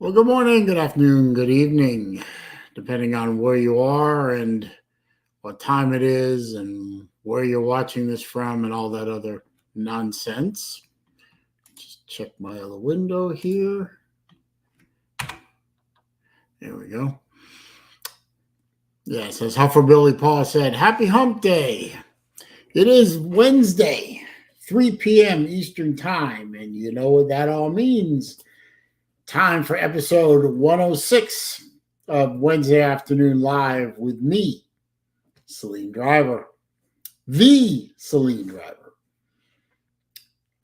Well, good morning, good afternoon, good evening, depending on where you are and what time it is and where you're watching this from and all that other nonsense. Just check my other window here. There we go. Yes, as Huffer Billy Paul said, happy hump day. It is Wednesday, 3 p.m. Eastern Time, and you know what that all means. Time for episode 106 of Wednesday Afternoon Live with me, SaleenDriver, the SaleenDriver,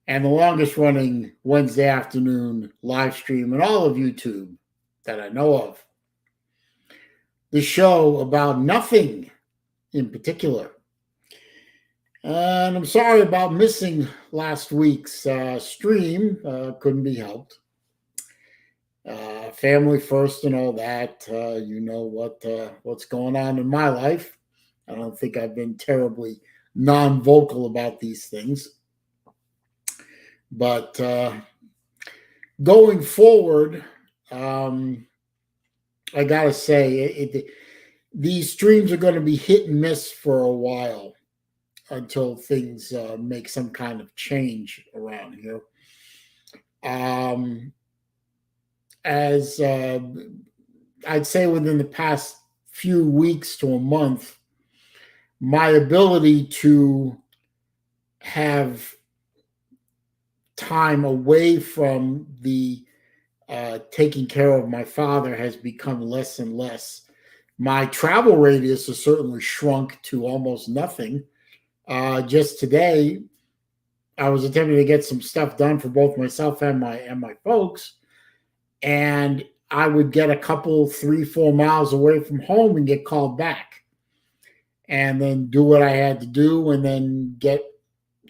and the longest running Wednesday afternoon live stream in all of YouTube that I know of. The show about nothing in particular. And I'm sorry about missing last week's stream. Couldn't be helped. Family first and all that. You know what's going on in my life. I don't think I've been terribly non-vocal about these things. But going forward, I gotta say, these streams are going to be hit and miss for a while until things make some kind of change around here. As I'd say within the past few weeks to a month, my ability to have time away from the taking care of my father has become less and less. My travel radius has certainly shrunk to almost nothing. Just today, I was attempting to get some stuff done for both myself and my folks, and I would get a couple, 3-4 miles away from home and get called back, and then do what I had to do, and then get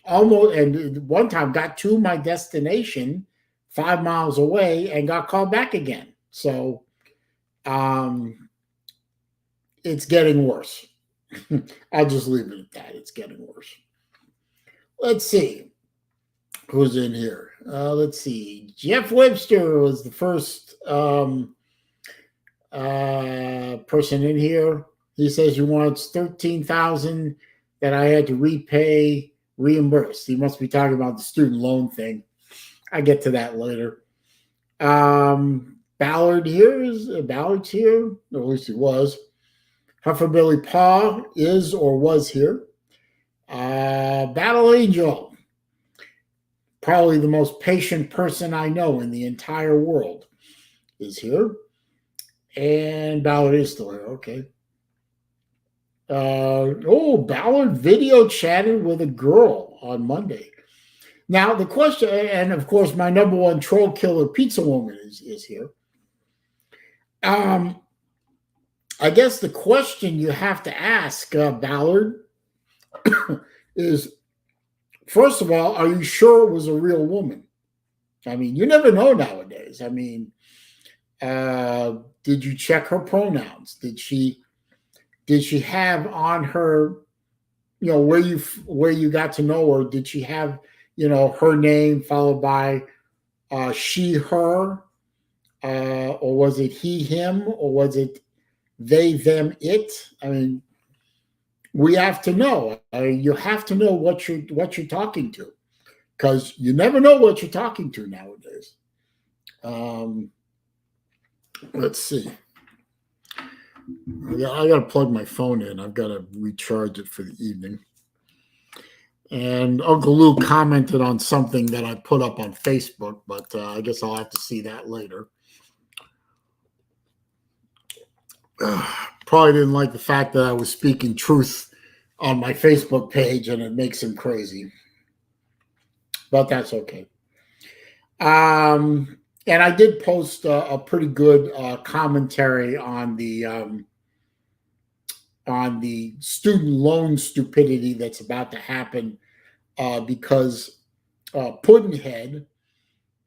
almost. And one time, got to my destination 5 miles away and got called back again. So, it's getting worse. I'll just leave it at that. It's getting worse. Let's see who's in here. Let's see. Jeff Webster was the first person in here. He says he wants $13,000 that I had to repay reimbursed. He must be talking about the student loan thing. I get to that later. Ballard's here, or at least he was. Huffer Billy Paw is or was here. Battle Angel, probably the most patient person I know in the entire world, is here. And Ballard is still here. Okay. Ballard video chatted with a girl on Monday. Now, the question, and of course, my number one troll killer pizza woman is here. I guess the question you have to ask, Ballard, is, first of all, are you sure it was a real woman? I mean, you never know nowadays. I mean, did you check her pronouns? Did she have on her, where you got to know her? Did she have, her name followed by she, her, or was it he, him, or was it they, them, it? I mean, we have to know. You have to know what you're talking to, because you never know what you're talking to nowadays. Let's see. I got to plug my phone in. I've got to recharge it for the evening. And Uncle Lou commented on something that I put up on Facebook, but I guess I'll have to see that later. Probably didn't like the fact that I was speaking truth on my Facebook page, and it makes him crazy. But that's okay. And I did post a pretty good commentary on the student loan stupidity that's about to happen, because Puddinhead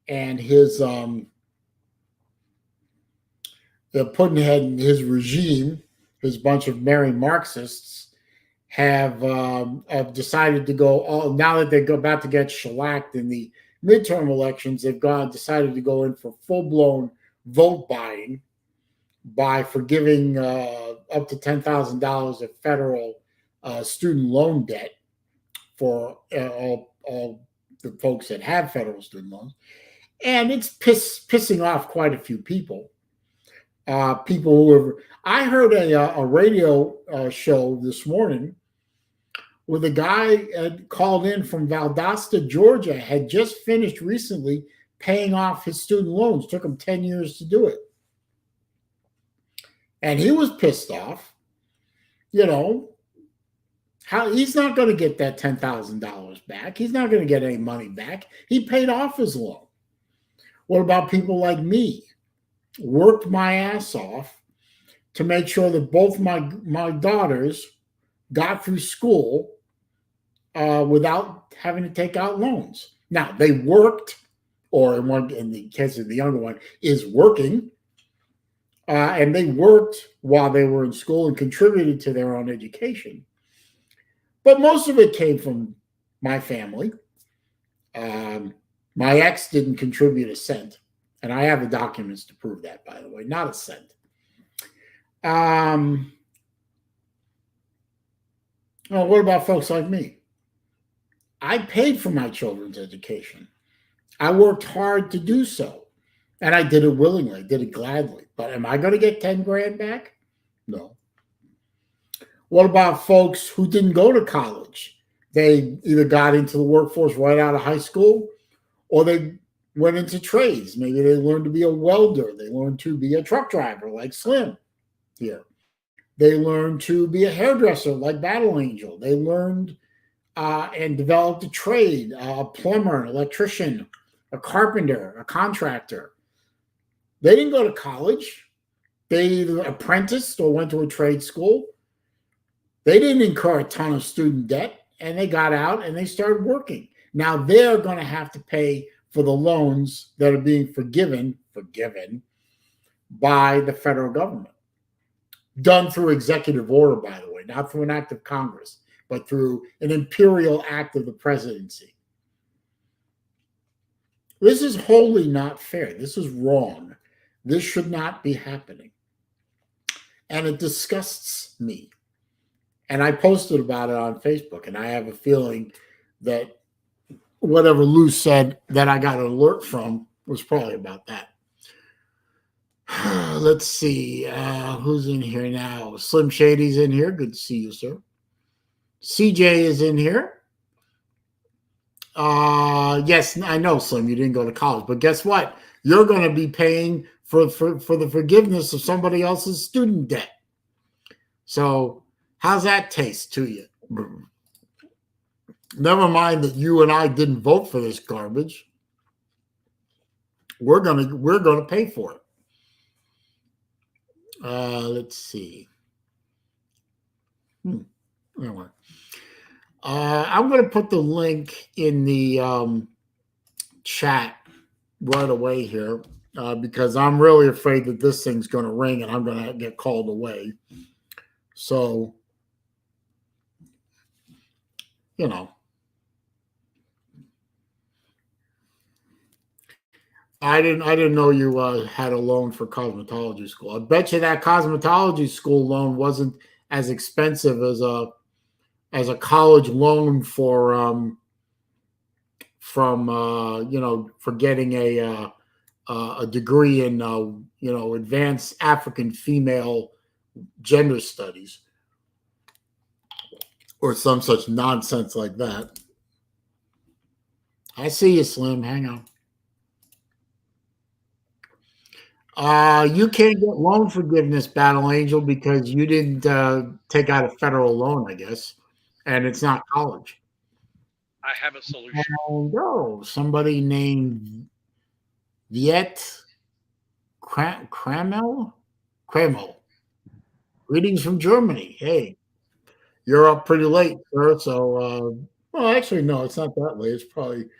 and his Puddinhead and his regime, his bunch of merry Marxists, have decided to go now that they're about to get shellacked in the midterm elections. They've decided to go in for full-blown vote buying by forgiving up to $10,000 of federal student loan debt for all the folks that have federal student loans. And it's pissing off quite a few people. People who have. I heard a radio show this morning where the guy had called in from Valdosta, Georgia, had just finished recently paying off his student loans. Took him 10 years to do it. And he was pissed off. You know, how he's not going to get that $10,000 back. He's not going to get any money back. He paid off his loan. What about people like me? Worked my ass off to make sure that both my daughters got through school without having to take out loans. Now, they worked, or in the case of the younger one, is working. And they worked while they were in school and contributed to their own education. But most of it came from my family. My ex didn't contribute a cent. And I have the documents to prove that, by the way, not a cent. Well, what about folks like me? I paid for my children's education. I worked hard to do so. And I did it willingly, did it gladly. But am I going to get 10 grand back? No. What about folks who didn't go to college? They either got into the workforce right out of high school, or they went into trades. Maybe they learned to be a welder. They learned to be a truck driver like Slim here. They learned to be a hairdresser like Battle Angel. They learned and developed a trade, a plumber, an electrician, a carpenter, a contractor. They didn't go to college. They either apprenticed or went to a trade school. They didn't incur a ton of student debt, and they got out and they started working. Now they're going to have to pay for the loans that are being forgiven by the federal government. Done through executive order, by the way, not through an act of Congress, but through an imperial act of the presidency. This is wholly not fair. This is wrong. This should not be happening. And it disgusts me. And I posted about it on Facebook, and I have a feeling that whatever Lou said that I got an alert from was probably about that. Let's see. Who's in here now? Slim Shady's in here. Good to see you, sir. CJ is in here. Yes, I know, Slim, you didn't go to college, but guess what? You're going to be paying for the forgiveness of somebody else's student debt. So how's that taste to you? Never mind that you and I didn't vote for this garbage. We're gonna pay for it. Let's see. Anyway. I'm going to put the link in the chat right away here because I'm really afraid that this thing's going to ring and I'm going to get called away. So, you know, I didn't know you had a loan for cosmetology school. I bet you that cosmetology school loan wasn't as expensive as a college loan for for getting a degree in advanced African female gender studies or some such nonsense like that. I see you, Slim. Hang on. You can't get loan forgiveness, Battle Angel, because you didn't take out a federal loan, I guess, and it's not college. I have a solution. Oh, no. Somebody named Viet Kramel. Greetings from Germany. Hey, you're up pretty late, sir. So, well, actually, no, it's not that late. It's probably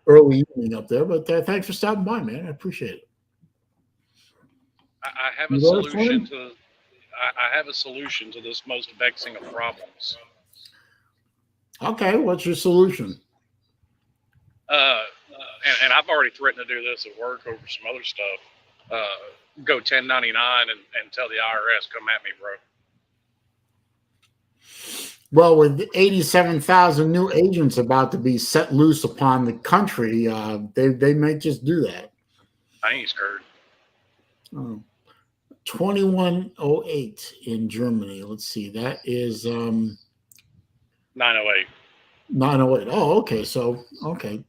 early evening up there. But thanks for stopping by, man. I appreciate it. I have a solution to. I have a solution to this most vexing of problems. Okay, what's your solution? And I've already threatened to do this at work over some other stuff. go 1099 and tell the IRS, come at me, bro. Well, with 87,000 new agents about to be set loose upon the country, they might just do that. I ain't scared. 2108 in Germany. Let's see. That is 908. 908. Oh, okay. So, okay.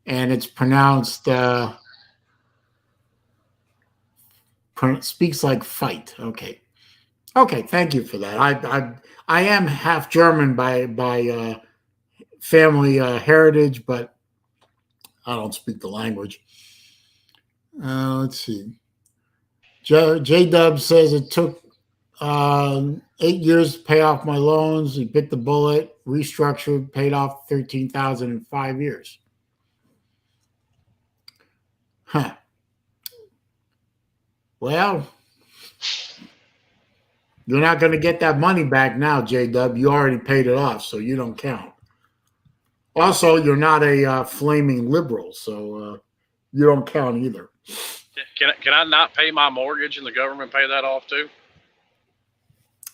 And it's pronounced, speaks like fight. Okay. Okay. Thank you for that. I am half German by family heritage, but I don't speak the language. Let's see. J-Dub says it took 8 years to pay off my loans. He bit the bullet, restructured, paid off $13,000 in 5 years. Huh. Well, you're not going to get that money back now, J-Dub. You already paid it off, so you don't count. Also, you're not a flaming liberal, so you don't count either. Can I not pay my mortgage and the government pay that off too?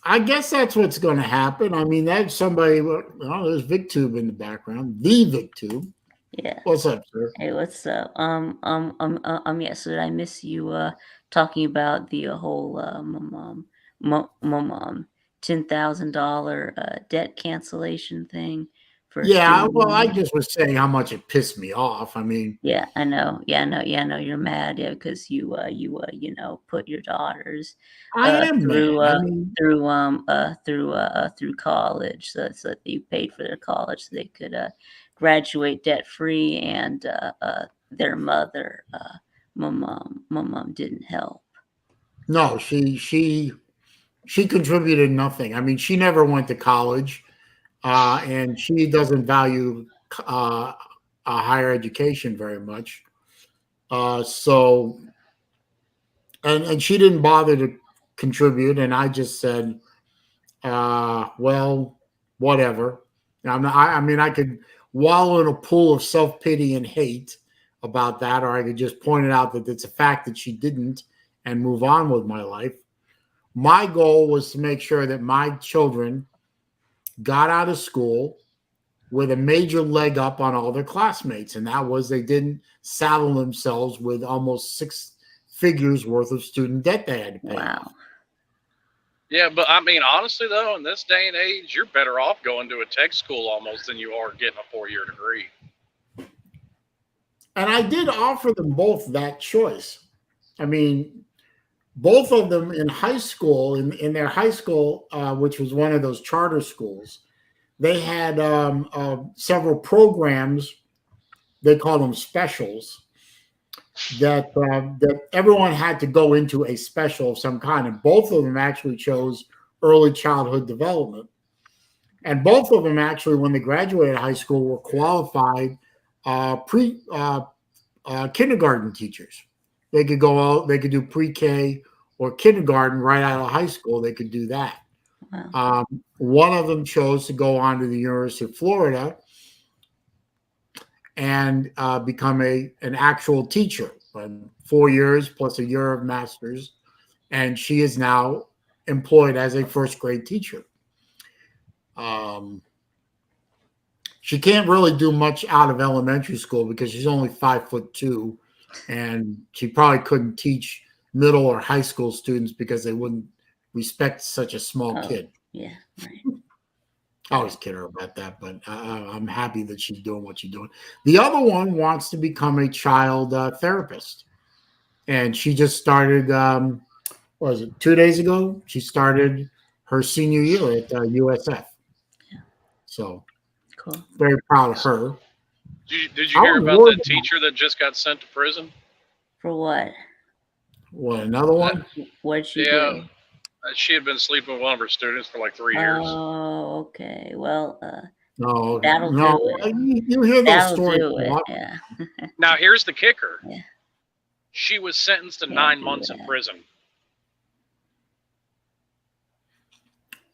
I guess that's what's going to happen. I mean, that's somebody. Oh, there's VicTube in the background. The VicTube. Yeah. What's up, sir? Hey, what's up? Yeah. So did I miss you talking about the whole $10,000 debt cancellation thing? Yeah, well, I just was saying how much it pissed me off. I mean, yeah, I know. Yeah, I know. Yeah, I know. You're mad, yeah, because you put your daughters through college, so that you paid for their college, so they could graduate debt free, and their mother, my mom didn't help. No, she contributed nothing. I mean, she never went to college. And she doesn't value higher education very much. So, and she didn't bother to contribute. And I just said, well, whatever. I mean, I could wallow in a pool of self-pity and hate about that, or I could just point it out that it's a fact that she didn't and move on with my life. My goal was to make sure that my children got out of school with a major leg up on all their classmates, and that was they didn't saddle themselves with almost 6 figures worth of student debt they had to pay. Wow. Yeah, but I mean, honestly, though, in this day and age, you're better off going to a tech school almost than you are getting a 4-year degree. And I did offer them both that choice. I mean, both of them in high school, in their high school, which was one of those charter schools, they had several programs. They call them specials that everyone had to go into a special of some kind. And both of them actually chose early childhood development. And both of them actually, when they graduated high school, were qualified kindergarten teachers. They could go out, they could do pre-K or kindergarten right out of high school. They could do that. Wow. One of them chose to go on to the University of Florida and become an actual teacher, 4 years plus a year of master's. And she is now employed as a first grade teacher. She can't really do much out of elementary school because she's only 5'2", and she probably couldn't teach middle or high school students because they wouldn't respect such a small kid. Yeah, right. I always kid her about that, but I'm happy that she's doing what she's doing. The other one wants to become a child therapist, and she just started. What was it, 2 days ago? She started her senior year at USF. Yeah. So cool. Very proud of her. Did you hear about that teacher that just got sent to prison? For what? What, another one? What'd she do? She had been sleeping with one of her students for like 3 years. Oh, okay. Well, no, that'll do it. You hear those That'll stories. do it. Yeah. Now, here's the kicker. Yeah. She was sentenced to 9 months in prison.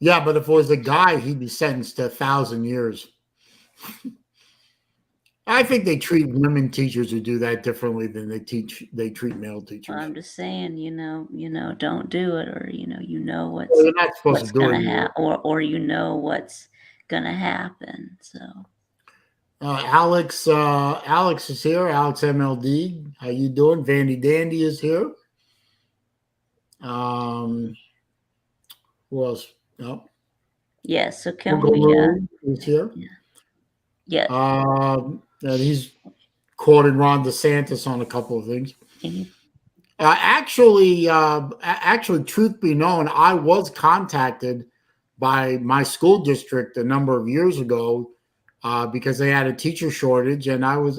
Yeah, but if it was a guy, he'd be sentenced to 1,000 years. I think they treat women teachers who do that differently than they treat male teachers. Well, I'm just saying, don't do it, or what's Well, you're not supposed to do gonna it. happen, or what's gonna happen. So Alex is here. Alex MLD, how you doing? Vandy Dandy is here. Who else? No. yeah. So can Uncle we? Lou is here. Yeah. And he's quoted Ron DeSantis on a couple of things. Mhm. Actually, truth be known, I was contacted by my school district a number of years ago because they had a teacher shortage, and I was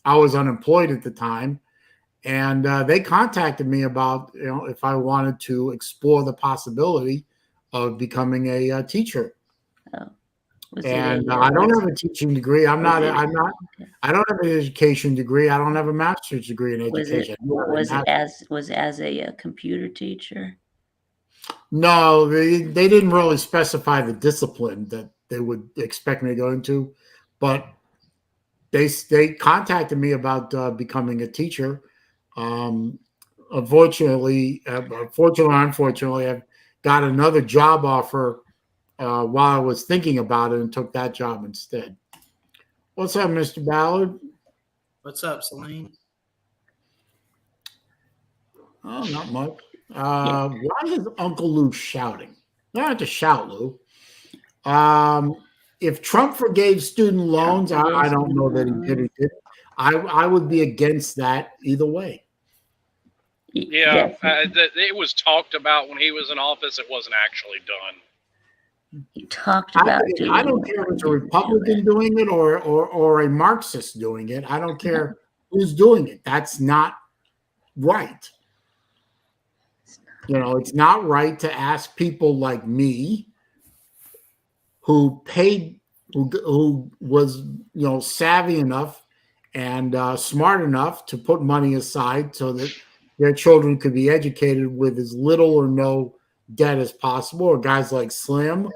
unemployed at the time, and they contacted me about if I wanted to explore the possibility of becoming a teacher. Oh. And I don't have a teaching degree. I don't have an education degree. I don't have a master's degree in education. Was it as a computer teacher? No, they didn't really specify the discipline that they would expect me to go into, but they contacted me about becoming a teacher. Unfortunately, I've got another job offer while I was thinking about it, and took that job instead. What's up, Mr. Ballard? What's up, Saleen? Oh, not much. Why is Uncle Lou shouting? You don't have to shout, Lou. If Trump forgave student loans, I don't know that he did or didn't. I would be against that either way. Yeah, it was talked about when he was in office. It wasn't actually done. He talked about doing I don't care if it's a Republican doing it or a Marxist doing it. I don't care who's doing it. That's not right. It's not right to ask people like me who was savvy enough and smart enough to put money aside so that their children could be educated with as little or no debt as possible, or guys like Slim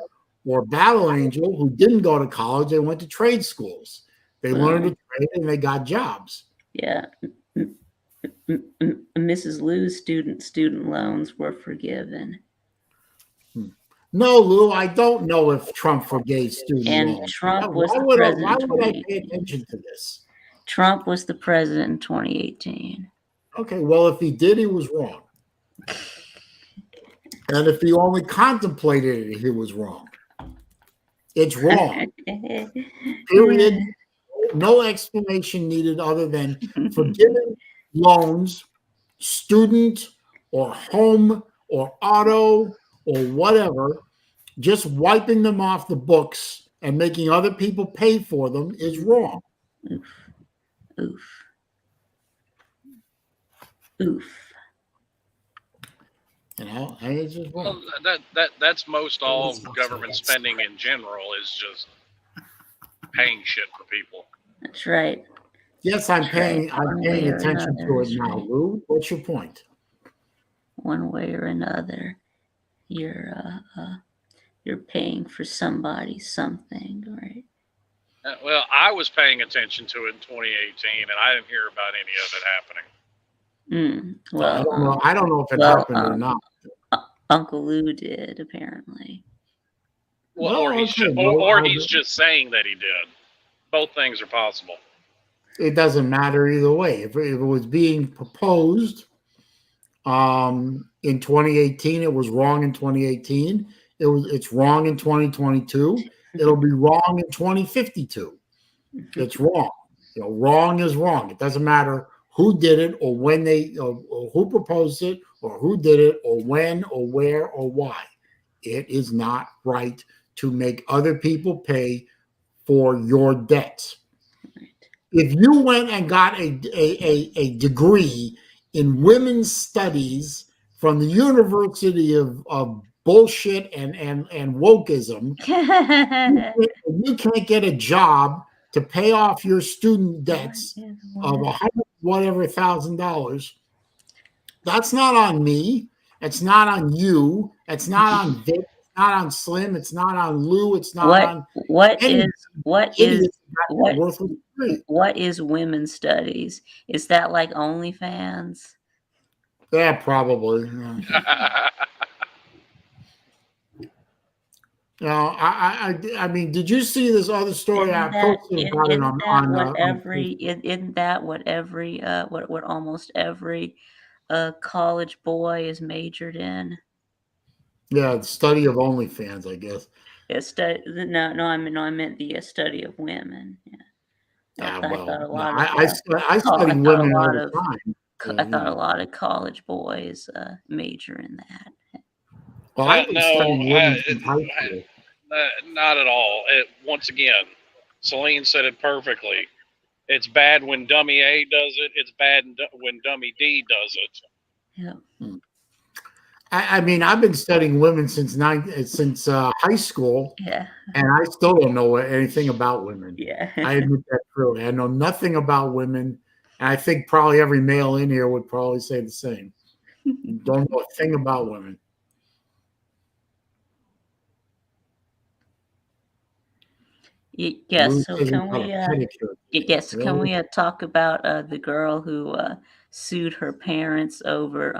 or Battle Angel who didn't go to college. They went to trade schools. They learned to trade and they got jobs. Yeah. Mrs. Lou's student loans were forgiven. No, Lou, I don't know if Trump forgave student loans. And Trump was the president. Why would I pay attention to this? Trump was the president in 2018. Okay, well, if he did, he was wrong. And if he only contemplated it, he was wrong. It's wrong. Period. No explanation needed other than forgiving loans, student or home or auto or whatever, just wiping them off the books and making other people pay for them is wrong. Oof. Oof. It's just wrong. Well, that's most all government spending in general is just paying shit for people. That's right. Yes, I'm paying attention to it now, Lou. What's your point? One way or another, you're paying for somebody something, right? Well, I was paying attention to it in 2018, and I didn't hear about any of it happening. Well, I don't know if it happened or not. Uncle Lou did, apparently. Well, or he's just saying that he did. Both things are possible. It doesn't matter either way. If it was being proposed in 2018, it was wrong in 2018. It's wrong in 2022. It'll be wrong in 2052. It's wrong. Wrong is wrong. It doesn't matter who did it or when or who proposed it or who did it or when or where or why. It is not right to make other people pay for your debts. If you went and got a degree in women's studies from the University of bullshit and wokeism, you can't get a job to pay off your student debts of $100,000. That's not on me. It's not on you. It's not on Vic. not on Slim. It's not on Lou. It's not What on what any is what is idiot that got what worthless degree. what is women's studies? Is that like OnlyFans? Yeah, probably. Yeah. I mean, did you see this other story I posted about it on Isn't that what every what almost every college boy is majored in? Yeah, the study of OnlyFans, I guess. No, I meant the study of women. Yeah. Yeah, I well, thought a no, lot of I study women all the time. I thought a lot of college boys major in that. Well, I've been studying women since high school. Not at all. Once again, Saleen said it perfectly. It's bad when dummy A does it. It's bad when dummy D does it. Yeah. I mean, I've been studying women since high school. Yeah. And I still don't know anything about women. Yeah. I admit that truly. I know nothing about women. And I think probably every male in here would probably say the same. Don't know a thing about women. Yes. So can we talk about the girl who sued her parents over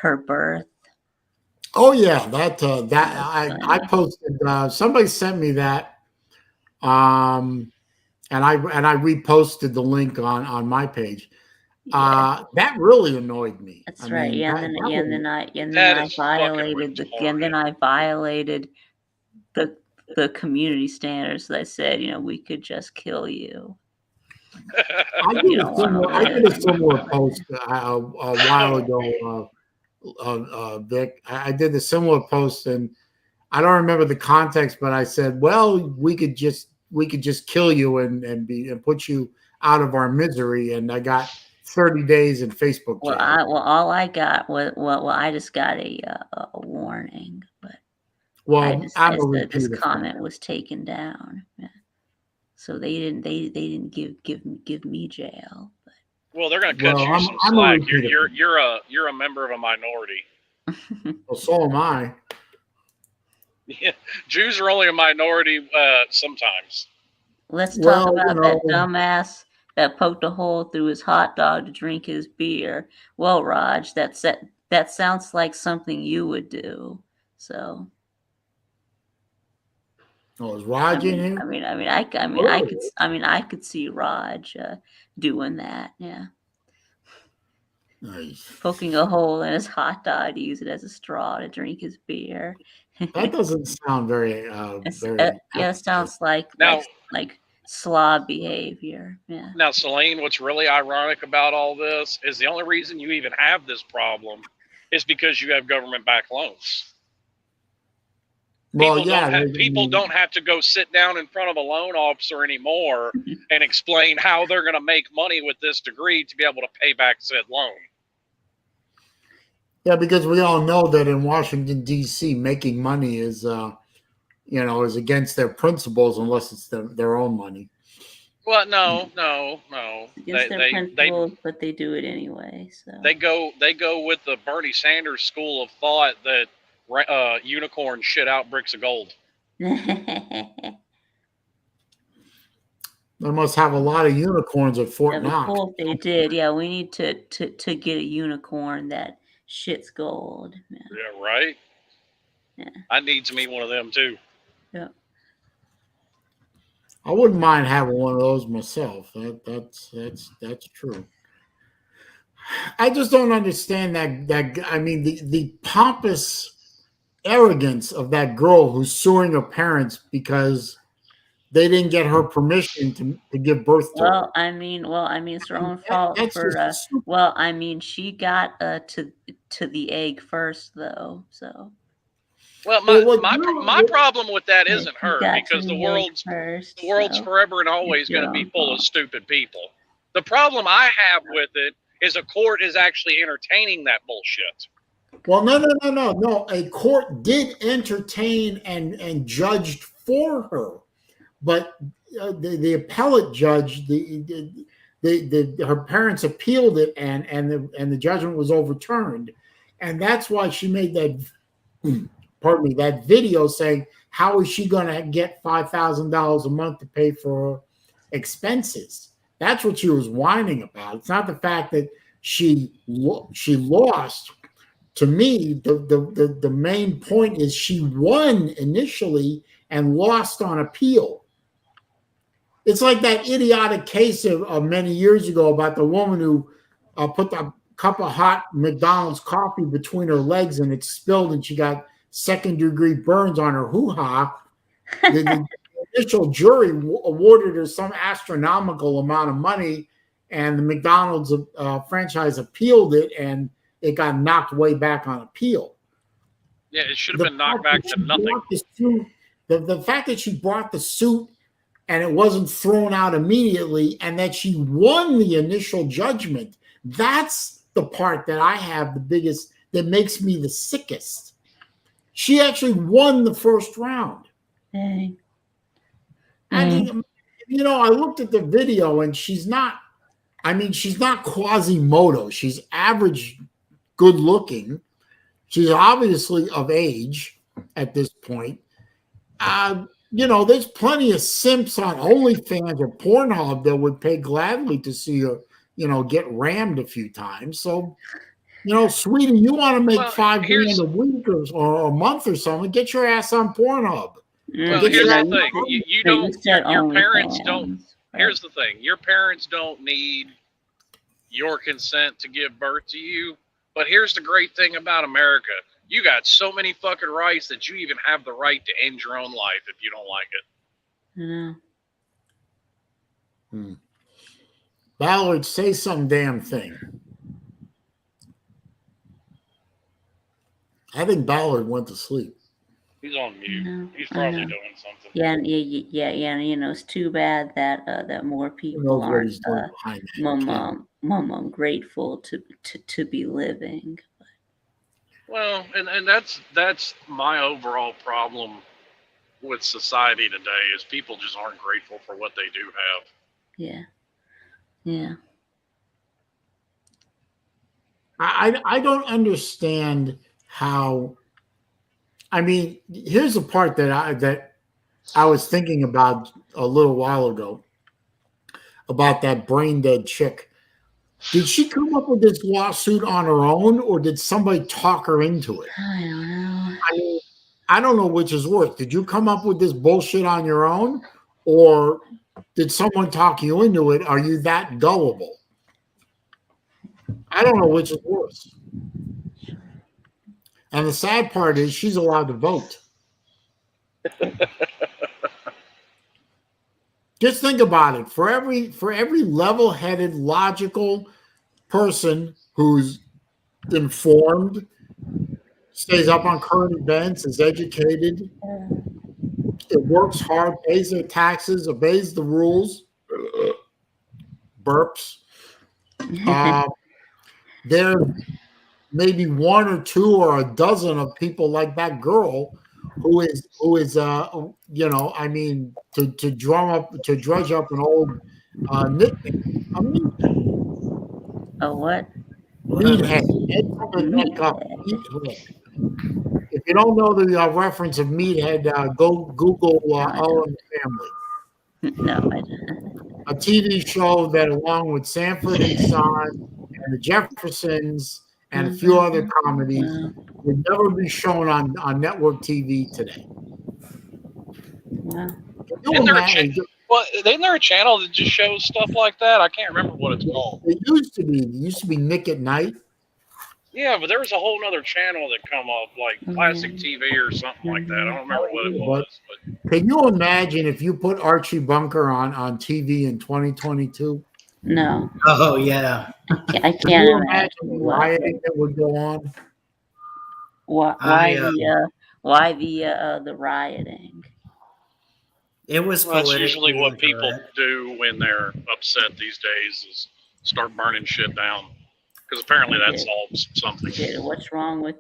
her birth? Oh yeah, I posted. Somebody sent me that, and I reposted the link on my page. Yeah. That really annoyed me. That's right. Yeah, and then I violated the community standards. So I said, we could just kill you. I did a similar post a while ago, Vic. I did a similar post, and I don't remember the context, but I said, "Well, we could just kill you and put you out of our misery." And I got 30 days in Facebook jail. All I got was I just got a warning, but this comment was taken down. Yeah. So they didn't give me jail. But. Well, they're going to cut you some slack. You're a member of a minority. Well, so am I. Yeah, Jews are only a minority sometimes. Let's talk about that dumbass that poked a hole through his hot dog to drink his beer. Well, Raj, that sounds like something you would do. So. Oh, is Raj in here? I could see Raj doing that. Yeah. Nice. Poking a hole in his hot dog to use it as a straw to drink his beer. That doesn't sound very. It sounds like slob behavior. Yeah. Now, Saleen, what's really ironic about all this is the only reason you even have this problem is because you have government-backed loans. People don't have to go sit down in front of a loan officer anymore and explain how they're going to make money with this degree to be able to pay back said loan. Yeah, because we all know that in Washington, D.C., making money is against their principles unless it's their own money. Well, no. Against their principles, but they do it anyway. So they go with the Bernie Sanders school of thought that unicorns shit out bricks of gold. They must have a lot of unicorns at Fort Knox. Cool if they did. Yeah, we need to get a unicorn that shits gold. Yeah, right? Yeah. I need to meet one of them too. Yeah. I wouldn't mind having one of those myself. That's true. I just don't understand that I mean the pompous arrogance of that girl who's suing her parents because they didn't get her permission to give birth to her. I mean, it's her own fault she got to the egg first though, so. Well, my problem with that isn't her because the world's forever and always going to be full of stupid people. The problem I have with it is a court is actually entertaining that bullshit. Well, no. A court did entertain and judged for her, but the appellate judge, her parents appealed it, and the judgment was overturned, and that's why she made that that video saying, how is she going to get $5,000 a month to pay for expenses? That's what she was whining about. It's not the fact that she lost. To me, the main point is she won initially and lost on appeal. It's like that idiotic case of many years ago about the woman who put the cup of hot McDonald's coffee between her legs and it spilled and she got second-degree burns on her hoo-ha. The initial jury awarded her some astronomical amount of money, and the McDonald's franchise appealed it, and it got knocked way back on appeal. Yeah, it should have been knocked back to nothing. The fact that she brought the suit and it wasn't thrown out immediately, and that she won the initial judgment, that's the part that I have the biggest, that makes me the sickest. She actually won the first round. Dang. And, I looked at the video and she's not Quasimodo. She's average good looking. She's obviously of age at this point. There's plenty of simps on OnlyFans or Pornhub that would pay gladly to see her, get rammed a few times. So, sweetie, you want to make $5,000 a week or a month or something, get your ass on Pornhub. Well, here's the thing. You don't, your parents don't, here's the thing. Your parents don't need your consent to give birth to you. But here's the great thing about America. You got so many fucking rights that you even have the right to end your own life if you don't like it. Ballard, say some damn thing. I think Ballard went to sleep. He's on mute. He's probably doing something. Yeah. It's too bad that that more people aren't grateful to be living. Well, and that's my overall problem with society today is people just aren't grateful for what they do have. Yeah. I don't understand how. I mean, here's the part that I was thinking about a little while ago about that brain dead chick. Did she come up with this lawsuit on her own, or did somebody talk her into it? I don't know. I don't know which is worse. Did you come up with this bullshit on your own, or did someone talk you into it? Are you that gullible? I don't know which is worse. And the sad part is she's allowed to vote. Just think about it. For every level-headed, logical person who's informed, stays up on current events, is educated, it works hard, pays their taxes, obeys the rules, burps. There maybe one or two or a dozen of people like that girl who is to drudge up an old nickname. A what? Meathead. If you don't know the reference of meathead, go Google All in the Family. No, I didn't. A TV show that, along with Sanford and Son and the Jeffersons and a few other comedies, would never be shown on network TV today. Wow. Isn't there a channel that just shows stuff like that? I can't remember what it's called. It used to be Nick at Night. Yeah, but there was a whole other channel that come up, like Classic TV or something like that. I don't remember what it was. But can you imagine if you put Archie Bunker on TV in 2022? No. Oh, yeah. I can't imagine the rioting that would go on. Why the rioting? It was. That's usually what people do when they're upset these days is start burning shit down. Because apparently that solves something. What's wrong with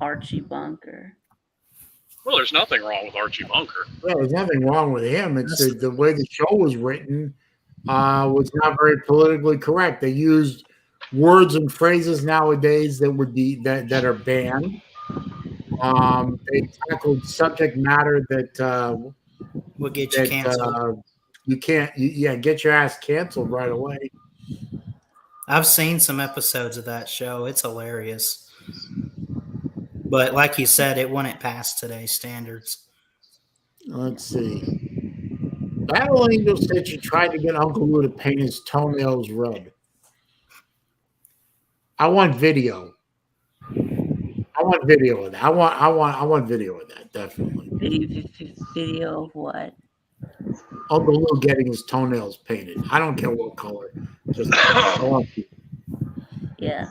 Archie Bunker? Well, there's nothing wrong with Archie Bunker. Well, there's nothing wrong with him. It's the way the show was written was not very politically correct. They used words and phrases nowadays that would be that are banned. They tackled subject matter that will get you canceled. You can't, get your ass canceled right away. I've seen some episodes of that show. It's hilarious. But like you said, it wouldn't pass today's standards. Let's see. Battle Angel said she tried to get Uncle Lou to paint his toenails red. I want video. I want video of that. I want video of that, definitely. Video of what? Uncle Lou getting his toenails painted. I don't care what color. Just yeah.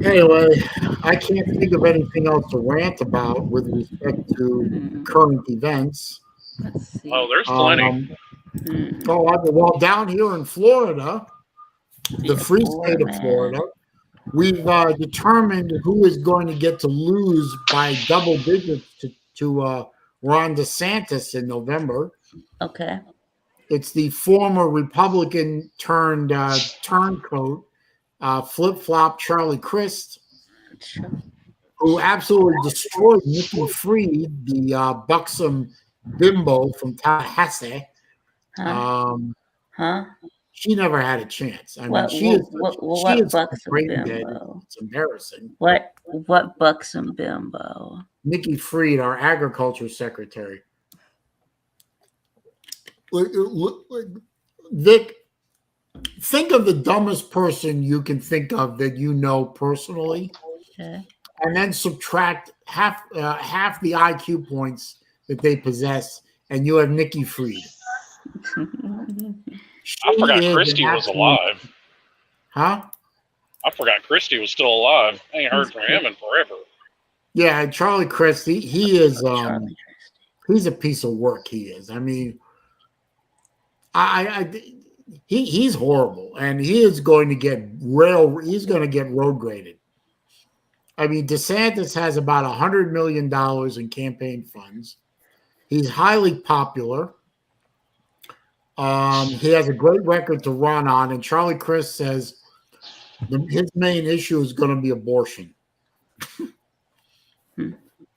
Anyway, I can't think of anything else to rant about with respect to current events. Let's see. Oh, there's plenty. Well, down here in Florida, the free state of Florida, we've determined who is going to get to lose by double digits to Ron DeSantis in November. Okay. It's the former Republican turned turncoat, flip-flop Charlie Crist, who absolutely destroyed Nikki Fried, the buxom bimbo from Tallahassee. She never had a chance. I mean, she is buxom bimbo? It's embarrassing. What buxom bimbo? Nikki Fried, our agriculture secretary. Vic, think of the dumbest person you can think of that you know personally, and then subtract half the IQ points that they possess, and you have Nikki Fried. I forgot Christie was alive. Huh? I forgot Christie was still alive. I ain't heard from him in forever. Yeah, Charlie Christie, he is he's a piece of work. He is. I mean, he's horrible, and he is going to get road graded. I mean, DeSantis has about $100 million in campaign funds. He's highly popular. He has a great record to run on, and Charlie Crist says his main issue is going to be abortion,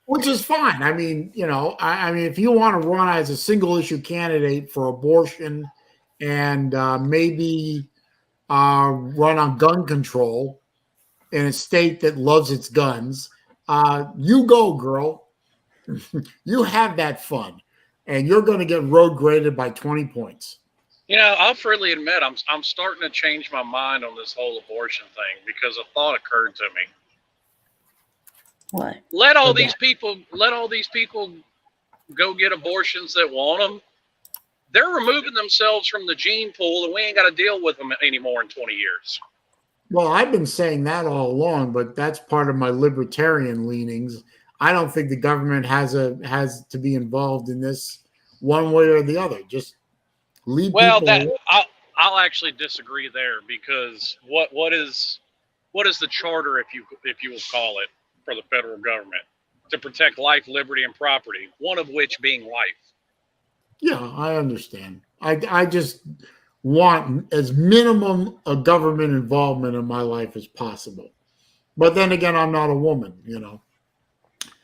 which is fine. I mean, I mean, if you want to run as a single issue candidate for abortion and maybe run on gun control in a state that loves its guns, you go, girl. You have that fun. And you're going to get road graded by 20 points. I'll freely admit I'm starting to change my mind on this whole abortion thing because a thought occurred to me. What? Let all these people go get abortions that want them. They're removing themselves from the gene pool, and we ain't got to deal with them anymore in 20 years. Well, I've been saying that all along, but that's part of my libertarian leanings. I don't think the government has to be involved in this one way or the other. Just leave. Well, I'll actually disagree there because what is the charter, if you will call it, for the federal government to protect life, liberty, and property, one of which being life. Yeah, I understand. I just want as minimum a government involvement in my life as possible. But then again, I'm not a woman, Well,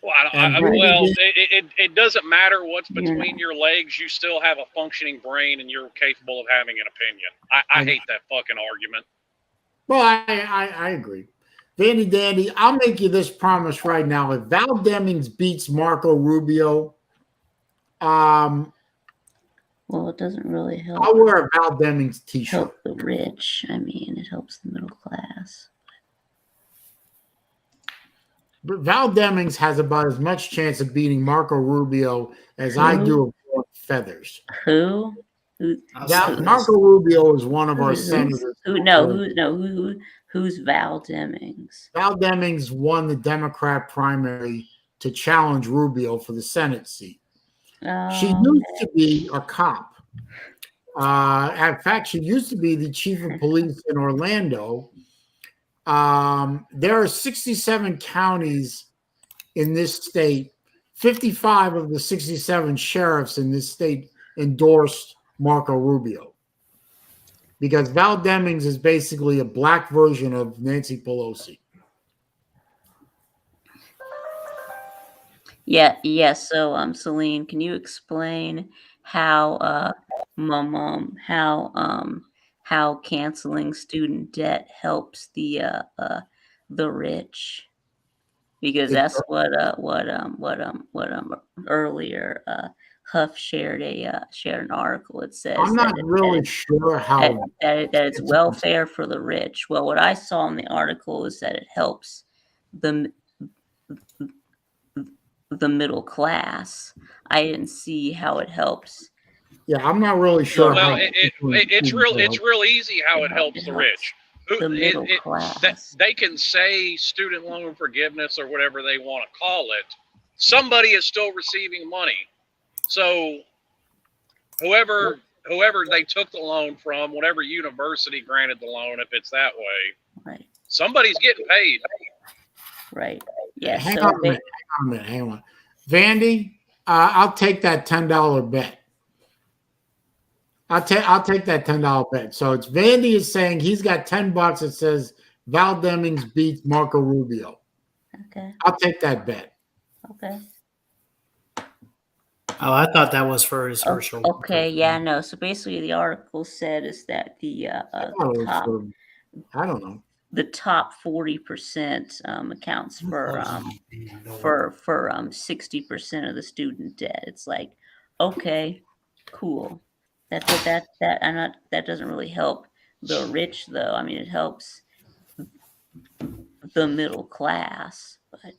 it doesn't matter what's between your legs. You still have a functioning brain, and you're capable of having an opinion. I hate that fucking argument. Well, I agree. Vandy Dandy, I'll make you this promise right now. If Val Demings beats Marco Rubio, well, it doesn't really help. I'll wear a Val Demings t-shirt. Help the rich. I mean, it helps the middle class. But Val Demings has about as much chance of beating Marco Rubio as I do of feathers. Who? Marco Rubio is one of our senators. Who's Val Demings? Val Demings won the Democrat primary to challenge Rubio for the Senate seat. She used to be a cop. In fact, she used to be the chief of police in Orlando. There are 67 counties in this state. 55 of the 67 sheriffs in this state endorsed Marco Rubio because Val Demings is basically a black version of Nancy Pelosi. Yeah. So, Saleen, can you explain how how canceling student debt helps the rich? Because that's what earlier Huff shared an article. It says I'm not really sure how that it's welfare for the rich. Well, what I saw in the article is that it helps the the middle class. I didn't see how it helps. Yeah, I'm not really sure. Well, it's real easy how it helps the rich. The middle class. They can say student loan forgiveness or whatever they want to call it. Somebody is still receiving money. So whoever they took the loan from, whatever university granted the loan, if it's that way, right? Somebody's getting paid. Right. Yeah. Hang on a minute. Vandy, I'll take that $10 bet. I'll take that $10 bet. So it's Vandy is saying he's got $10 that says Val Demings beats Marco Rubio. Okay. I'll take that bet. Okay. Oh, I thought that was for his first. Okay. Yeah. No. So basically, the article said is that the top, I don't know. The top 40% accounts for 60% of the student debt. It's like, okay, cool. That doesn't really help the rich though. I mean, it helps the middle class. But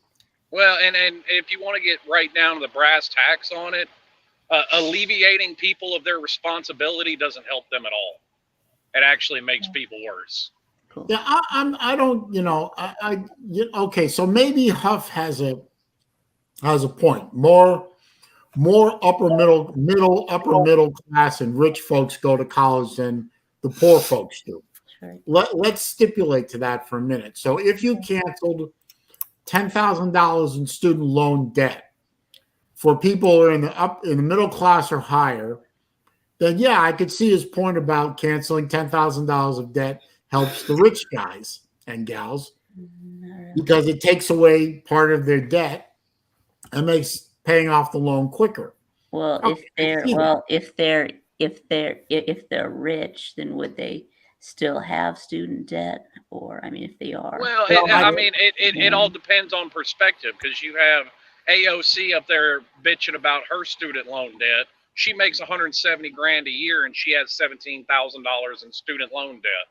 well, and if you want to get right down to the brass tacks on it, alleviating people of their responsibility doesn't help them at all. It actually makes people worse. Cool. Yeah, I don't, okay, so maybe Huff has a point. More upper middle class and rich folks go to college than the poor folks do. Right. Let's stipulate to that for a minute. So if you canceled $10,000 in student loan debt for people who are in the middle class or higher, then yeah, I could see his point about canceling $10,000 of debt helps the rich guys and gals because it takes away part of their debt and makes paying off the loan quicker. Well, if they're rich, then would they still have student debt? Or I mean, if they are, it all depends on perspective, because you have AOC up there bitching about her student loan debt. She makes $170,000 a year and she has $17,000 in student loan debt.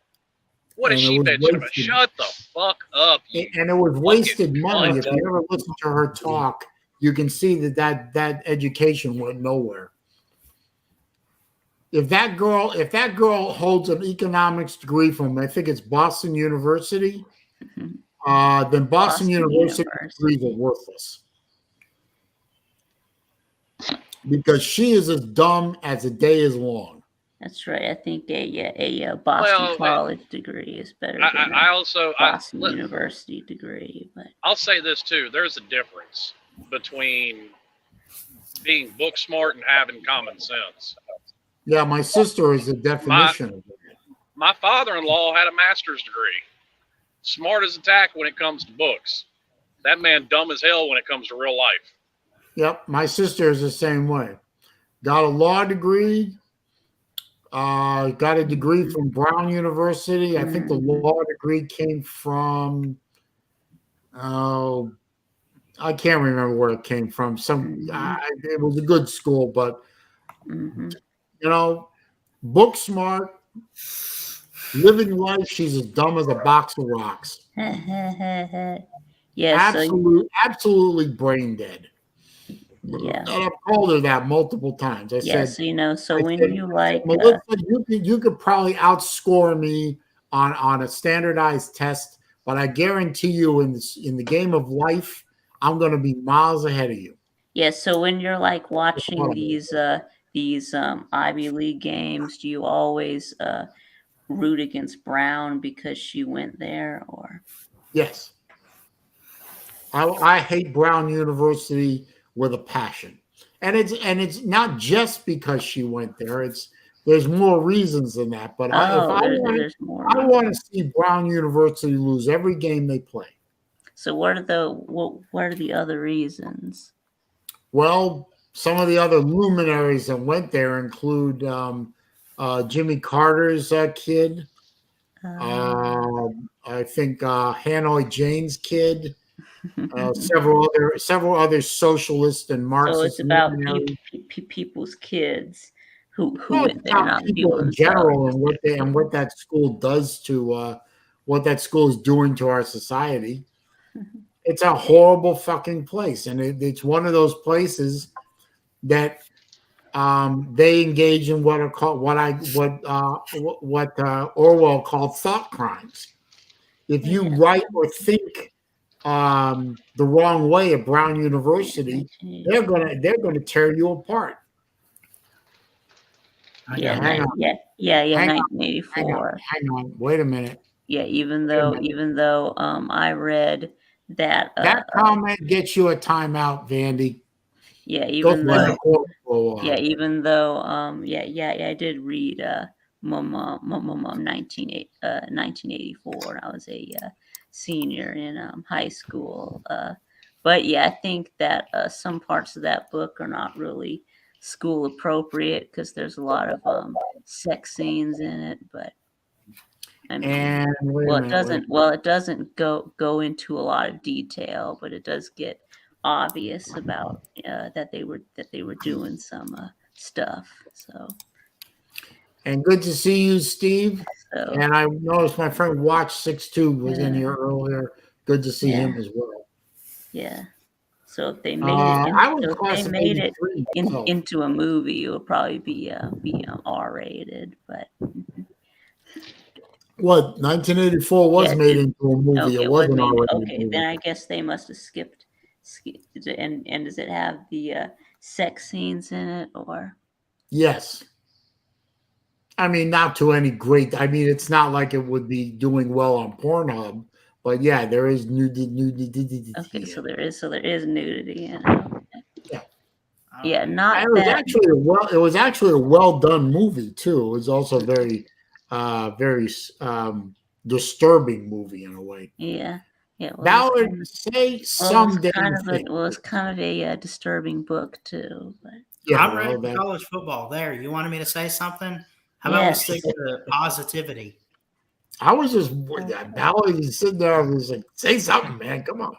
What is she bitching about? Shut the fuck up. And it was wasted money. If you ever listen to her talk, you can see that education went nowhere. If that girl holds an economics degree from, I think it's Boston University, then Boston University degrees are worthless. Because she is as dumb as a day is long. That's right. I think a Boston College degree is better than Boston University degree. But I'll say this too: there's a difference between being book smart and having common sense. Yeah, my sister is a definition of it. My father-in-law had a master's degree. Smart as a tack when it comes to books. That man dumb as hell when it comes to real life. Yep, my sister is the same way. Got a law degree. Got a degree from Brown University. I think the law degree came from. I can't remember where it came from. It was a good school, but book smart, living life. She's as dumb as a box of rocks. Yeah, absolutely brain dead. Yeah, and I've called her that multiple times. I said, Melissa, you could probably outscore me on a standardized test, but I guarantee you in the game of life, I'm going to be miles ahead of you. Yeah. So when you're like watching these Ivy League games, do you always root against Brown because she went there, or? Yes. I hate Brown University with a passion, and it's not just because she went there. There's more reasons than that. But I want to see Brown University lose every game they play. So what are the other reasons? Well, some of the other luminaries that went there include Jimmy Carter's kid. I think Hanoi Jane's kid. Several other socialist and Marxist. So it's about people's kids who went there, not people in general, and what that school does to what that school is doing to our society. It's a horrible fucking place, and it's one of those places that they engage in what are called what Orwell called thought crimes. If you write or think the wrong way at Brown University, they're gonna tear you apart. Yeah, 1984. Hang on, wait a minute. Yeah, even though I read that that comment gets you a timeout, Vandy. Yeah, even though I did read 1984. I was a senior in high school. But yeah, I think that some parts of that book are not really school appropriate because there's a lot of sex scenes in it. But I mean, it doesn't go into a lot of detail, but it does get obvious about that they were doing some stuff. So. And good to see you, Steve. And I noticed my friend Watch62 was in here earlier. Good to see him as well. Yeah. So if they made it, into a movie, it would probably be R-rated. But what 1984 was made into a movie. Okay, it wasn't R-rated. Okay, then I guess they must have skipped. And does it have the sex scenes in it or? Yes. I mean, not to any great. I mean, it's not like it would be doing well on Pornhub, but yeah, there is nudity. Okay, so there is nudity in it. Okay. Yeah. Yeah, not. It was actually a well done movie too. It was also very disturbing movie in a way. Yeah. Yeah, Ballard, say someday. It was kind of a disturbing book too. But yeah, I'm ready for college football. There, you wanted me to say something? How about we stick to positivity? I was just Ballard is sitting there. I was like, say something, man. Come on.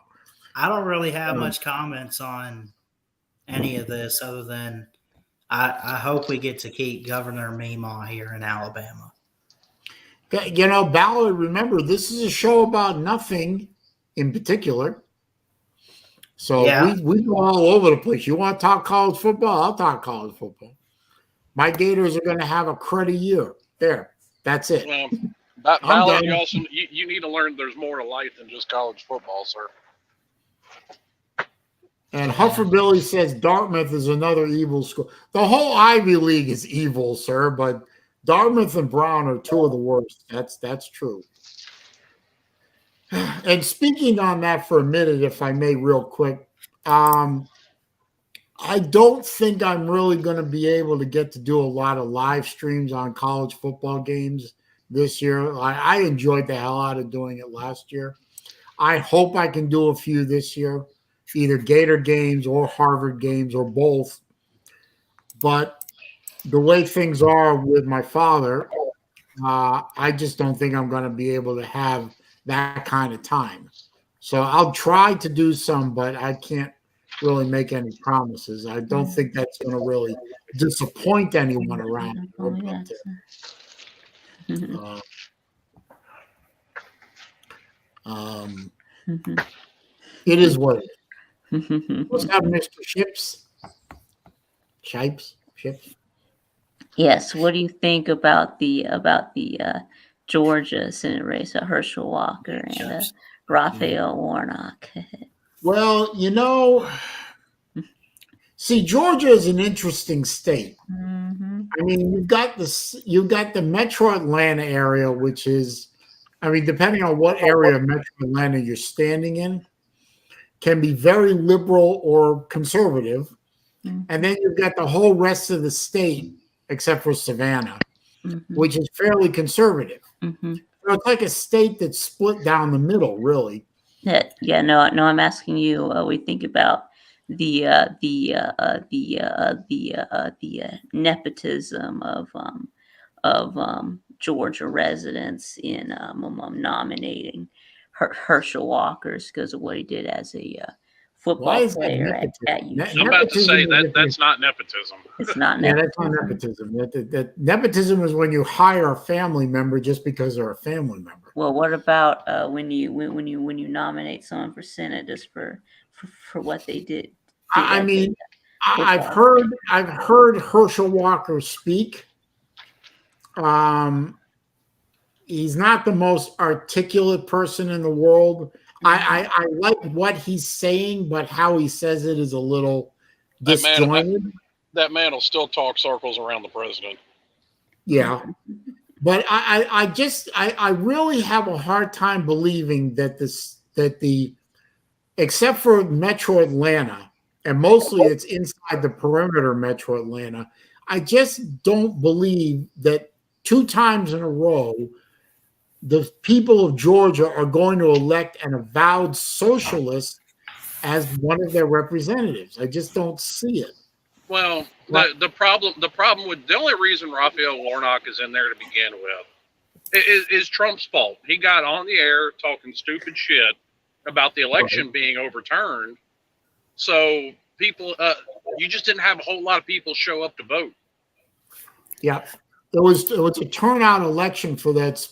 I don't really have much comments on any of this other than I hope we get to keep Governor Meemaw here in Alabama. You know, Ballard, remember, this is a show about nothing in particular. So we go all over the place. You want to talk college football? I'll talk college football. My Gators are going to have a cruddy year. There. That's it. Well, Ballard, you need to learn there's more to life than just college football, sir. And Hufferbilly says Dartmouth is another evil school. The whole Ivy League is evil, sir, but Dartmouth and Brown are two of the worst. That's true. And speaking on that for a minute, if I may, real quick, I don't think I'm really going to be able to get to do a lot of live streams on college football games this year. I enjoyed the hell out of doing it last year. I hope I can do a few this year, either Gator games or Harvard games or both. But the way things are with my father, I just don't think I'm going to be able to have that kind of time. So I'll try to do some, but I can't really make any promises. I don't think that's going to really disappoint anyone around. It is what it is. What's up, Mr. Ships? Yes. What do you think about the Georgia Senate race, Herschel Walker and Raphael Warnock? Well, you know, see, Georgia is an interesting state. Mm-hmm. I mean, you've got the Metro Atlanta area, which is, I mean, depending on what area of Metro Atlanta you're standing in, can be very liberal or conservative. Mm-hmm. And then you've got the whole rest of the state, except for Savannah, which is fairly conservative. Mm-hmm. So it's like a state that's split down the middle, really. No, I'm asking you what we think about nepotism of Georgia residents in nominating Herschel Walker because of what he did as a football player at UT. I'm about to say that's not nepotism. It's not nepotism. Yeah, that's not nepotism. That nepotism is when you hire a family member just because they're a family member. Well, what about when you nominate someone for Senate just for what they did? I mean, I've heard Herschel Walker speak. He's not the most articulate person in the world. I like what he's saying, but how he says it is a little disjointed. That man will still talk circles around the president. Yeah. But I really have a hard time believing that except for Metro Atlanta, and mostly it's inside the perimeter of Metro Atlanta, I just don't believe that 2 times in a row the people of Georgia are going to elect an avowed socialist as one of their representatives. I just don't see it. Well, the problem with the only reason Raphael Warnock is in there to begin with is Trump's fault. He got on the air talking stupid shit about the election being overturned. So people, you just didn't have a whole lot of people show up to vote. Yeah, it was a turnout election for those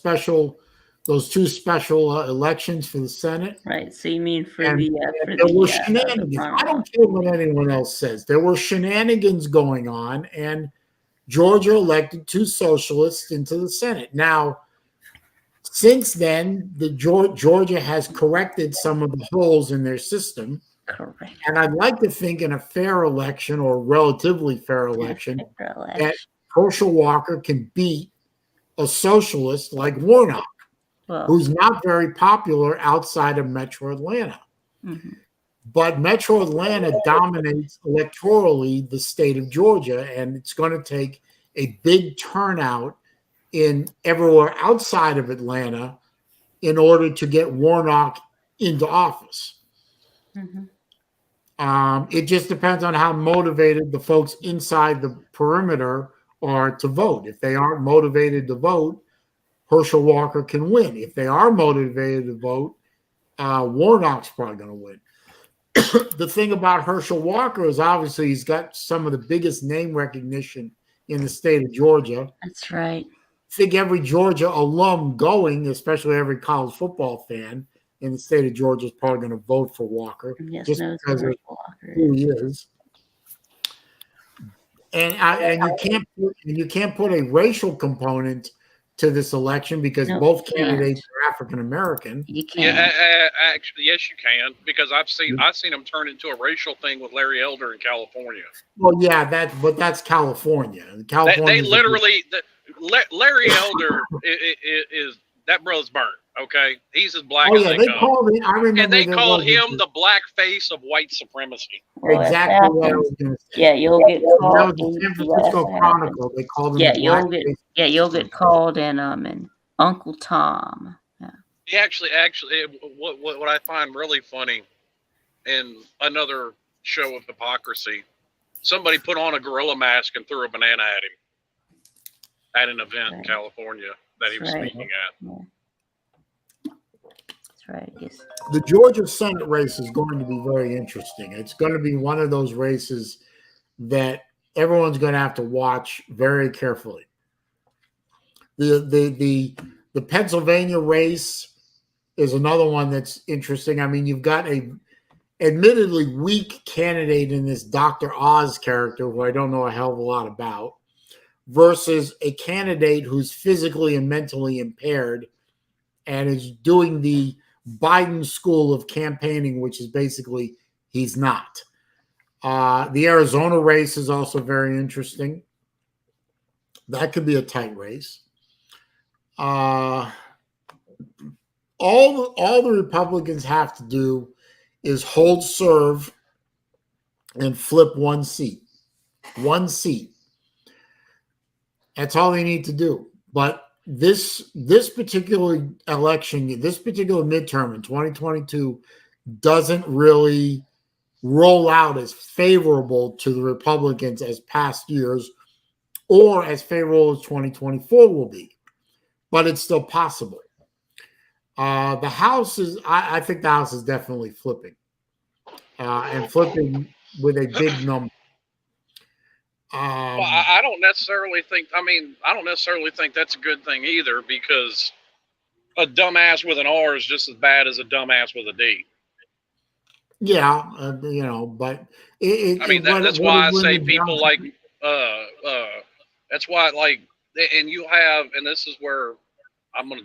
2 special elections for the Senate. Right. So you mean there were shenanigans. I don't care what anyone else says. There were shenanigans going on, and Georgia elected 2 socialists into the Senate. Now, since then, Georgia has corrected some of the holes in their system. Correct. And I'd like to think in a fair election or relatively fair election that Herschel Walker can beat a socialist like Warnock, who's not very popular outside of Metro Atlanta. Mm-hmm. But Metro Atlanta dominates electorally the state of Georgia, and it's going to take a big turnout in everywhere outside of Atlanta in order to get Warnock into office. Mm-hmm. It just depends on how motivated the folks inside the perimeter are to vote. If they aren't motivated to vote, Herschel Walker can win. If they are motivated to vote, Warnock's probably going to win. The thing about Herschel Walker is obviously he's got some of the biggest name recognition in the state of Georgia. That's right. I think every Georgia alum going, especially every college football fan in the state of Georgia, is probably going to vote for Walker just because of who he is. And you can't put a racial component to this election because both candidates are African American. You can't. Yeah, actually, yes, you can, because I've seen them turn into a racial thing with Larry Elder in California. Well, yeah, but that's California. They literally Larry Elder is that brother's burnt. Okay, he's as black as they come. And they call him the black face of white supremacy. Well, exactly what I was going to say. Yeah, you'll get called. That was the San Francisco Chronicle. They called him. You'll get called in Uncle Tom. Yeah. He actually, what I find really funny, in another show of hypocrisy, somebody put on a gorilla mask and threw a banana at him at an event in California that he was speaking at. Yeah. Right. Yes. The Georgia Senate race is going to be very interesting. It's going to be one of those races that everyone's going to have to watch very carefully. The Pennsylvania race is another one that's interesting. I mean, you've got a admittedly weak candidate in this Dr. Oz character, who I don't know a hell of a lot about, versus a candidate who's physically and mentally impaired and is doing the Biden school of campaigning, which is basically he's not. The Arizona race is also very interesting. That could be a tight race. All the Republicans have to do is hold serve and flip one seat. One seat. That's all they need to do. But this particular election, this particular midterm in 2022 doesn't really roll out as favorable to the Republicans as past years or as favorable as 2024 will be. But it's still possible. The House is, I think the House is definitely flipping. And flipping with a big number. Well, I don't necessarily think that's a good thing either, because a dumbass with an R is just as bad as a dumbass with a D. Yeah, but that's why I say people like that's why, like, and you have, and this is where I'm gonna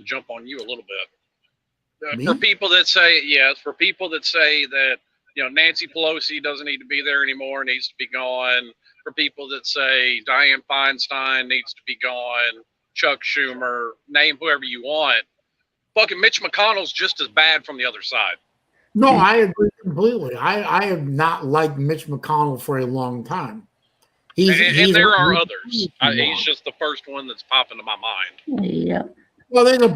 jump on you a little bit. For people that say that Nancy Pelosi doesn't need to be there anymore, needs to be gone. For people that say Dianne Feinstein needs to be gone, Chuck Schumer, name whoever you want. Fucking Mitch McConnell's just as bad from the other side. No, I agree completely. I have not liked Mitch McConnell for a long time. And there are others. He's just the first one that's popping to my mind. Yeah. Well, there's a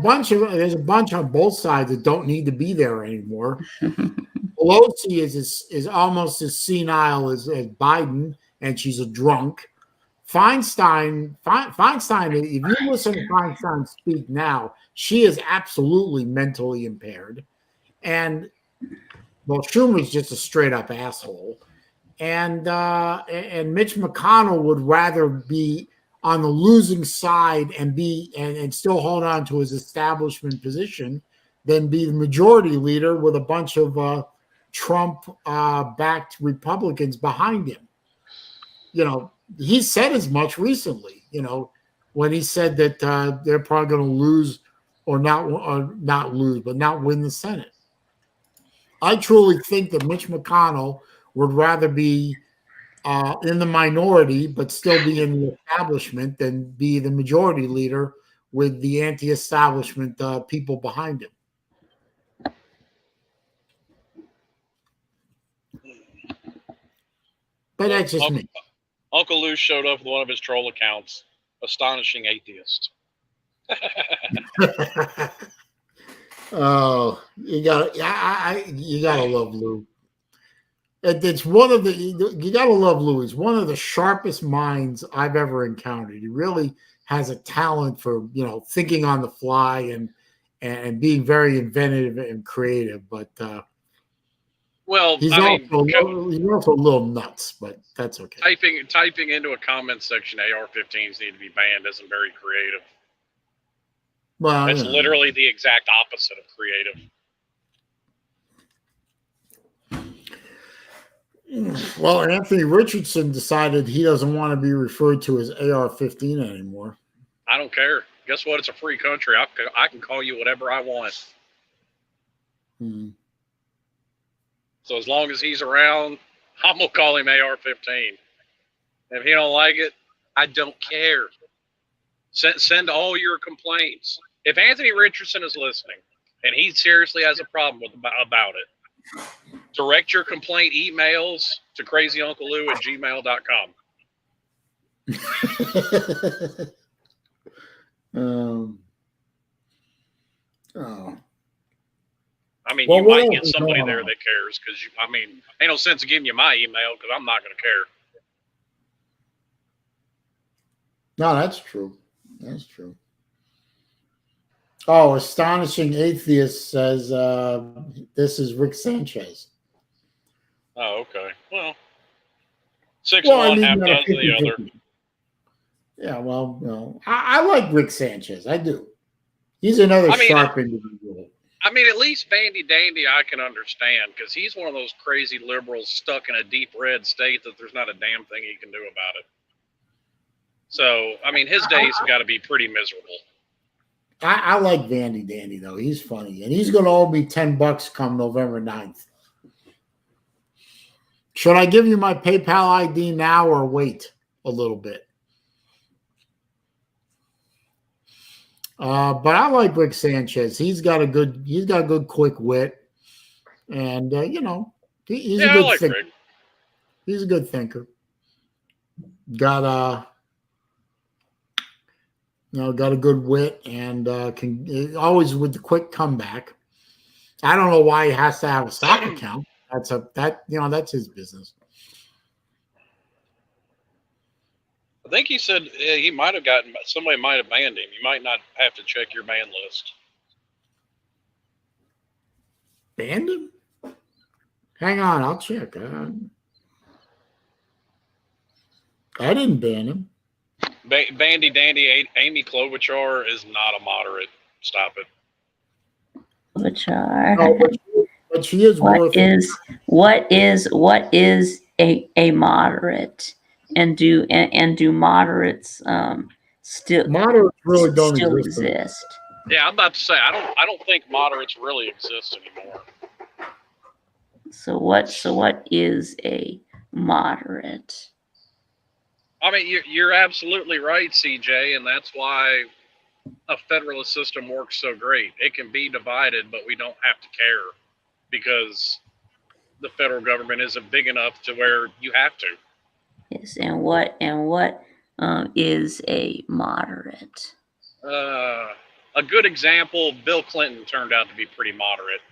bunch on both sides that don't need to be there anymore. Pelosi is almost as senile as Biden, and she's a drunk. Feinstein, if you listen to Feinstein speak now, she is absolutely mentally impaired. And Schumer's just a straight up asshole. And Mitch McConnell would rather be on the losing side and still hold on to his establishment position than be the majority leader with a bunch of Trump backed Republicans behind him. He said as much recently, when he said that they're probably going to lose or not lose, but not win the Senate. I truly think that Mitch McConnell would rather be in the minority, but still be in the establishment than be the majority leader with the anti-establishment people behind him. But that's just me. Uncle Lou showed up with one of his troll accounts. Astonishing atheist. Oh, you gotta love Lou. It's one of you gotta love Lou. He's one of the sharpest minds I've ever encountered. He really has a talent for thinking on the fly and being very inventive and creative. But he's also a little nuts, but that's okay. Typing into a comment section AR-15s need to be banned isn't very creative. Well, it's literally the exact opposite of creative. Well, Anthony Richardson decided he doesn't want to be referred to as AR-15 anymore. I don't care. Guess what? It's a free country. I can call you whatever I want. So as long as he's around, I'm going to call him AR-15. If he don't like it, I don't care. Send all your complaints. If Anthony Richardson is listening and he seriously has a problem about it, direct your complaint emails to crazyunclelou@gmail.com. I mean, you might get somebody there that cares, because ain't no sense of giving you my email because I'm not going to care. No, that's true. That's true. Oh, Astonishing Atheist says this is Rick Sanchez. Oh, okay. Well, 6-1, half dozen the other. Yeah, well, I like Rick Sanchez. I do. He's another sharp individual. At least Vandy Dandy I can understand, because he's one of those crazy liberals stuck in a deep red state that there's not a damn thing he can do about it. So, his days have got to be pretty miserable. I like Vandy Dandy, though. He's funny. And he's going to owe me $10 come November 9th. Should I give you my PayPal ID now or wait a little bit? But I like Rick Sanchez. He's got a good quick wit. And, he's a good thinker. Rick. He's a good thinker. Got a good wit and can always with the quick comeback. I don't know why he has to have a stock account. That's his business. I think he said he might have somebody might have banned him. You might not have to check your ban list. Banned him? Hang on, I'll check. I didn't ban him. Bandy Dandy Amy Klobuchar is not a moderate. Stop it. Klobuchar. No, but she is what is a moderate? And do moderates still really don't exist? Yeah, I'm about to say I don't think moderates really exist anymore. So what is a moderate? I mean, you're absolutely right, CJ, and that's why a federalist system works so great. It can be divided, but we don't have to care because the federal government isn't big enough to where you have to. Yes, and what is a moderate? A good example: Bill Clinton turned out to be pretty moderate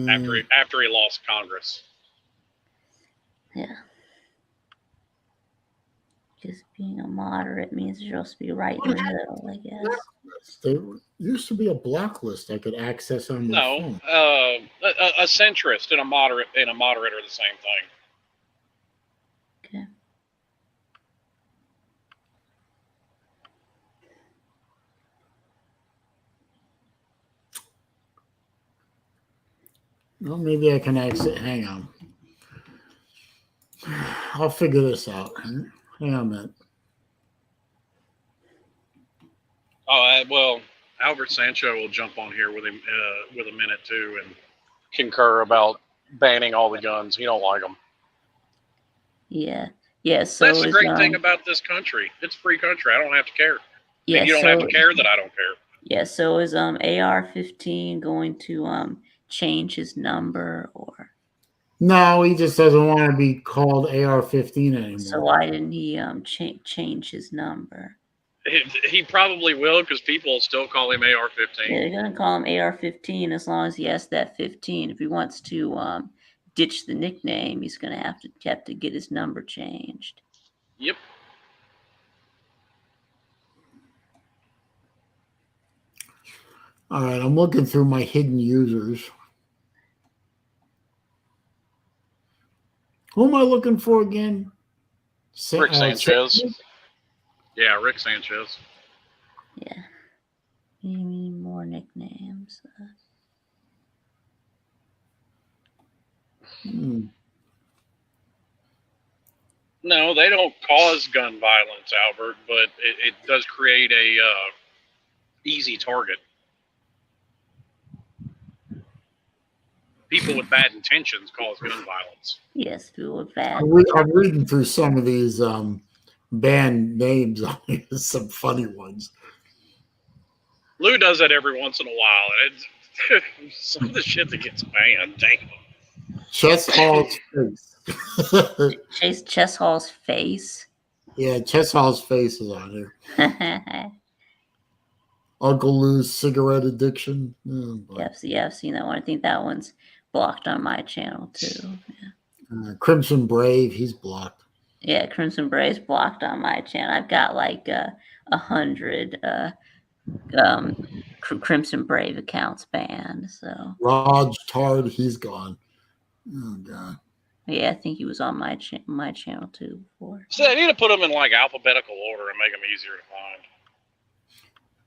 after he lost Congress. Yeah, just being a moderate means you're supposed to be right in the middle, I guess. There used to be a block list I could access on my phone. A centrist and a moderate are the same thing. Okay. Well, maybe I can access. Hang on. I'll figure this out. Hang on a minute. Well, Albert Sancho will jump on here with him with a minute too and concur about banning all the guns. He don't like them. Yeah. So that's the great thing about this country. It's a free country. I don't have to care. Yeah, and you don't have to care that I don't care. Yeah. So is AR-15 going to change his number or? No, he just doesn't want to be called AR-15 anymore. So why didn't he change his number? He probably will because people still call him AR-15. Yeah, they're gonna call him AR-15 as long as he has that 15. If he wants to ditch the nickname, he's gonna have to get his number changed. Yep. All right, I'm looking through my hidden users. Who am I looking for again? Rick Sanchez. Yeah, Rick Sanchez. Yeah. You need more nicknames. No, they don't cause gun violence, Albert, but it does create a easy target. People with bad intentions cause gun violence. Yes, people with bad. I'm reading through some of these band names on here, some funny ones. Lou does that every once in a while. Some of the shit that gets banned, dang. Chess Hall's face. Chess Hall's face? Yeah, Chess Hall's face is on here. Uncle Lou's cigarette addiction. Yeah, I've seen that one. I think that one's blocked on my channel too. Yeah. Crimson Brave, he's blocked. Yeah, Crimson Brave's blocked on my channel. I've got like 100 Crimson Brave accounts banned. So Raj Tard, he's gone. Oh god. Yeah, I think he was on my channel too before. So I need to put them in like alphabetical order and make them easier to find.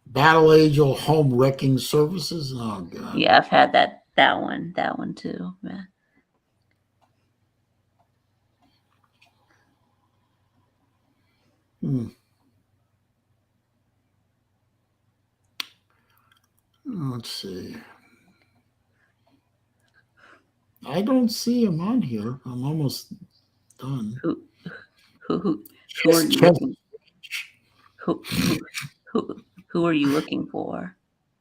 Battle Angel Home Wrecking Services. Oh god. Yeah, I've had that one too. Yeah. Let's see. I don't see him on here. I'm almost done. Who are you looking for?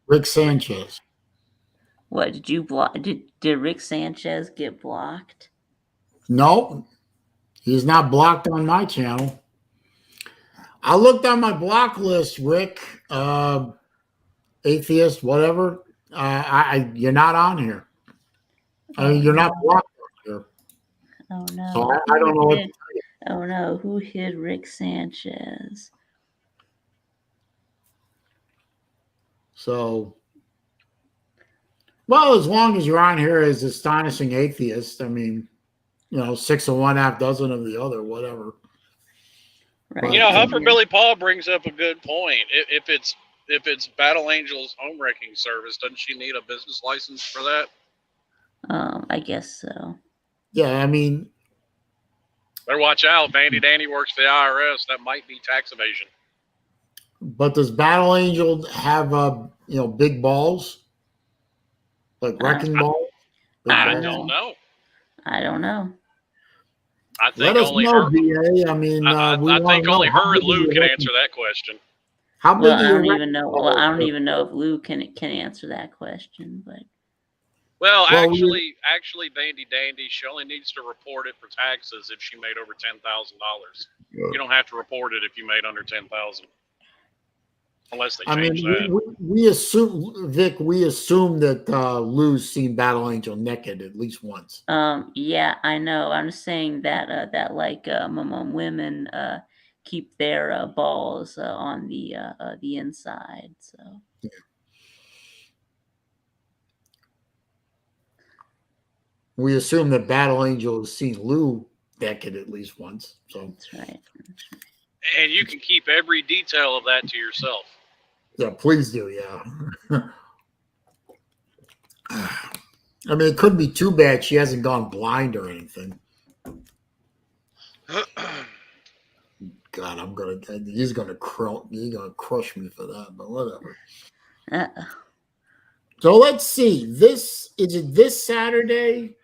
Rick Sanchez. What did you block? Did Rick Sanchez get blocked? No, he's not blocked on my channel. I looked on my block list, Rick, atheist, whatever. You're not on here. You're not blocked here. Oh no! So I don't know. Oh no! Who hid Rick Sanchez? So, well, as long as you're on here as astonishing atheist, I mean, 6 of one, half dozen of the other, whatever. Right. But, Huffer Billy Paul brings up a good point. If it's Battle Angel's home wrecking service, doesn't she need a business license for that? I guess so. Yeah, I mean, better watch out. Vandy Dandy works for the IRS. That might be tax evasion. But does Battle Angel have big balls, like wrecking balls? I don't know. I don't know. I think Let us only know, her. BA. I mean, I think only her and Lou can answer that question. How big? Well, I don't even know. Well, I don't even know if Lou can answer that question, but. Well, actually, Vandy Dandy, she only needs to report it for taxes if she made over $10,000. You don't have to report it if you made under 10,000, unless they change that. We assume, Vic. We assume that Lou's seen Battle Angel naked at least once. Yeah, I know. I'm saying that like women keep their balls on the inside. So. Yeah. We assume that Battle Angel has seen Lou naked at least once. So that's right. And you can keep every detail of that to yourself. Yeah, please do. Yeah. I mean, it couldn't be too bad. She hasn't gone blind or anything. God, he's gonna crush me for that, but whatever. So let's see. Is it this Saturday?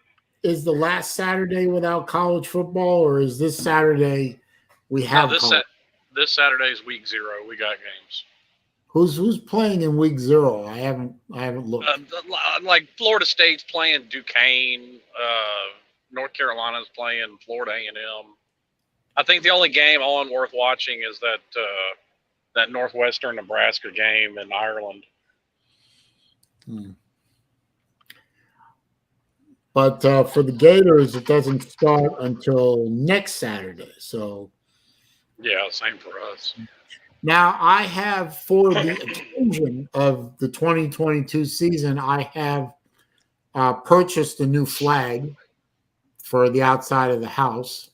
Is the last Saturday without college football, or is this Saturday we have? This Saturday is week 0. We got games. Who's playing in week 0? I haven't looked. Like Florida State's playing Duquesne. North Carolina's playing Florida A&M. I think the only game on worth watching is that Northwestern Nebraska game in Ireland. But for the Gators, it doesn't start until next Saturday. So, yeah, same for us. Now, I have, for the occasion of the 2022 season, I have purchased a new flag for the outside of the house.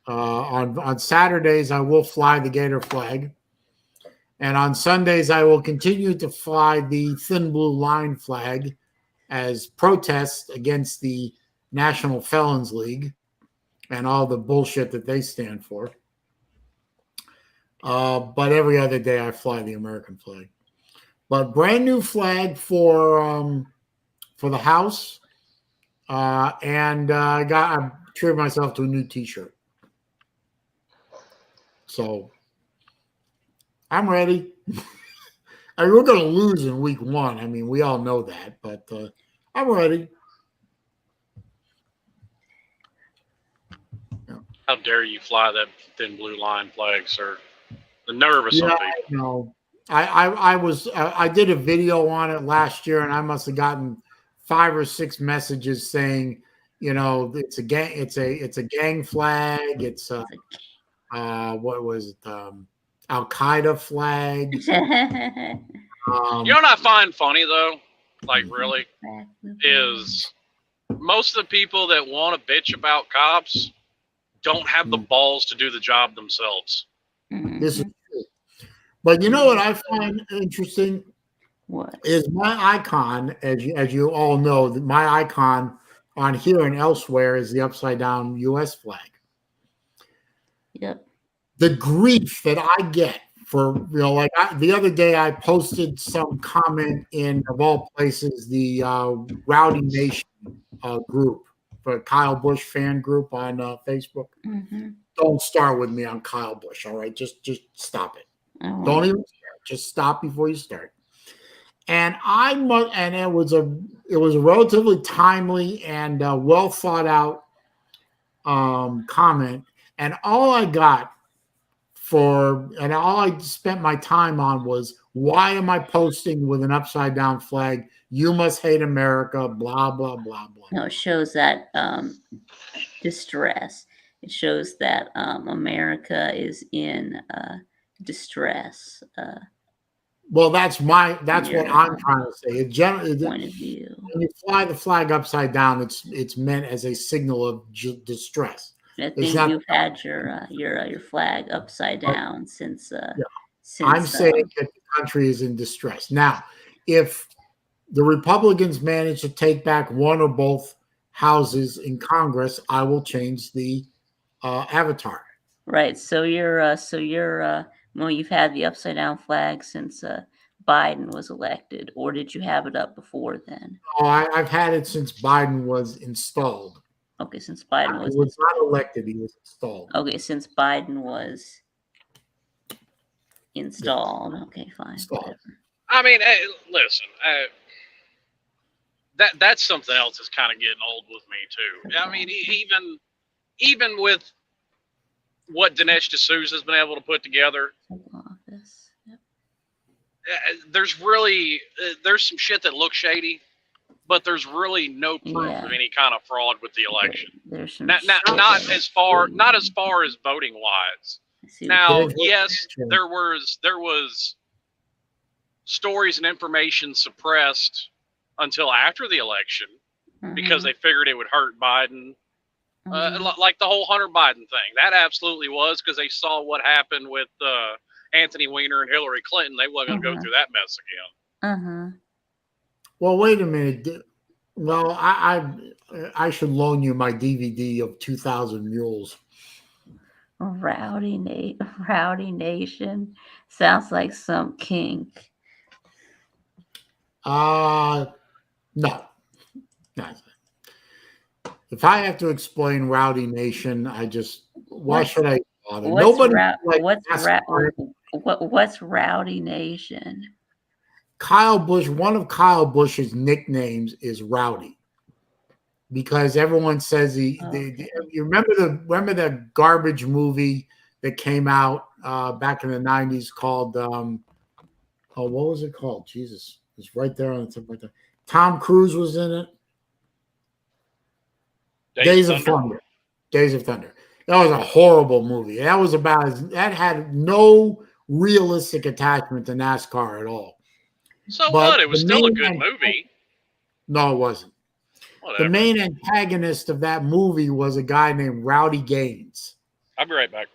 On Saturdays, I will fly the Gator flag. And on Sundays, I will continue to fly the thin blue line flag as protest against the National Felons League and all the bullshit that they stand for. But every other day I fly the American flag. But brand new flag for the house, and I treated myself to a new T-shirt. So I'm ready. I mean, we're going to lose in week 1. I mean, we all know that, but I'm ready. How dare you fly that thin blue line flag, sir? The nerve of some people. No, I did a video on it last year, and I must have gotten 5 or 6 messages saying, it's a gang flag. It's what was it? Al Qaeda flag. What I find funny though, like really, is most of the people that want to bitch about cops don't have the balls to do the job themselves. This is true. But you know what I find interesting? What is my icon? As you all know, my icon on here and elsewhere is the upside down U.S. flag. Yep. The grief that I get for the other day, I posted some comment in, of all places, the Rowdy Nation group, for Kyle Busch fan group on Facebook. Mm-hmm. Don't start with me on Kyle Busch, all right? Just stop it. Oh. Don't even start. Just stop before you start. And it was a relatively timely and well thought out comment. And all I got and all I spent my time on was, why am I posting with an upside down flag? You must hate America, blah, blah, blah, blah. No, it shows that distress. It shows that America is in distress. Well, that's what I'm trying to say. Point of view. When you fly the flag upside down, it's meant as a signal of distress. I think you've had your flag upside down since. I'm saying that the country is in distress. Now, if the Republicans manage to take back one or both houses in Congress, I will change the avatar. Right. So you've had the upside down flag since Biden was elected, or did you have it up before then? Oh, I've had it since Biden was installed. Okay, since Biden was not elected, he was installed. Okay, since Biden was installed. Yes. Okay, fine. Whatever. I mean, listen, that's something else that's kind of getting old with me too. Okay. I mean, even with what Dinesh D'Souza has been able to put together, there's some shit that looks shady, but there's really no proof of any kind of fraud with the election. Not as far as voting wise. Now, yes, there was stories and information suppressed until after the election because they figured it would hurt Biden. Like the whole Hunter Biden thing. That absolutely was, because they saw what happened with Anthony Weiner and Hillary Clinton. They weren't going to go through that mess again. Well, wait a minute. Well, I should loan you my DVD of 2,000 Mules. Rowdy Nation sounds like some kink. No. If I have to explain Rowdy Nation, why should I bother? What's Rowdy Nation? Kyle Busch, one of Kyle Busch's nicknames is Rowdy, because everyone says you remember the garbage movie that came out back in the 90s called what was it called? Jesus, it's right there on the tip right there. Tom Cruise was in it. Days of Thunder. Days of Thunder. That was a horrible movie. That had no realistic attachment to NASCAR at all. So what? It was still a good movie. No, it wasn't. Whatever. The main antagonist of that movie was a guy named Rowdy Gaines. I'll be right back.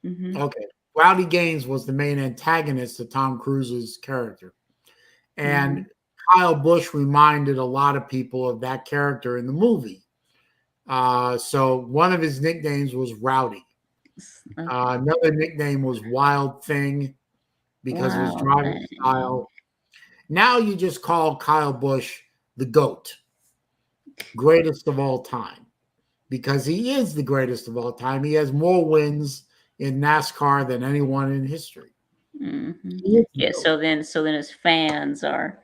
Okay. Rowdy Gaines was the main antagonist of Tom Cruise's character. And Kyle Busch reminded a lot of people of that character in the movie. So one of his nicknames was Rowdy. Another nickname was Wild Thing because of his driving style. Now you just call Kyle Busch the GOAT, greatest of all time, because he is the greatest of all time. He has more wins in NASCAR than anyone in history. Yeah. So then his fans are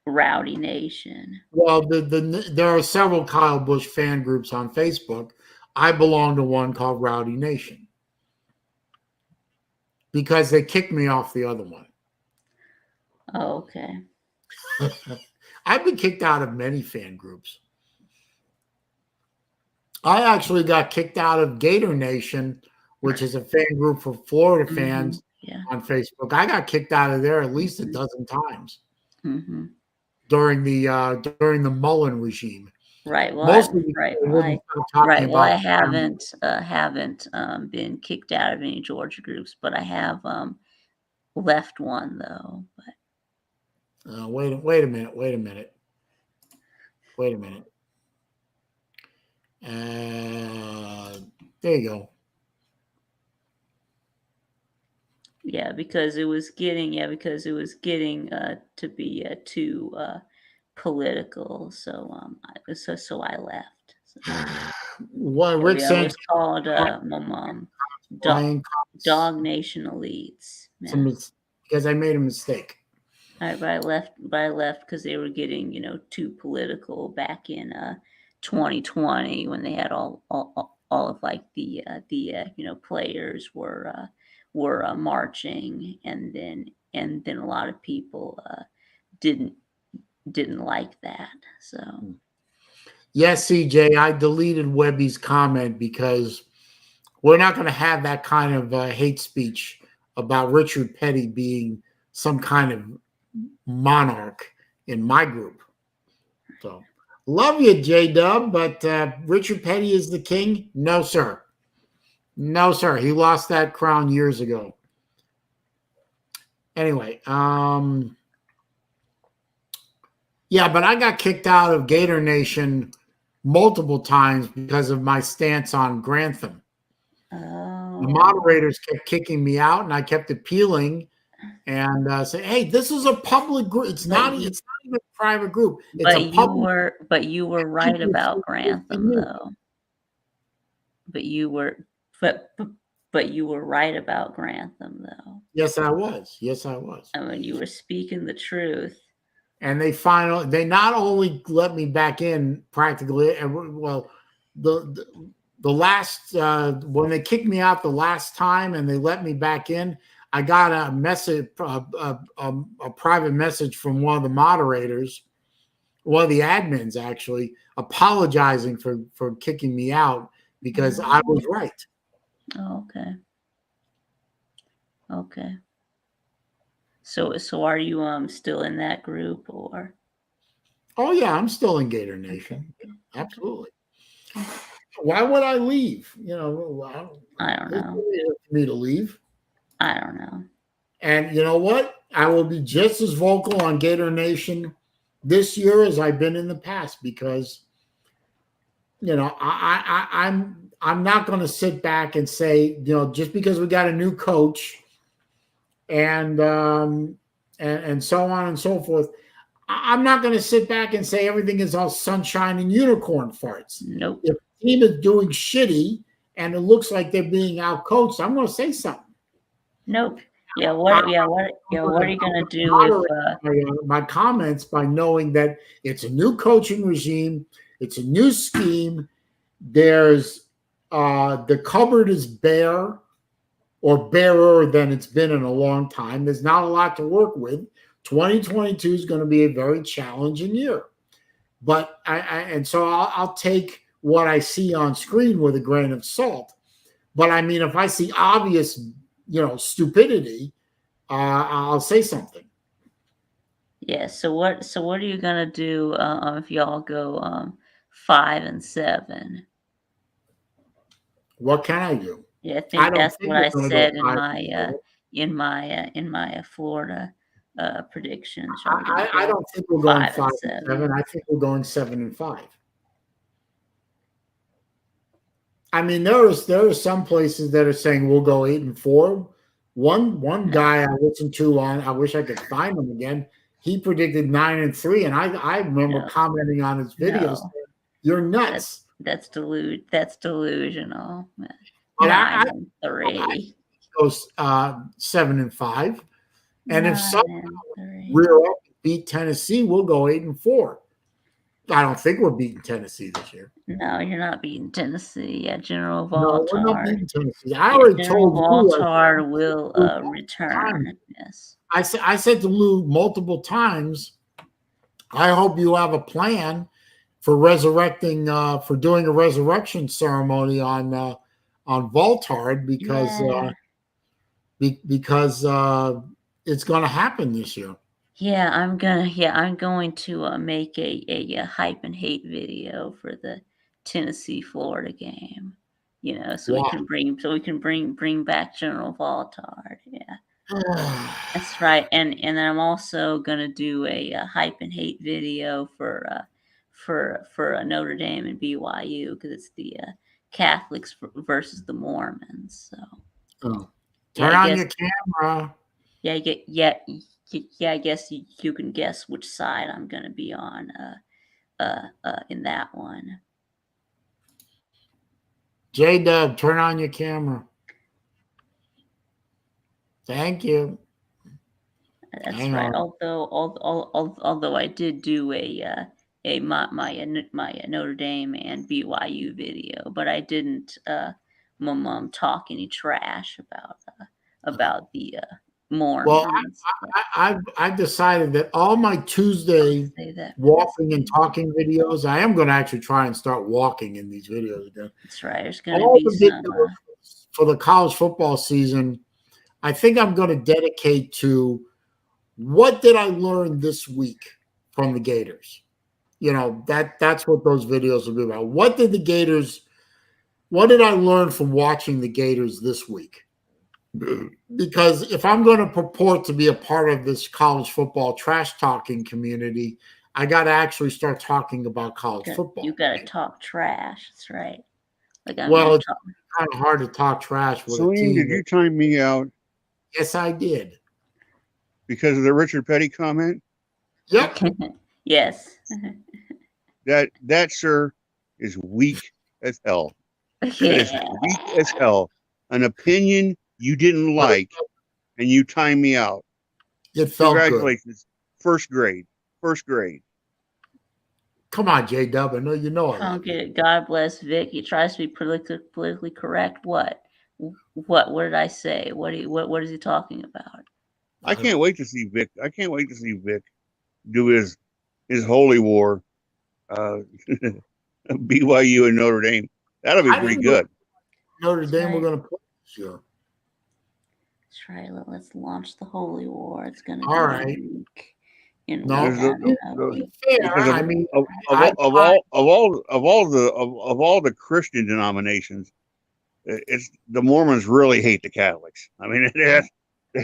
Rowdy Nation. Well, there are several Kyle Busch fan groups on Facebook. I belong to one called Rowdy Nation because they kicked me off the other one. Oh, okay. I've been kicked out of many fan groups. I actually got kicked out of Gator Nation, which is a fan group for Florida fans on Facebook. I got kicked out of there at least a dozen times during the Mullen regime. Right. Well, I haven't been kicked out of any Georgia groups, but I have left one though. But wait a minute. There you go. Yeah, because it was getting to be too political. So so I left. So, what Rick said was called Dog Nation Elites. Yeah. Because I made a mistake. But I left because they were getting too political back in 2020 when they had all like the players were marching, and then a lot of people didn't like that. So yes, CJ, I deleted Webby's comment because we're not going to have that kind of hate speech about Richard Petty being some kind of monarch in my group. So love you, J-Dub, but Richard Petty is the king? No, sir. No, sir. He lost that crown years ago. Anyway, yeah, but I got kicked out of Gator Nation multiple times because of my stance on Grantham. Oh. The moderators kept kicking me out, and I kept appealing and say, "Hey, this is a public group. It's not even a private group. It's a public." But you were right about Grantham, though. But you were right about Grantham, though. Yes, I was. Yes, I was. I mean, you were speaking the truth. And they not only let me back in practically. Well, the last when they kicked me out the last time and they let me back in, I got a message, a private message from one of the moderators, one of the admins actually, apologizing for kicking me out because I was right. Oh, okay. Okay. So are you still in that group, or? Oh yeah, I'm still in Gator Nation. Okay. Absolutely. Why would I leave? I don't know. For me to leave. I don't know. And you know what? I will be just as vocal on Gator Nation this year as I've been in the past because, I'm not going to sit back and say, just because we got a new coach and so on and so forth, I'm not going to sit back and say everything is all sunshine and unicorn farts. Nope. If the team is doing shitty and it looks like they're being outcoached, I'm going to say something. Nope. Yeah. What are you going to do if my comments by knowing that it's a new coaching regime, it's a new scheme. There's the cupboard is bare or barer than it's been in a long time. There's not a lot to work with. 2022 is going to be a very challenging year, but so I'll take what I see on screen with a grain of salt. But I mean, if I see obvious, stupidity, I'll say something. Yeah. So what are you gonna do if y'all go 5-7? What can I do? Yeah, I think that's what I said in my Florida predictions. I don't think we're going 5-7. I think we're going 7-5. I mean, there are some places that are saying we'll go 8-4. One guy I listened to I wish I could find him again. He predicted 9-3, and I remember commenting on his videos. No. You're nuts. That's delusional. 9-3 goes 7-5, and if somehow we're up beat Tennessee, we'll go 8-4. I don't think we're beating Tennessee this year. No, you're not beating Tennessee. Yeah, General Valtard. No, we're not beating Tennessee. I already told General Valtard will return. Yes. I said to Lou multiple times, I hope you have a plan for resurrecting, for doing a resurrection ceremony on Valtard because it's going to happen this year. Yeah, I'm going to make a hype and hate video for the Tennessee Florida game. So we can bring back General Valtard. Yeah, that's right. And then I'm also gonna do a hype and hate video for Notre Dame and BYU because it's the Catholics versus the Mormons. So turn on your camera. Yeah, I guess you can guess which side I'm going to be on in that one. J-Dub, turn on your camera. Thank you. That's right. Although I did do a my Notre Dame and BYU video, but I didn't talk any trash about the Mormons. Well, I've decided that all my Tuesday walking and talking videos, I am going to actually try and start walking in these videos again. That's right. There's going to be some for the college football season. I think I'm going to dedicate to what did I learn this week from the Gators. You know, that's what those videos will be about. What did I learn from watching the Gators this week? Because if I'm going to purport to be a part of this college football trash talking community, I got to actually start talking about college football. You got to talk trash. That's right. It's kind of hard to talk trash with a team. Did you time me out? Yes, I did. Because of the Richard Petty comment? Yep. Yes. That, sir, is weak as hell. That is weak as hell. An opinion you didn't like, and you timed me out. It felt Congratulations. Good. First grade. Come on, J-Dub. I know you know it. Okay, God bless Vic. He tries to be politically correct. What did I say? What is he talking about? I can't wait to see Vic. Do his holy war. BYU and Notre Dame. That'll be pretty good. Notre Dame, we're going to play this year. That's right. Let's launch the holy war. It's going to be all right. Of all the Christian denominations, it's the Mormons really hate the Catholics. I mean,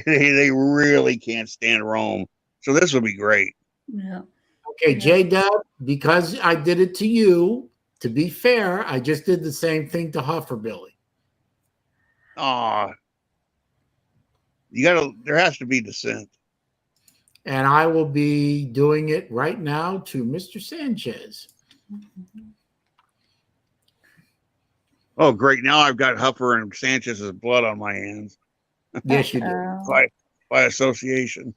they really can't stand Rome. So this will be great. Yeah. Okay, J-Dub, because I did it to you, to be fair, I just did the same thing to Hufferbilly. There has to be dissent. And I will be doing it right now to Mr. Sanchez. Oh, great. Now I've got Huffer and Sanchez's blood on my hands. Yes, you do. By association.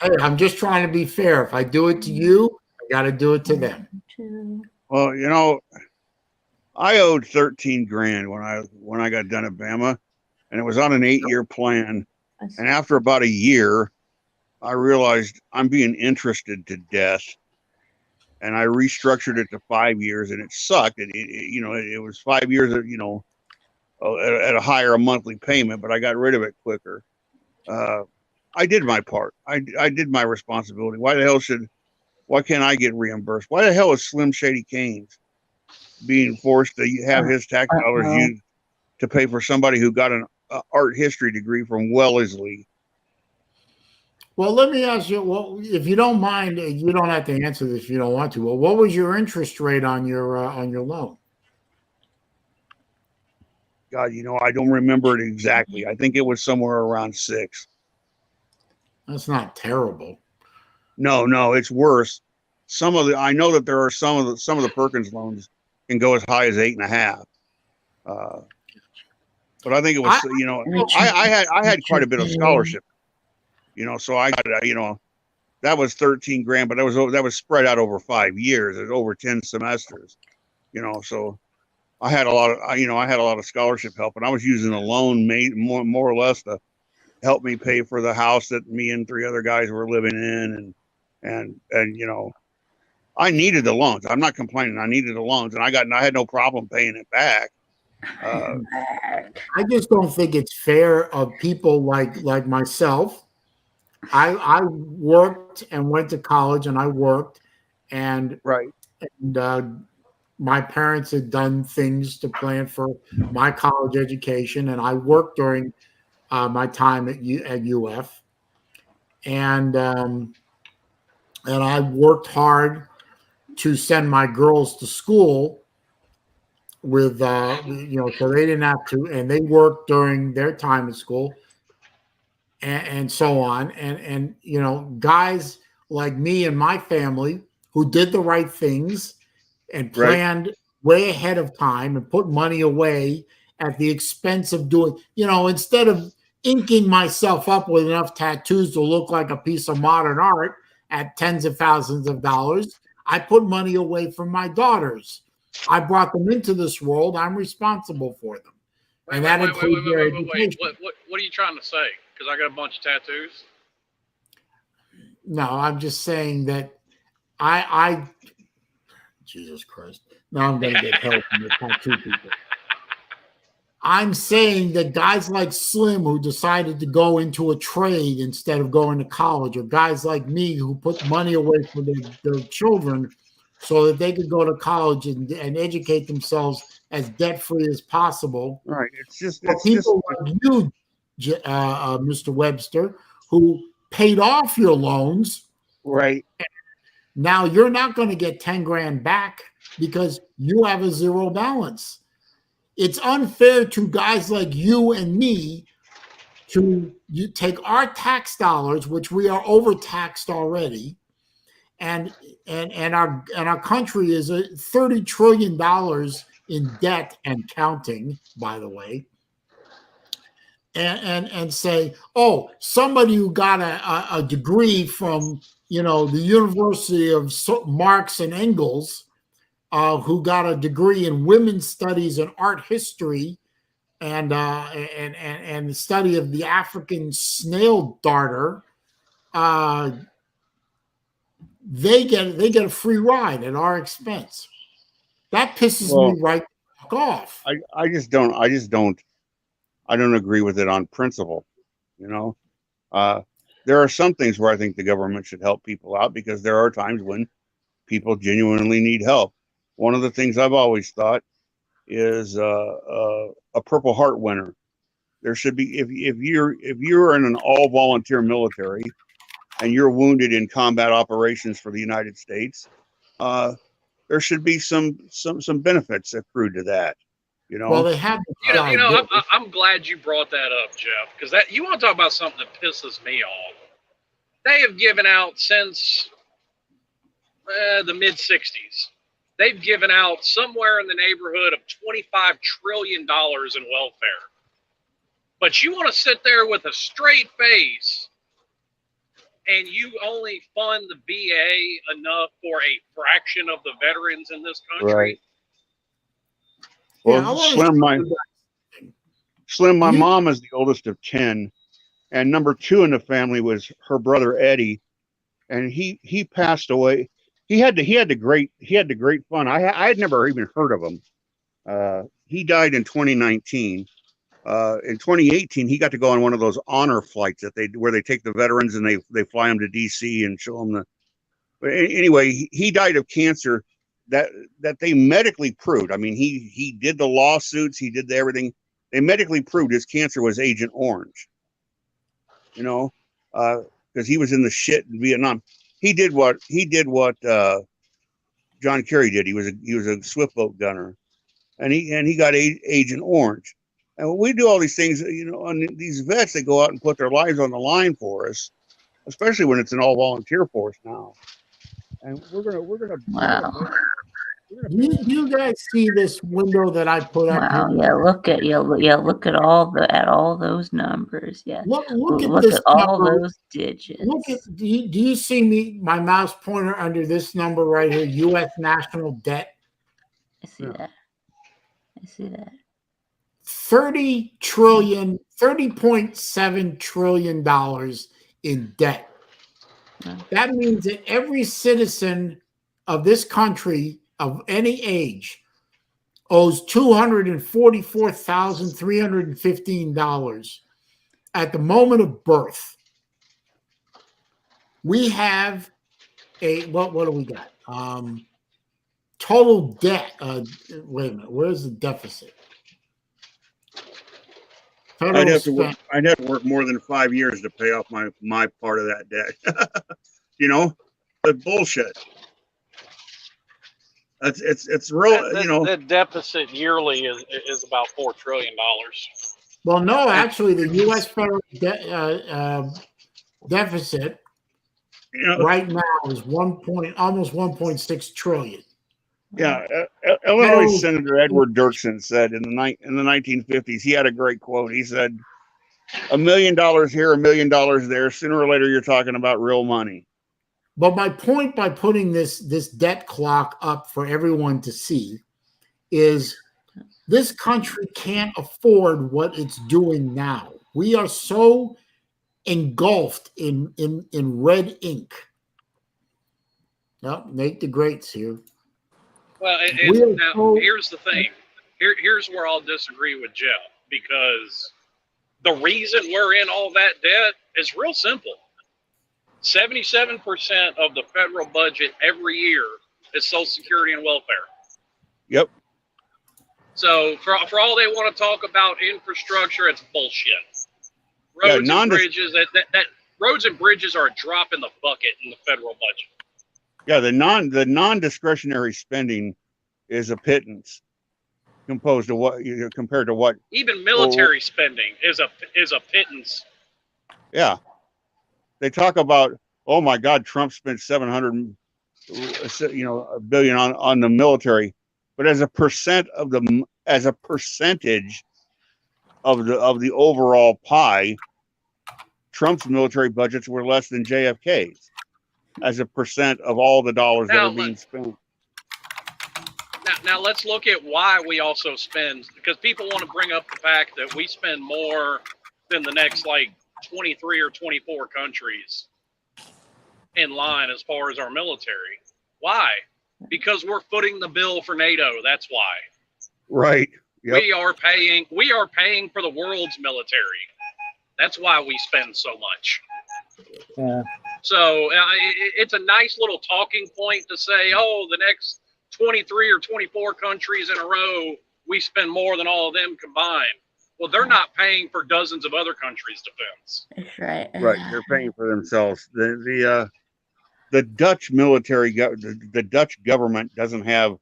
Hey, I'm just trying to be fair. If I do it to you, I got to do it to them. Well, you know, I owed $13,000 when I got done at Bama, and it was on an 8-year plan. And after about a year, I realized I'm being interested to death, and I restructured it to 5 years, and it sucked. It was 5 years of, at a higher monthly payment, but I got rid of it quicker. I did my part. I did my responsibility. Why can't I get reimbursed? Why the hell is Slim Shady Canes being forced to have his tax dollars used to pay for somebody who got an art history degree from Wellesley? Well, let me ask you, well, if you don't mind, you don't have to answer this if you don't want to. Well, what was your interest rate on your loan? God, I don't remember it exactly. I think it was somewhere around 6. That's not terrible. No, it's worse. I know that there are some of the Perkins loans can go as high as 8.5. But I think it was, I had quite a bit of scholarship, so I got, that was $13,000, but that was spread out over 5 years. It was over 10 semesters, so I had a lot of scholarship help, and I was using a loan more or less to help me pay for the house that me and 3 other guys were living in. And I needed the loans. I'm not complaining. I needed the loans, and I had no problem paying it back. I just don't think it's fair of people like myself. I worked and went to college, and I worked, and my parents had done things to plan for my college education, and I worked during my time at UF, and I worked hard to send my girls to school with, so they didn't have to, and they worked during their time at school, and so on, and guys like me and my family who did the right things and planned way ahead of time and put money away at the expense of doing, instead of inking myself up with enough tattoos to look like a piece of modern art at tens of thousands of dollars. I put money away from my daughters. I brought them into this world. I'm responsible for them. And that includes their education. What are you trying to say? Because I got a bunch of tattoos? No, I'm just saying that Jesus Christ. Now I'm going to get help from the tattoo people. I'm saying that guys like Slim, who decided to go into a trade instead of going to college, or guys like me who put money away for their children so that they could go to college and educate themselves as debt-free as possible. Right. It's people like you, Mr. Webster, who paid off your loans. Right. Now you're not going to get 10 grand back because you have a zero balance. It's unfair to guys like you and me to take our tax dollars, which we are overtaxed already, and our country is $30 trillion in debt and counting, by the way, and say, oh, somebody who got a degree from the University of Marx and Engels, who got a degree in women's studies and art history, and the study of the African snail darter, they get a free ride at our expense. That pisses me right the fuck off. I don't agree with it on principle. There are some things where I think the government should help people out because there are times when people genuinely need help. One of the things I've always thought is a Purple Heart winner. There should be, if you're in an all volunteer military and you're wounded in combat operations for the United States, there should be some benefits accrued to that. Well, they have. I'm glad you brought that up, Jeff, because you want to talk about something that pisses me off. They have given out since the mid '60s. They've given out somewhere in the neighborhood of $25 trillion in welfare. But you want to sit there with a straight face and you only fund the VA enough for a fraction of the veterans in this country? Right. Well, Slim, my mom is the oldest of 10, and number 2 in the family was her brother Eddie, and he passed away. He had the great fun. I had never even heard of him. He died in 2019. In 2018, he got to go on one of those honor flights where they take the veterans and they fly them to DC and show them But anyway, he died of cancer that they medically proved. I mean, he did the lawsuits, he did everything. They medically proved his cancer was Agent Orange. Because he was in the shit in Vietnam. He did what John Kerry did. He was a swift boat gunner, and he got Agent Orange. And when we do all these things, on these vets, they go out and put their lives on the line for us, especially when it's an all volunteer force now. And we're gonna. Wow. Do you guys see this window that I put up? Wow. Here? Look at all those numbers. Yeah. Look at all those digits. Do you see my mouse pointer under this number right here? U.S. national debt. I see that. $30.7 trillion in debt. Wow. That means that every citizen of this country of any age owes $244,315 at the moment of birth. We have what do we got? Total debt. Wait a minute. Where's the deficit? I'd have to work more than 5 years to pay off my part of that debt. The bullshit. It's real. The deficit yearly is about $4 trillion. Well, no, actually, the U.S. federal deficit right now is almost 1.6 trillion. Yeah, Illinois Senator Edward Dirksen said in the 1950s, he had a great quote. He said, $1 million here, $1 million there. Sooner or later, you're talking about real money. But my point by putting this debt clock up for everyone to see is this country can't afford what it's doing now. We are so engulfed in red ink. No, Nate the Great's here. Well, here's the thing. Here's where I'll disagree with Jeff, because the reason we're in all that debt is real simple. 77% of the federal budget every year is Social Security and welfare. Yep. So for all they want to talk about infrastructure, it's bullshit. Roads and bridges, roads and bridges are a drop in the bucket in the federal budget. Yeah, the non-discretionary spending is a pittance compared to what even military spending is a pittance. Yeah, they talk about, oh my God, Trump spent $700 billion on the military, but as a percentage of the overall pie, Trump's military budgets were less than JFK's as a percent of all the dollars that are being spent. Now let's look at why we also spend, because people want to bring up the fact that we spend more than the next 23 or 24 countries in line as far as our military. Why? Because we're footing the bill for NATO. That's why. Right. Yep. We are paying for the world's military. That's why we spend so much. Yeah. So it's a nice little talking point to say, oh, the next 23 or 24 countries in a row, we spend more than all of them combined. Well, they're not paying for dozens of other countries' defense. That's right. Right. They're paying for themselves. The Dutch military, the Dutch government doesn't have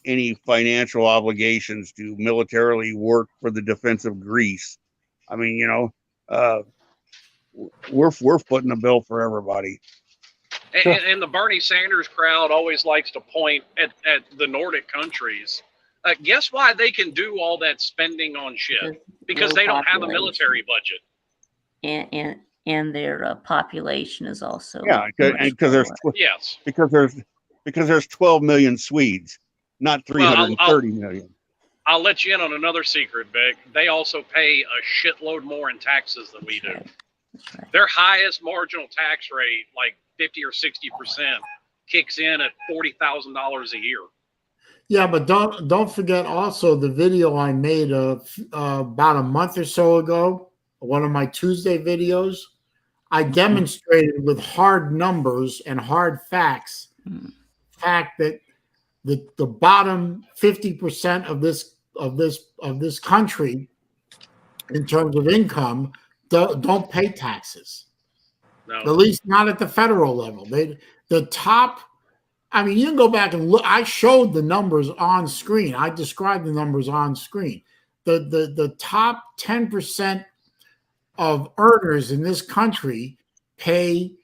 any financial obligations to militarily work for the defense of Greece. I mean, we're footing the bill for everybody. And the Bernie Sanders crowd always likes to point at the Nordic countries. Guess why they can do all that spending on shit? Because they don't have a military budget. And their population is also because there's 12 million Swedes, not 330 million. I'll let you in on another secret, Vic. They also pay a shitload more in taxes than we do. That's right. Their highest marginal tax rate, 50 or 60%, kicks in at $40,000 a year. Yeah, but don't forget also the video I made about a month or so ago, one of my Tuesday videos. I demonstrated with hard numbers and hard facts, fact that the bottom 50% of this country, in terms of income, don't pay taxes. No. At least not at the federal level. The top. I mean, you can go back and look. I showed the numbers on screen. I described the numbers on screen. The top 10% of earners in this country pay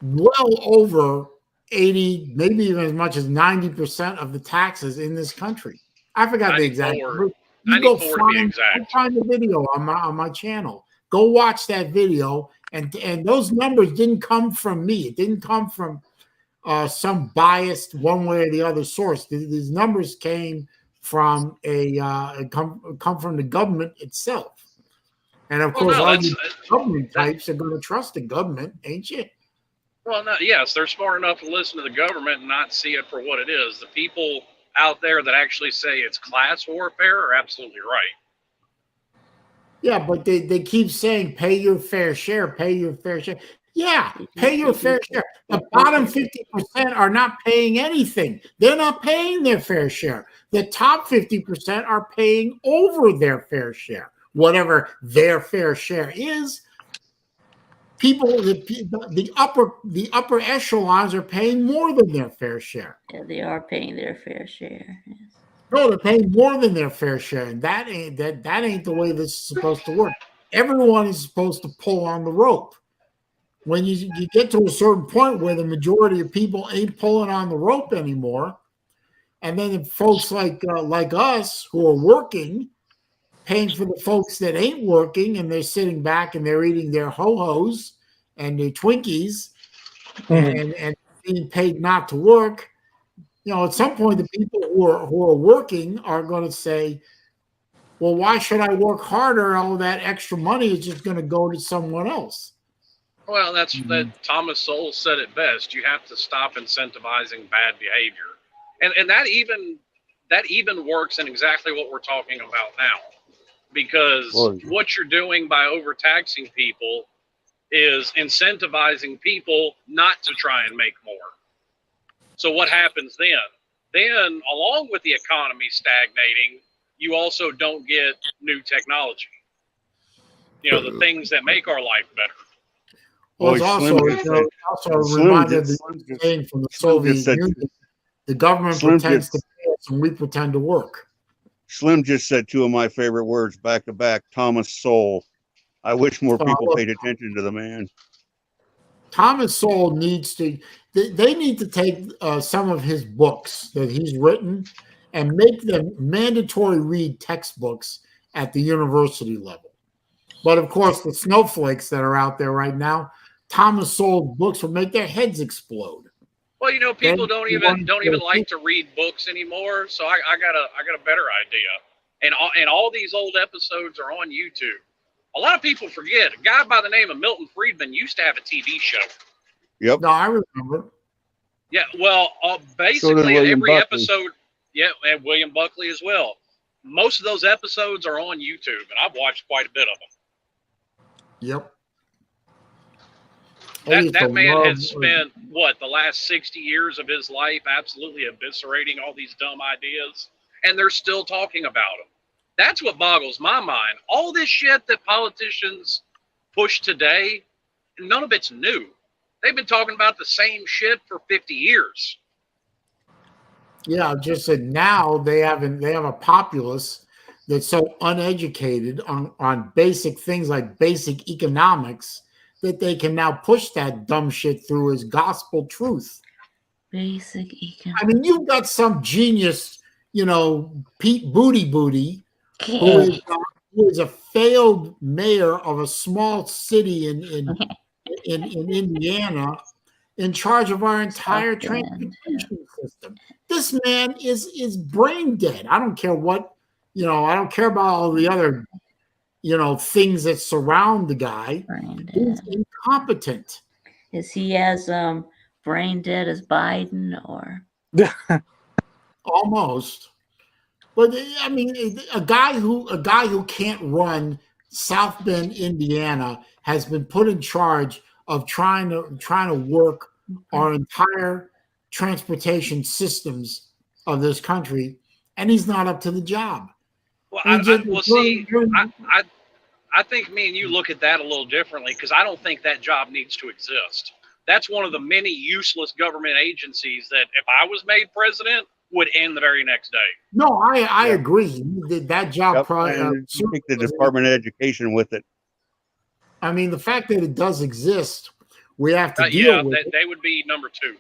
well over 80, maybe even as much as 90% of the taxes in this country. I forgot the exact number. You go find the video on my channel. Go watch that video, and those numbers didn't come from me. It didn't come from some biased one way or the other source. These numbers came from come from the government itself. And of course, all you government types are going to trust the government, ain't you? Well, no, yes, they're smart enough to listen to the government and not see it for what it is. The people out there that actually say it's class warfare are absolutely right. Yeah, but they keep saying pay your fair share, pay your fair share. Yeah, pay your fair share. The bottom 50% are not paying anything. They're not paying their fair share. The top 50% are paying over their fair share. Whatever their fair share is, people, the upper echelons are paying more than their fair share. Yeah, they are paying their fair share. Yes. No, they're paying more than their fair share, and that ain't the way this is supposed to work. Everyone is supposed to pull on the rope. When you get to a certain point where the majority of people ain't pulling on the rope anymore, and then folks like us who are working paying for the folks that ain't working and they're sitting back and they're eating their ho-hos and their Twinkies and being paid not to work. At some point, the people who are working are going to say, well, why should I work harder? All that extra money is just going to go to someone else. Well, that Thomas Sowell said it best. You have to stop incentivizing bad behavior. And that even works in exactly what we're talking about now. Because what you're doing by overtaxing people is incentivizing people not to try and make more. So what happens then? Then, along with the economy stagnating, you also don't get new technology. The things that make our life better. Well, it's also a reminder of the saying from the Soviet Union. The government pretends to pay us and we pretend to work. Slim just said two of my favorite words back to back, Thomas Sowell. I wish more people paid attention to the man. Thomas Sowell needs to, they need to take some of his books that he's written and make them mandatory read textbooks at the university level. But of course, the snowflakes that are out there right now, Thomas Sowell's books will make their heads explode. Well, people don't even like to read books anymore. So I got a better idea. And all these old episodes are on YouTube. A lot of people forget a guy by the name of Milton Friedman used to have a TV show. Yep. No, I remember. Yeah. Well, basically every episode. Yeah, and William Buckley as well. Most of those episodes are on YouTube, and I've watched quite a bit of them. Yep. That man has spent, the last 60 years of his life absolutely eviscerating all these dumb ideas, and they're still talking about them. That's what boggles my mind. All this shit that politicians push today, none of it's new. They've been talking about the same shit for 50 years. Yeah, just that now they have a populace that's so uneducated on basic things like basic economics that they can now push that dumb shit through as gospel truth. Basic economics. I mean, you've got some genius, Pete Booty, who is a failed mayor of a small city in Indiana, in charge of our entire transportation system. This man is brain dead. I don't care what, I don't care about all the other, things that surround the guy. He's incompetent. Is he as brain dead as Biden or? Almost. But I mean, a guy who can't run South Bend, Indiana, has been put in charge of trying to work our entire transportation systems of this country, and he's not up to the job. Well, I think me and you look at that a little differently, because I don't think that job needs to exist. That's one of the many useless government agencies that, if I was made president, would end the very next day. No, I agree. That job probably take the Department of Education with it. I mean, the fact that it does exist, we have to deal with it. They would be number two.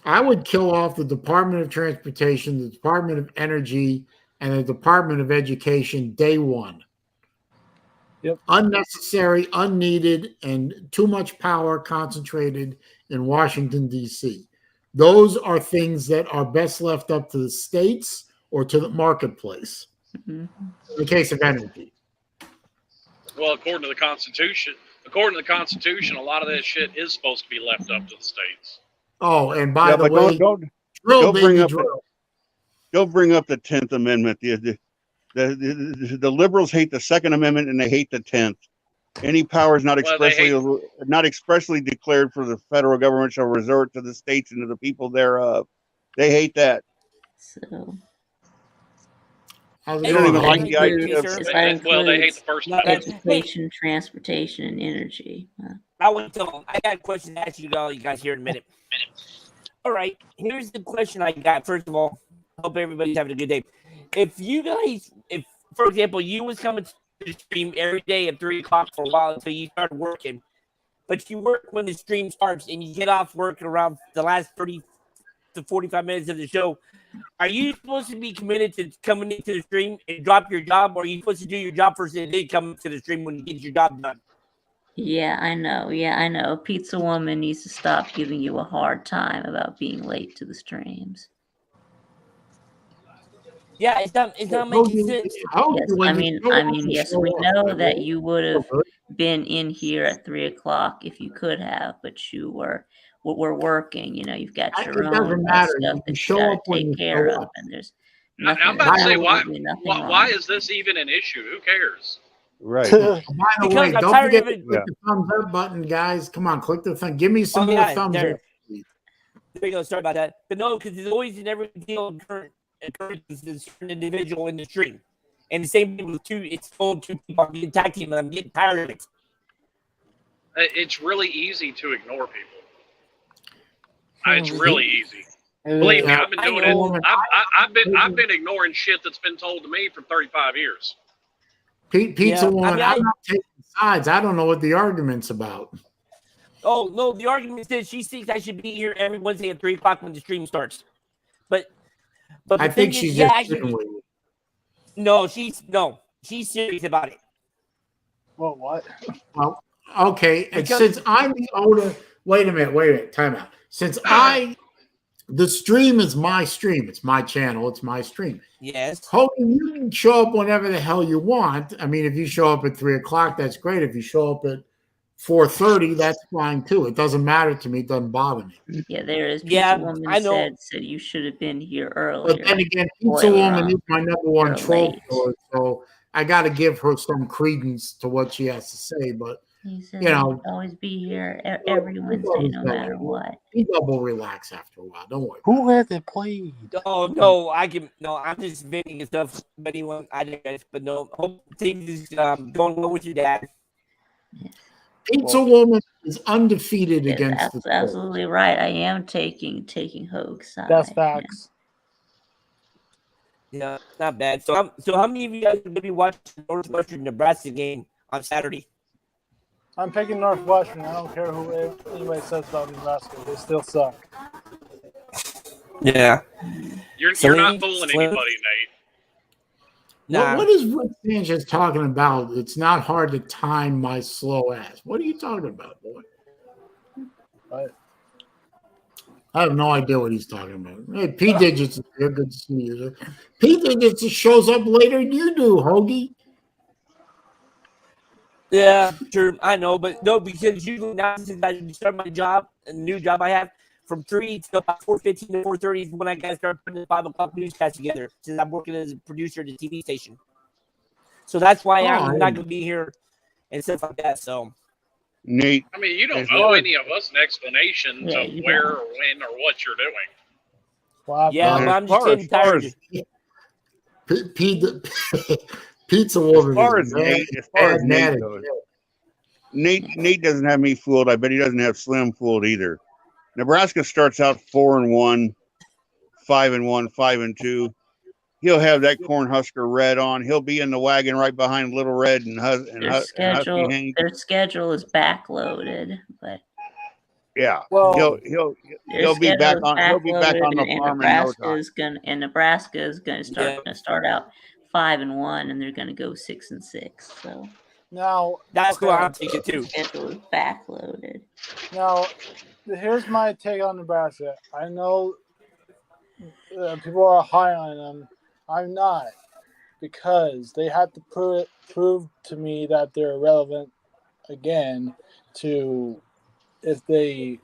I would kill off the Department of Transportation, the Department of Energy, and the Department of Education day one. Yep. Unnecessary, unneeded, and too much power concentrated in Washington, D.C. Those are things that are best left up to the states or to the marketplace. Mm-hmm. In the case of energy. Well, according to the Constitution, a lot of that shit is supposed to be left up to the states. Oh, and by the way, don't bring up the 10th Amendment. The liberals hate the Second Amendment and they hate the 10th. Any powers not expressly declared for the federal government shall resort to the states and to the people thereof. They hate that. So they don't even like the idea of. Well, they hate the first. Education, transportation, and energy. I got a question to ask you guys here in a minute. All right, here's the question I got. First of all, hope everybody's having a good day. If for example, you was coming to the stream every day at 3:00 for a while until you started working, but you work when the stream starts and you get off work around the last 30 to 45 minutes of the show, are you supposed to be committed to coming into the stream and drop your job, or are you supposed to do your job first and then come to the stream when you get your job done? Yeah, I know. Yeah, I know. Pizza Woman needs to stop giving you a hard time about being late to the streams. Yeah, it's not making sense. Yes, I mean, yes, we know that you would have been in here at 3 o'clock if you could have, but you were working. You know, you've got your own stuff that you got to take care of, and there's nothing. I'm about to say, why is this even an issue? Who cares? Right. By the way, don't forget to click the thumbs up button, guys. Come on, click the thumb. Give me some more thumbs up. There you go. Sorry about that. But no, because there's always in every deal encourages a certain individual in the stream. And the same thing with it's told two people are getting tag team, and I'm getting tired of it. It's really easy to ignore people. It's really easy. Believe me, I've been doing it. I've been ignoring shit that's been told to me for 35 years. Pizza Woman, I'm not taking sides. I don't know what the argument's about. Oh, no, the argument is she thinks I should be here every Wednesday at 3 o'clock when the stream starts. But I think she's just kidding with you. No, she's serious about it. Well, what? Well, okay. And since I'm the owner, wait a minute, time out. Since the stream is my stream, it's my channel, it's my stream. Yes. Hogan, you can show up whenever the hell you want. I mean, if you show up at 3 o'clock, that's great. If you show up at 4:30, that's fine too. It doesn't matter to me. It doesn't bother me. Yeah, there is. Pizza Woman said you should have been here earlier. But then again, Pizza Woman is my number one troll, so I got to give her some credence to what she has to say. But he said he'll always be here every Wednesday, no matter what. He double relax after a while. Don't worry. Who hasn't played? Oh no, I'm just venting and stuff. But anyone, but no, hope things is going well with your dad. Yes. Pizza Woman is undefeated against the absolutely right. I am taking Hoag's side. That's facts. Yeah, not bad. So how many of you guys are going to be watching the Northwestern Nebraska game on Saturday? I'm picking Northwestern. I don't care who anybody says about Nebraska. They still suck. Yeah. You're not fooling anybody, Nate. Nah. What is Rick Sanchez talking about? It's not hard to time my slow ass. What are you talking about, boy? What? I have no idea what he's talking about. Hey, P Digits is here. Good to see you. P Digits just shows up later than you do, Hoagie. Yeah, sure. I know, but no, because usually now since I start my job, a new job I have, from 3 to about 4:15 to 4:30 is when I got to start putting the 5 o'clock newscast together, since I'm working as a producer at the TV station. So that's why I'm not going to be here and stuff like that. So, Nate, I mean, you don't owe any of us an explanation to where or when or what you're doing. Wow, yeah, but I'm just getting tired. Pizza Woman. As far as Nate goes, Nate doesn't have me fooled. I bet he doesn't have Slim fooled either. Nebraska starts out 4-1, 5-1, 5-2. He'll have that Cornhusker red on. He'll be in the wagon right behind Little Red and their schedule is backloaded, but yeah, well, he'll be back on the farm. Nebraska is going to start out 5-1, and they're going to go 6-6. So now that's what I'm thinking too. The schedule is backloaded. Now, here's my take on Nebraska. I know people are high on them. I'm not, because they have to prove to me that they're relevant again. To if they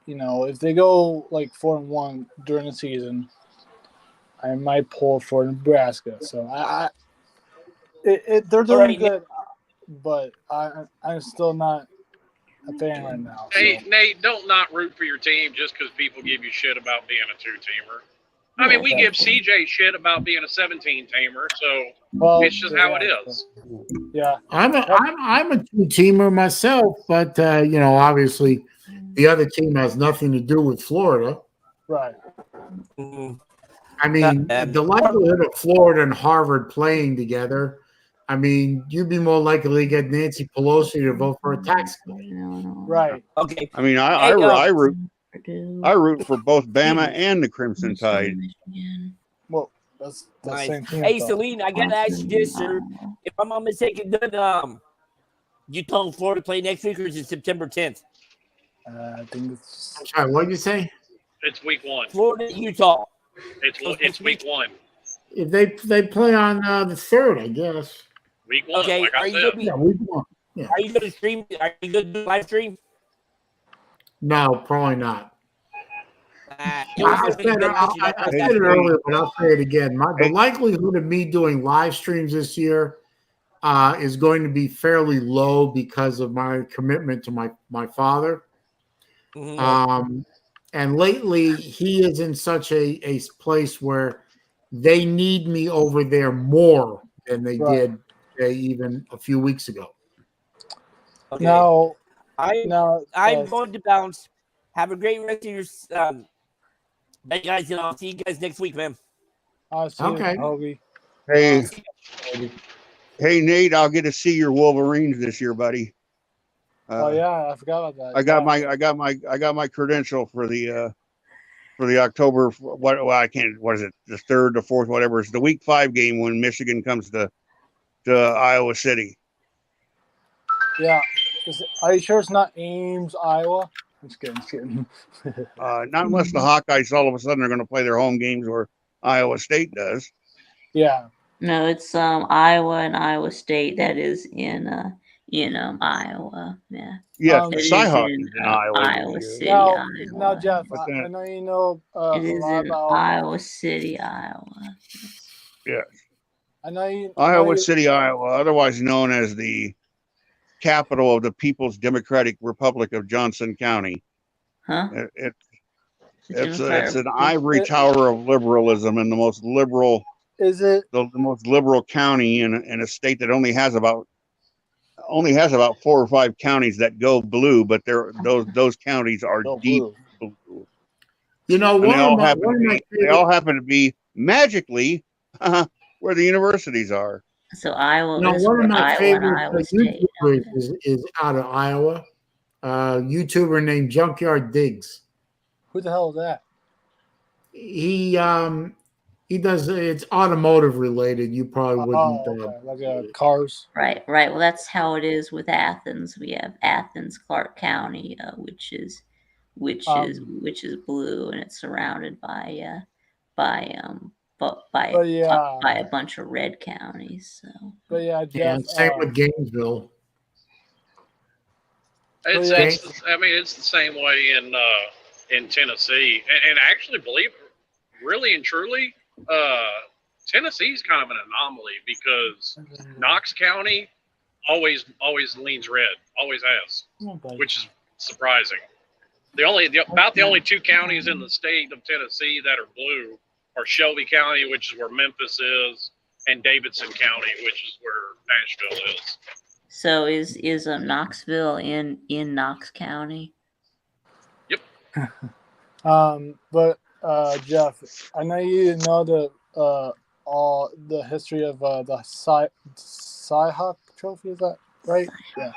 go like 4-1 during the season, I might pull for Nebraska. So they're doing good, but I'm still not a fan right now. Nate, don't not root for your team just because people give you shit about being a 2-teamer. I mean, we give CJ shit about being a 17-teamer, so it's just how it is. Yeah, I'm a 2-teamer myself, but obviously the other team has nothing to do with Florida. Right. I mean, the likelihood of Florida and Harvard playing together, I mean, you'd be more likely to get Nancy Pelosi to vote for a tax cut. Right. Okay. I mean, I root I root for both Bama and the Crimson Tide. Well, that's the same thing. Hey, Saleen, I gotta ask you this, sir. If I'm not mistaken, Utah and Florida play next week, or is it September 10th? I think it's. I'm sorry, what did you say? It's week 1. Florida, Utah. It's week 1. If they play on the 3rd, I guess. Week 1. Okay, like are you gonna week 1. Yeah. Are you gonna stream? Are you gonna do live stream? No, probably not. I said it earlier, but I'll say it again. The likelihood of me doing live streams this year is going to be fairly low because of my commitment to my father. Mm-hmm. And lately, he is in such a place where they need me over there more than they did even a few weeks ago. Okay. Now, I'm going to bounce. Have a great rest of your. Bye, guys. I'll see you guys next week, man. Okay. Hey, Nate, I'll get to see your Wolverines this year, buddy. Oh yeah, I forgot about that. I got my credential for the October. What is it? The 3rd, the 4th, whatever. It's the week 5 game when Michigan comes to Iowa City. Yeah. Are you sure it's not Ames, Iowa? I'm just kidding. Not unless the Hawkeyes all of a sudden are going to play their home games where Iowa State does. Yeah. No, it's Iowa and Iowa State. That is in Iowa. Yeah. Yeah, the Cyhawks is in Iowa City, Iowa. Iowa. Now, Jeff, I know you know it is in Iowa City, Iowa. Yes. I know you. Iowa City, Iowa, otherwise known as the capital of the People's Democratic Republic of Johnson County. Huh? It's an ivory tower of liberalism and the most liberal. Is it the most liberal county in a state that only has about 4 or 5 counties that go blue, but those counties are deep blue. You know, they all happen to be magically where the universities are. So Iowa. No, one of my favorite YouTubers is out of Iowa. YouTuber named Junkyard Diggs. Who the hell is that? He does. It's automotive related. You probably wouldn't. Like cars. Right. Well, that's how it is with Athens. We have Athens, Clark County, which is blue, and it's surrounded by a bunch of red counties. So. But yeah, Jeff, same with Gainesville. It's the same way in Tennessee, and actually, believe it, really and truly, Tennessee's kind of an anomaly because Knox County always leans red, always has, which is surprising. The only 2 counties in the state of Tennessee that are blue are Shelby County, which is where Memphis is, and Davidson County, which is where Nashville is. So is Knoxville in Knox County? Yep. But Jeff, I know you know all the history of the Cyhawk Trophy. Is that right? Yeah.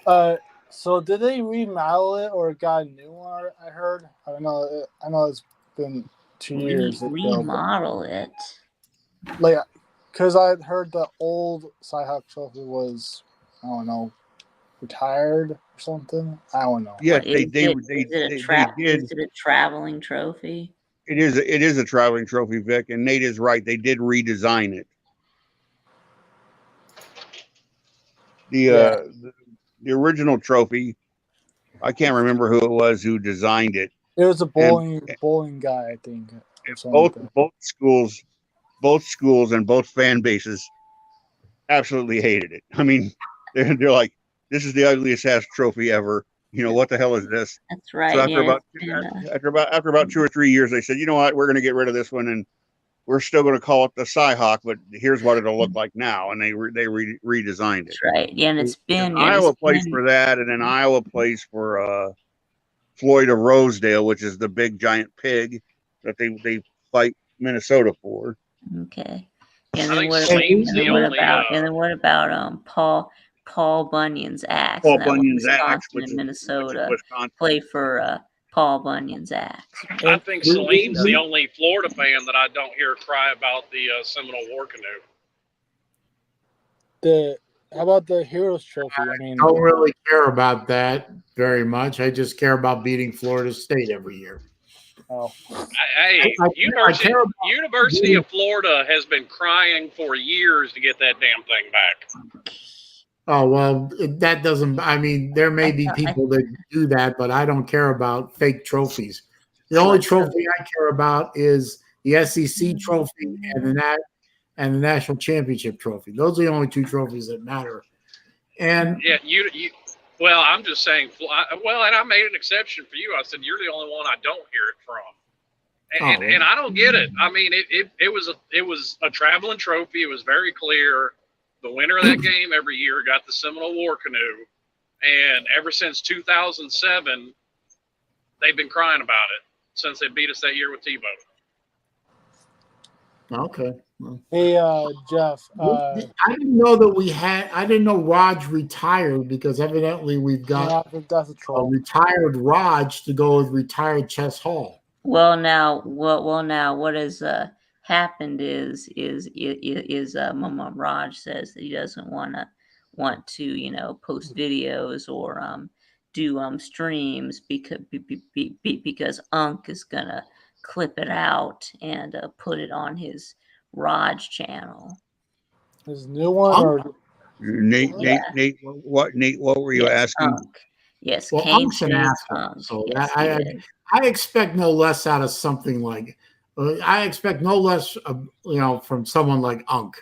Yeah. So did they remodel it or got a new one? I heard. I don't know. I know it's been 2 years. Remodel it. Like, because I heard the old Cyhawk Trophy was, I don't know, retired or something. I don't know. Yeah, Is it a traveling trophy? It is a traveling trophy, Vic, and Nate is right. They did redesign it. The original trophy, I can't remember who it was who designed it. It was a bowling guy, I think. Both schools and both fan bases absolutely hated it. I mean, they're like, this is the ugliest ass trophy ever. What the hell is this? That's right. So after about 2 or 3 years, they said, you know what, we're going to get rid of this one, and we're still going to call it the Cyhawk, but here's what it'll look like now, and they redesigned it. That's right. Yeah, and it's been Iowa plays for that, and then Iowa plays for Floyd of Rosedale, which is the big giant pig that they fight Minnesota for. Okay. And then what about Paul Paul Bunyan's axe. Paul Bunyan's axe, which in Minnesota, Wisconsin. play for Paul Bunyan's axe. I think Salene's the only Florida fan that I don't hear cry about the Seminole War Canoe. How about the Heroes Trophy? I mean, I don't really care about that very much. I just care about beating Florida State every year. Oh. Hey, University of Florida has been crying for years to get that damn thing back. Oh, well, that doesn't, I mean, there may be people that do that, but I don't care about fake trophies. The only trophy I care about is the SEC trophy and the national championship trophy. Those are the only two trophies that matter. And yeah, well, I'm just saying, well, and I made an exception for you. I said, you're the only one I don't hear it from. And I don't get it. I mean, it was a traveling trophy. It was very clear. The winner of that game every year got the Seminole War Canoe. And ever since 2007, they've been crying about it since they beat us that year with Tebow. Okay. Hey, Jeff. I didn't know that I didn't know Raj retired, because evidently we've got a retired Raj to go with retired Chess Hall. Well, now, what has happened is Raj says that he doesn't want to post videos or do streams because Unc is gonna clip it out and put it on his Raj channel. His new one, Nate, what were you asking? Unc. Yes, well, Unc's an asshole. So yes, I expect no less out of something like. I expect no less, from someone like Unc.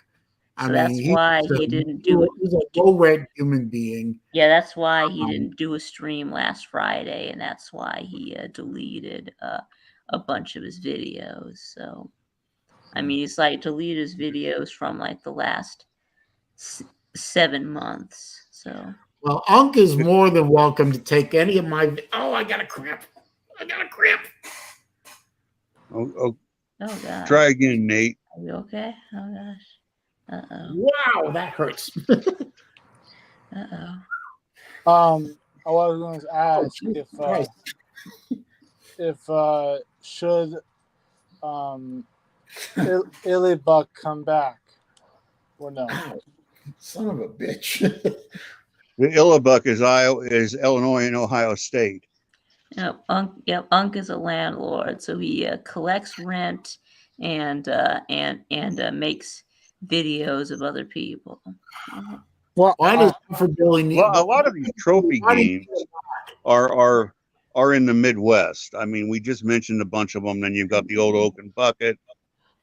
So that's why he didn't do it. He's a low-rent human being. Yeah, that's why he didn't do a stream last Friday, and that's why he deleted a bunch of his videos. So, I mean, he's deleted his videos from the last 7 months. So. Well, Unc is more than welcome to take any of my. Oh, I got a cramp. Oh gosh. Try again, Nate. Are you okay? Oh gosh. Wow, that hurts. I was going to ask should Illy Buck come back or no? Son of a bitch. The Illibuck is Illinois and Ohio State. Unc is a landlord, so he collects rent and makes videos of other people. Well, a lot of these trophy games are in the Midwest. I mean, we just mentioned a bunch of them. Then you've got the Old Oaken Bucket.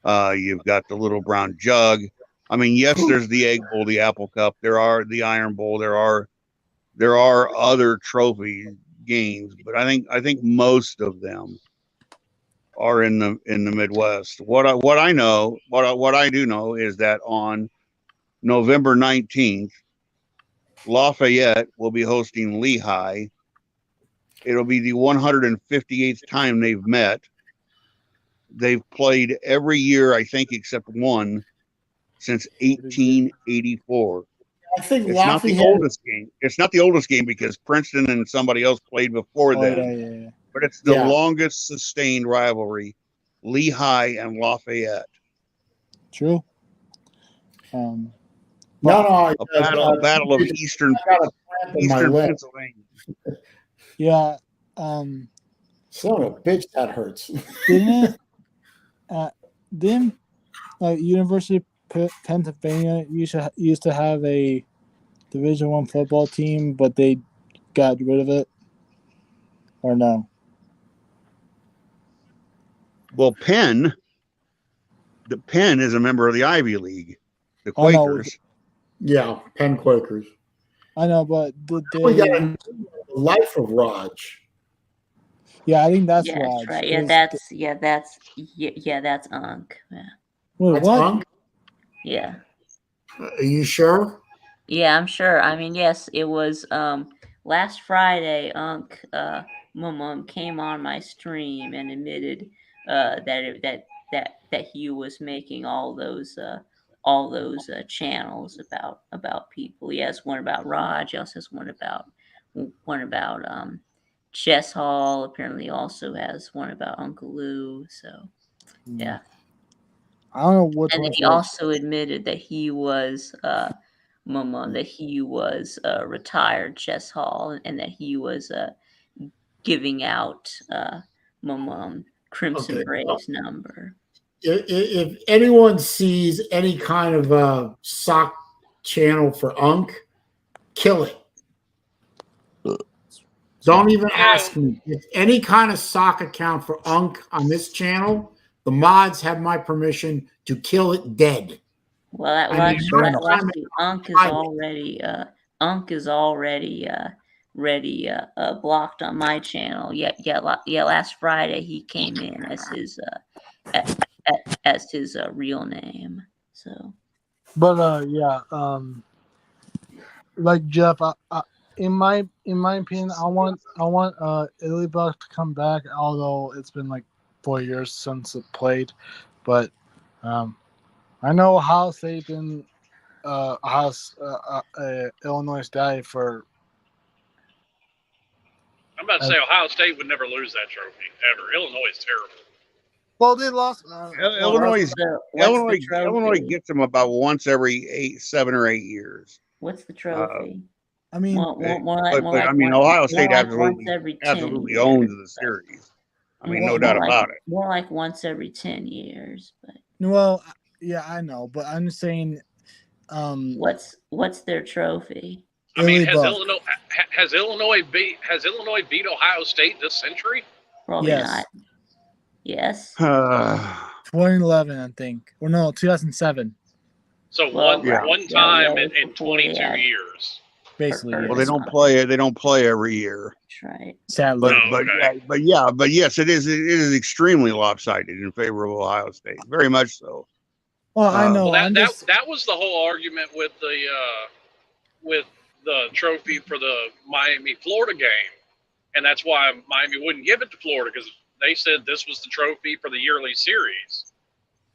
You've got the Little Brown Jug. I mean, yes, there's the Egg Bowl, the Apple Cup. There are the Iron Bowl. There are other trophy games, but I think most of them are in the Midwest. What I do know is that on November 19th, Lafayette will be hosting Lehigh. It'll be the 158th time they've met. They've played every year, I think, except one since 1884. I think it's not the oldest game. It's not the oldest game because Princeton and somebody else played before them. Yeah. But it's the longest sustained rivalry, Lehigh and Lafayette. True. A battle of Eastern Pennsylvania. Yeah. Son of a bitch, that hurts. Didn't University of Pennsylvania used to have a Division I football team, but they got rid of it, or no? Well, Penn is a member of the Ivy League, the Quakers. Yeah, Penn Quakers. I know, but we got a Life of Raj. Yeah, I think that's Raj. Right. That's Unc. Yeah. Wait, that's what? Unc? Yeah. Are you sure? Yeah, I'm sure. I mean, yes, it was last Friday. Unc came on my stream and admitted that he was making all those all those channels about people. He has one about Raj. He also has one about Chess Hall. Apparently, also has one about Uncle Lou. So, yeah. I don't know what. And he also admitted that he was that he was retired Chess Hall, and that he was giving out Crimson Braves number. If anyone sees any kind of sock channel for Unc, kill it. Don't even ask me. If any kind of sock account for Unc on this channel, the mods have my permission to kill it dead. Well, Unc is already blocked on my channel. Yeah. Last Friday he came in as his real name. So, but like Jeff, in my opinion, I want Italy Buck to come back. Although it's been like 4 years since it played, but I know Ohio State been Illinois State for. I'm about to say Ohio State would never lose that trophy ever. Illinois is terrible. Well, they lost. Illinois gets them about once every 7 or 8 years. What's the trophy? I mean, Ohio State absolutely owns the series. I mean, no doubt about it. More like once every 10 years, but. Well, yeah, I know, but I'm just saying. What's their trophy? I mean, has Illinois beat Ohio State this century? Probably not. Yes. 2011, I think. Or no, 2007. So one time in 22 years. Basically. Well, they don't play. They don't play every year. That's right. Sadly. But yes, it is extremely lopsided in favor of Ohio State. Very much so. Well, I know. Well, that was the whole argument with the trophy for the Miami-Florida game, and that's why Miami wouldn't give it to Florida, because they said this was the trophy for the yearly series,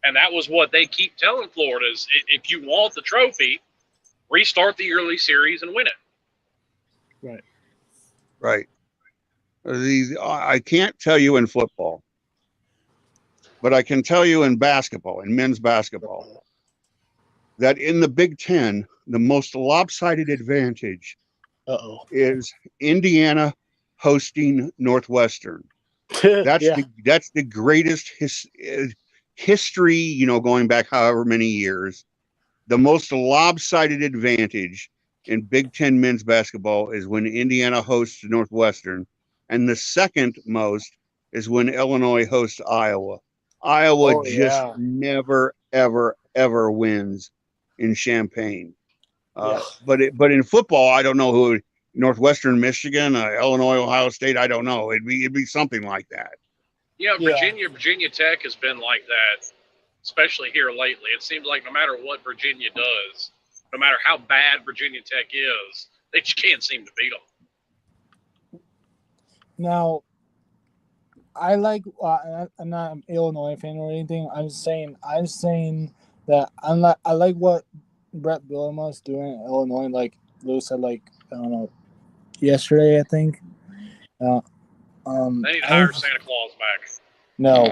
and that was what they keep telling Florida is if you want the trophy, restart the yearly series and win it. Right. I can't tell you in football, but I can tell you in basketball, in men's basketball, that in the Big Ten, the most lopsided advantage is Indiana hosting Northwestern. That's the greatest history, going back however many years. The most lopsided advantage in Big Ten men's basketball is when Indiana hosts Northwestern, and the second most is when Illinois hosts Iowa. Iowa never, ever, ever wins in Champaign. But in football, I don't know who. Northwestern Michigan, Illinois, Ohio State. I don't know. It'd be something like that. Virginia Tech has been like that, especially here lately. It seems like no matter what Virginia does, no matter how bad Virginia Tech is, they just can't seem to beat them. Now, I'm not an Illinois fan or anything. I'm saying that I like what Brett Bielema's doing in Illinois. Like Lou said, I don't know, yesterday I think. They need to hire Santa Claus back. No,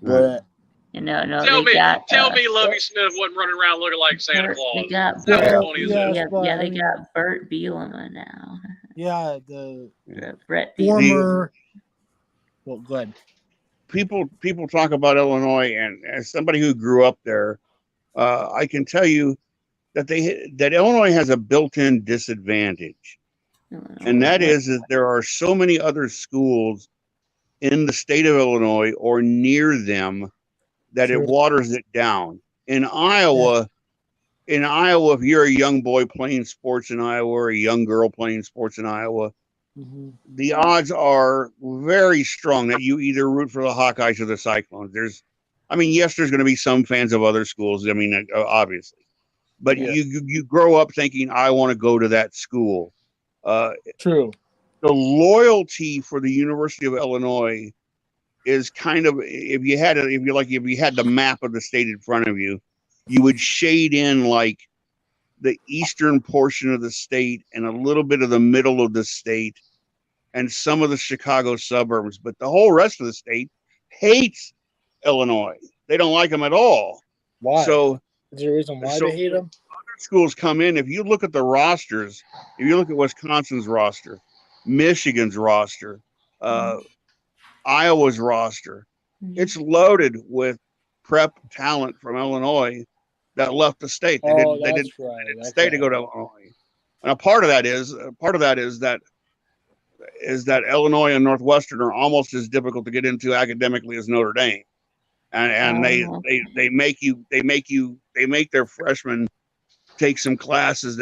but tell me Lovie Smith wasn't running around looking like Santa Claus. They got they got Bert Bielema now. Yeah, the Brett former. Well, go ahead. People talk about Illinois, and as somebody who grew up there, I can tell you that Illinois has a built-in disadvantage, and that is that there are so many other schools in the state of Illinois or near them that it waters it down. In Iowa, if you're a young boy playing sports in Iowa or a young girl playing sports in Iowa, the odds are very strong that you either root for the Hawkeyes or the Cyclones. There's going to be some fans of other schools. Obviously. But you grow up thinking, I want to go to that school. True. The loyalty for the University of Illinois is kind of, if you had the map of the state in front of you, you would shade in like the eastern portion of the state and a little bit of the middle of the state and some of the Chicago suburbs, but the whole rest of the state hates Illinois. They don't like them at all. Why? So is there a reason why they hate them? Other schools come in. If you look at the rosters, if you look at Wisconsin's roster, Michigan's roster, Iowa's roster, it's loaded with prep talent from Illinois that left the state. They didn't stay to go to Illinois. And a part of that is that Illinois and Northwestern are almost as difficult to get into academically as Notre Dame. And they make their freshmen take some classes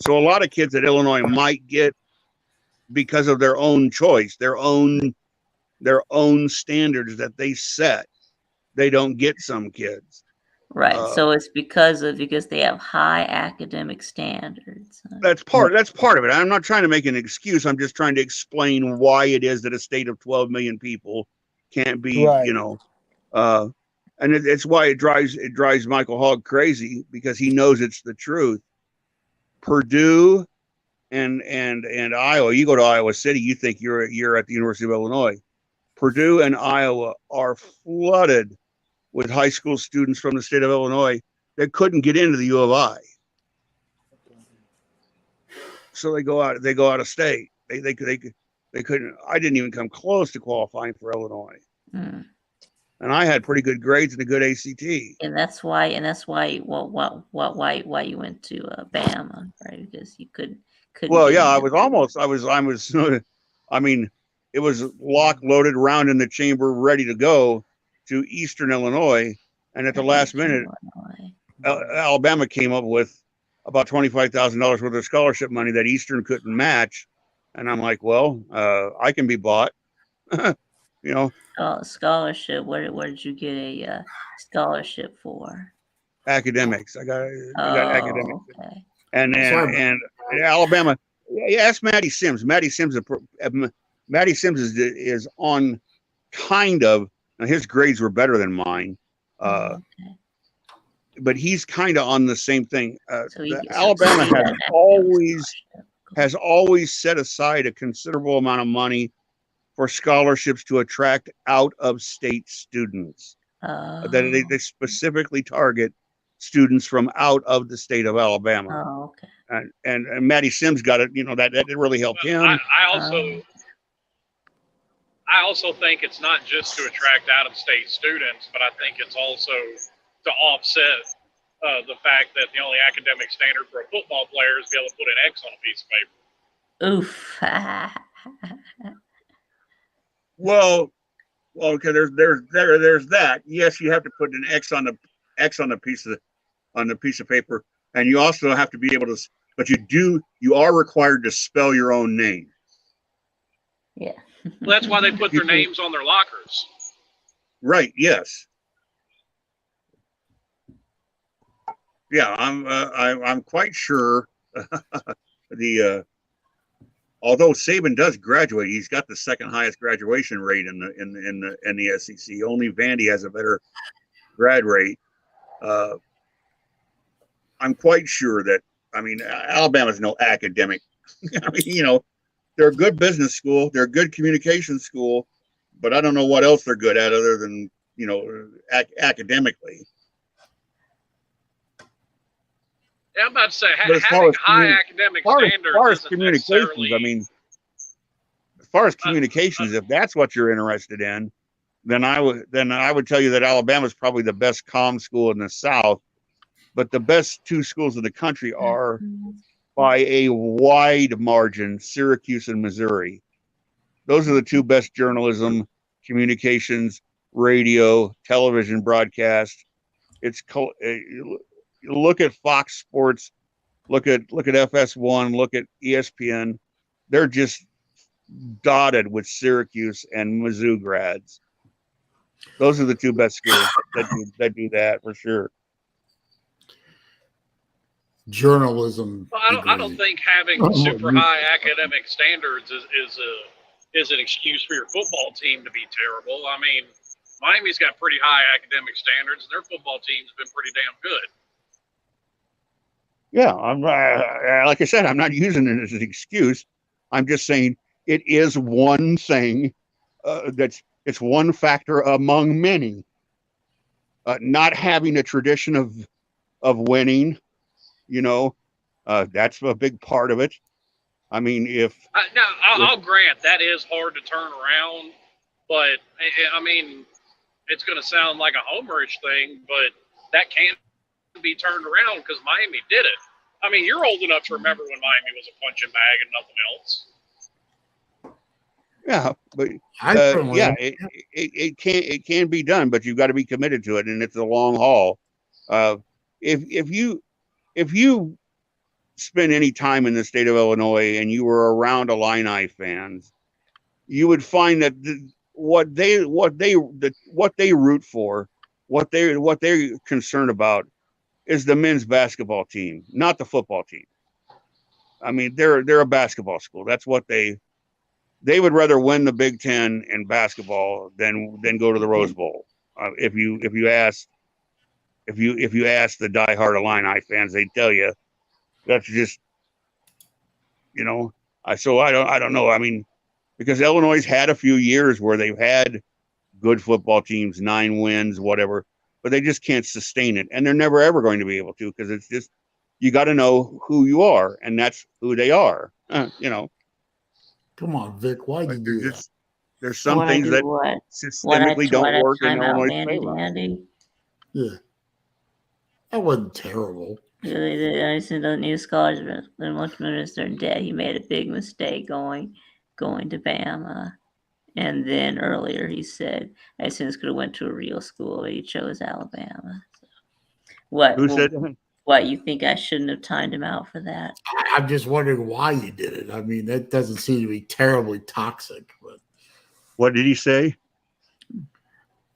so a lot of kids at Illinois might get, because of their own choice, their own standards that they set, they don't get some kids. Right. So it's because they have high academic standards. That's part of it. I'm not trying to make an excuse. I'm just trying to explain why it is that a state of 12 million people can't be, and it's why it drives Michael Hogg crazy, because he knows it's the truth. Purdue and Iowa, you go to Iowa City, you think you're at the University of Illinois. Purdue and Iowa are flooded with high school students from the state of Illinois that couldn't get into the U of I. So they go out of state. They couldn't. I didn't even come close to qualifying for Illinois. And I had pretty good grades and a good ACT. And that's why you went to Bama, right? Because you couldn't. Well, yeah, I mean, it was lock loaded, round in the chamber, ready to go to Eastern Illinois. And at the last minute, Alabama came up with about $25,000 worth of scholarship money that Eastern couldn't match. And I'm like, well, I can be bought. Scholarship. Where did you get a scholarship for? Academics. I got academics. Okay. And Alabama. Ask Maddie Sims. Maddie Sims is on kind of. Now his grades were better than mine, but he's kind of on the same thing. Alabama has always set aside a considerable amount of money for scholarships to attract out-of-state students. That they specifically target students from out of the state of Alabama. Oh, okay. And Maddie Sims got it. That really helped him. I also think it's not just to attract out-of-state students, but I think it's also to offset the fact that the only academic standard for a football player is to be able to put an X on a piece of paper. Oof. Well, okay. There's that. Yes, you have to put an X on the piece of paper, and you also have to be able to. But you are required to spell your own name. Yeah. Well, that's why they put their names on their lockers. Right. Yes. Yeah, I'm quite sure although Saban does graduate, he's got the second highest graduation rate in the SEC. Only Vandy has a better grad rate. I'm quite sure that Alabama's no academic. They're a good business school. They're a good communication school, but I don't know what else they're good at other than academically. Yeah, I'm about to say having high academic standards. As far as communications, as far as communications, if that's what you're interested in, then I would tell you that Alabama is probably the best comm school in the South, but the best two schools in the country are, by a wide margin, Syracuse and Missouri. Those are the two best journalism, communications, radio, television broadcast. Look at Fox Sports, look at FS1, look at ESPN. They're just dotted with Syracuse and Mizzou grads. Those are the two best schools that do that for sure. Journalism. Well, I don't think having super high academic standards is an excuse for your football team to be terrible. I mean, Miami's got pretty high academic standards, and their football team's been pretty damn good. Yeah, like I said, I'm not using it as an excuse. I'm just saying it is one thing it's one factor among many. Not having a tradition of winning, that's a big part of it. I mean, I'll grant that is hard to turn around, but I mean, it's going to sound like a homerish thing, but that can be turned around because Miami did it. I mean, you're old enough to remember when Miami was a punching bag and nothing else. Yeah, but it can be done, but you've got to be committed to it, and it's a long haul. If you spend any time in the state of Illinois and you were around Illini fans, you would find that what they root for, what they're concerned about, is the men's basketball team, not the football team. I mean, they're a basketball school. That's what they would rather win the Big Ten in basketball than go to the Rose Bowl. If you ask the diehard Illini fans, they tell you that's just, So I don't know. I mean, because Illinois had a few years where they've had good football teams, 9 wins, whatever, but they just can't sustain it, and they're never ever going to be able to, because it's just, you got to know who you are, and that's who they are. Come on, Vic. Why did you do that? There's some things that systemically don't work in Illinois favor. Yeah, that wasn't terrible. I said don't need a scholarship. Then much minutes their day. He made a big mistake going to Bama, and then earlier he said I could have went to a real school, but he chose Alabama. So, Who said that? What, you think I shouldn't have timed him out for that? I'm just wondering why you did it. I mean, that doesn't seem to be terribly toxic. But what did he say?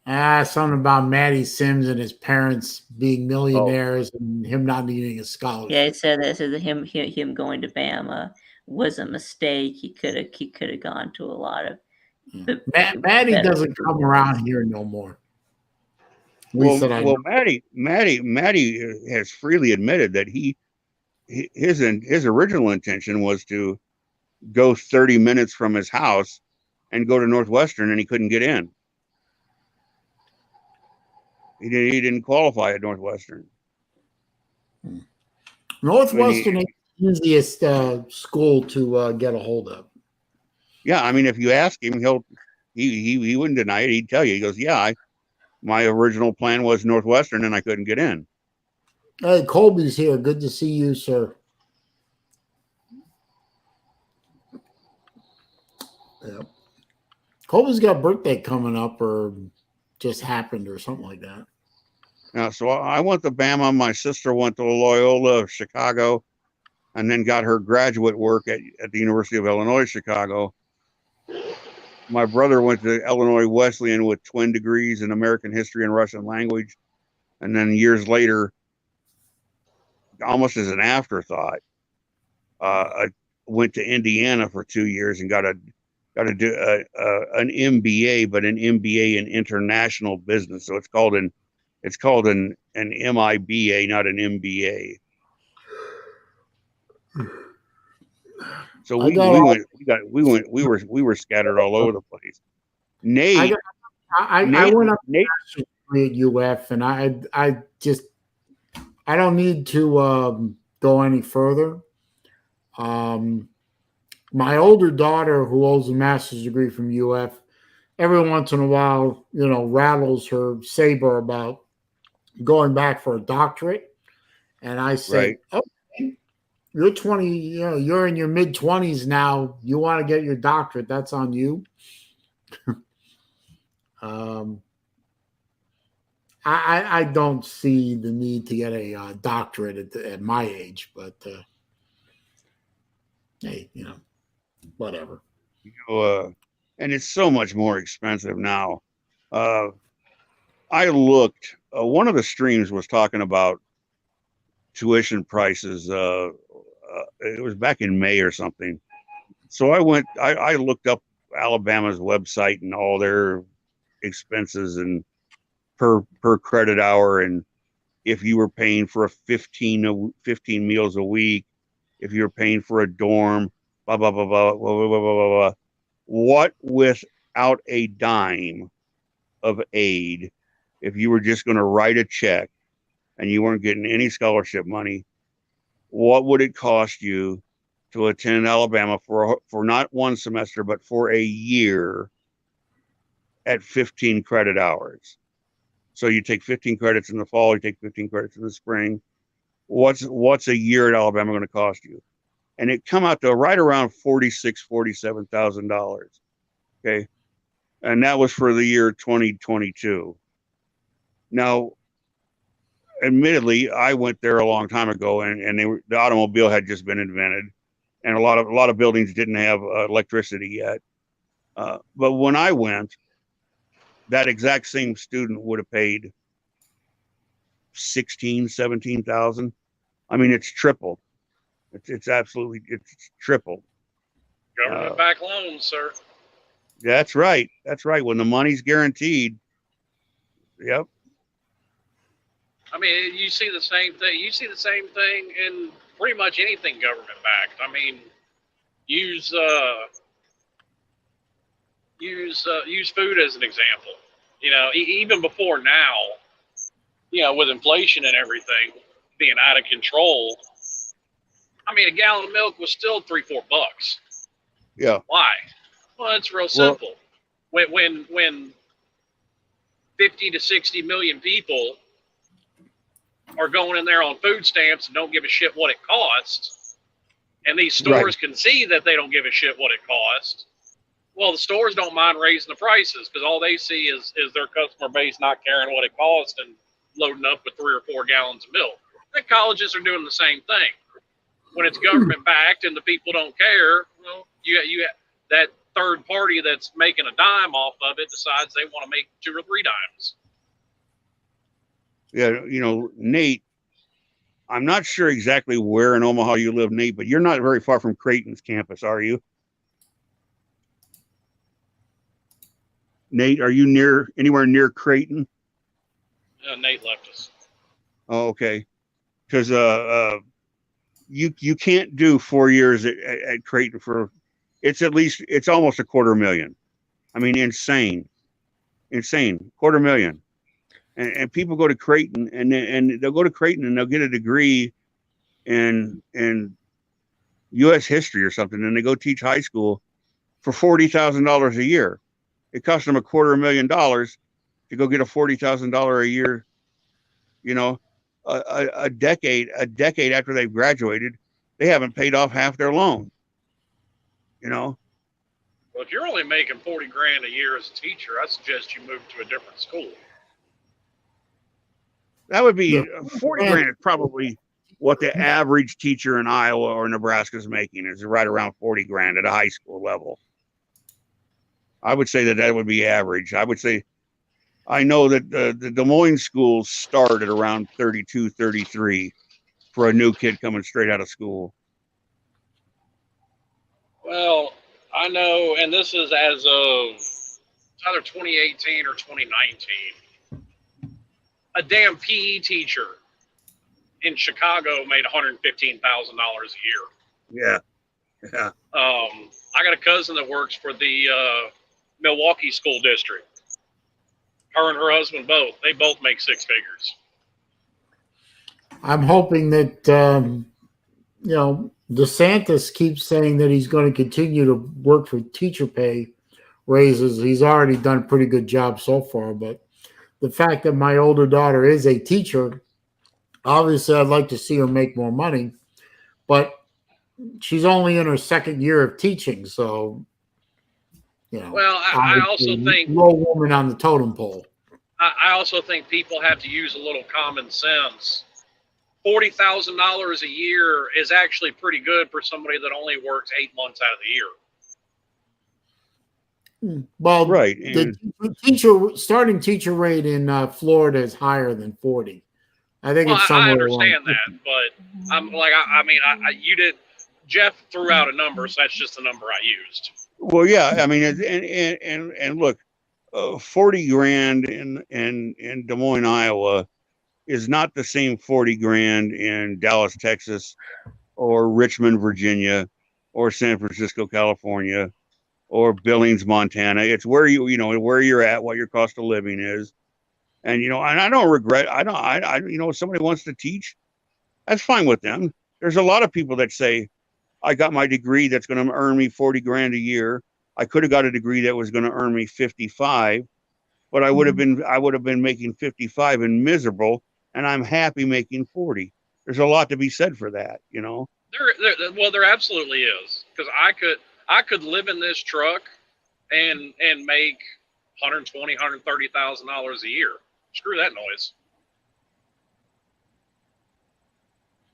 Something about Matty Sims and his parents being millionaires and him not needing a scholarship. Yeah, it said that him going to Bama was a mistake. He could have gone to a lot of. Matty doesn't come around here no more. Matty has freely admitted that his original intention was to go 30 minutes from his house and go to Northwestern, and he couldn't get in. He didn't qualify at Northwestern. Northwestern is the easiest school to get a hold of. Yeah, I mean, if you ask him, he wouldn't deny it. He'd tell you. He goes, "Yeah, my original plan was Northwestern, and I couldn't get in." Hey, Colby's here. Good to see you, sir. Yep. Colby's got a birthday coming up, or just happened, or something like that. Yeah, so I went to Bama. My sister went to Loyola of Chicago, and then got her graduate work at the University of Illinois, Chicago. My brother went to Illinois Wesleyan with twin degrees in American history and Russian language. And then years later, almost as an afterthought, I went to Indiana for 2 years and got to do an MBA, but an MBA in international business. So it's called an MIBA, not an MBA. So we were scattered all over the place. Nate, I went up to UF, and I don't need to go any further. My older daughter, who holds a master's degree from UF, every once in a while, rattles her saber about going back for a doctorate, and I say, right. Okay, you're 20, you're in your mid-20s now. You want to get your doctorate, that's on you. I don't see the need to get a doctorate at my age, but hey, whatever. And it's so much more expensive now. I looked. One of the streams was talking about tuition prices. It was back in May or something. So I looked up Alabama's website and all their expenses and per credit hour, and if you were paying for 15 meals a week, if you were paying for a dorm, blah blah blah blah blah blah blah blah blah. What without a dime of aid, if you were just going to write a check and you weren't getting any scholarship money, what would it cost you to attend Alabama for not one semester, but for a year at 15 credit hours? So you take 15 credits in the fall, you take 15 credits in the spring. What's a year at Alabama going to cost you? And it come out to right around $47,000. Okay. And that was for the year 2022. Now, admittedly, I went there a long time ago, and the automobile had just been invented, and a lot of buildings didn't have electricity yet. But when I went, that exact same student would have paid $17,000. I mean, it's tripled. It's tripled. Government back loans, sir. That's right. That's right. When the money's guaranteed. Yep. I mean, you see the same thing. You see the same thing in pretty much anything government backed. I mean, use food as an example. You know, even before now, you know, with inflation and everything being out of control, I mean, a gallon of milk was still $3-4. Yeah. Why? Well, it's real simple. When 50 to 60 million people are going in there on food stamps and don't give a shit what it costs, and these stores can see that they don't give a shit what it costs, well, the stores don't mind raising the prices because all they see is their customer base not caring what it costs and loading up with 3 or 4 gallons of milk. The colleges are doing the same thing. When it's government backed and the people don't care, well, you that third party that's making a dime off of it decides they want to make 2 or 3 dimes. Yeah, you know, Nate, I'm not sure exactly where in Omaha you live, Nate, but you're not very far from Creighton's campus, are you? Nate, are you anywhere near Creighton? Nate left us. Oh, okay. Because you can't do 4 years at Creighton for it's almost $250,000. I mean, insane, $250,000. And people go to Creighton and they'll go to Creighton and they'll get a degree in U.S. history or something, and they go teach high school for $40,000 a year. It costs them $250,000 to go get a $40,000 a year. You know, a decade after they've graduated, they haven't paid off half their loan. You know. Well, if you're only making $40,000 a year as a teacher, I suggest you move to a different school. That would be $40,000 is probably what the average teacher in Iowa or Nebraska is making, is right around $40,000 at a high school level. I would say that would be average. I would say, I know that the Des Moines schools start at around 32, 33 for a new kid coming straight out of school. Well, I know, and this is as of either 2018 or 2019. A damn PE teacher in Chicago made $115,000 a year. Yeah. I got a cousin that works for the Milwaukee school district. Her and her husband they both make 6 figures. I'm hoping that you know, DeSantis keeps saying that he's going to continue to work for teacher pay raises. He's already done a pretty good job so far, but the fact that my older daughter is a teacher, obviously I'd like to see her make more money, but she's only in her 2nd year of teaching, so, you know. Well, I also think low woman on the totem pole. I also think people have to use a little common sense. $40,000 a year is actually pretty good for somebody that only works 8 months out of the year. Well, right. The starting teacher rate in Florida is higher than 40. I think it's somewhere. I understand that, but I'm like, you did. Jeff threw out a number, so that's just the number I used. Well, yeah. I mean, and look, 40 grand in Des Moines, Iowa is not the same 40 grand in Dallas, Texas, or Richmond, Virginia, or San Francisco, California, or Billings, Montana. It's where where you're at, what your cost of living is. And, and I don't regret, if somebody wants to teach, that's fine with them. There's a lot of people that say, I got my degree that's going to earn me 40 grand a year. I could have got a degree that was going to earn me 55, but I would have been making 55 and miserable, and I'm happy making 40. There's a lot to be said for that, There absolutely is, because I could live in this truck and make $120,000, $130,000 a year. Screw that noise.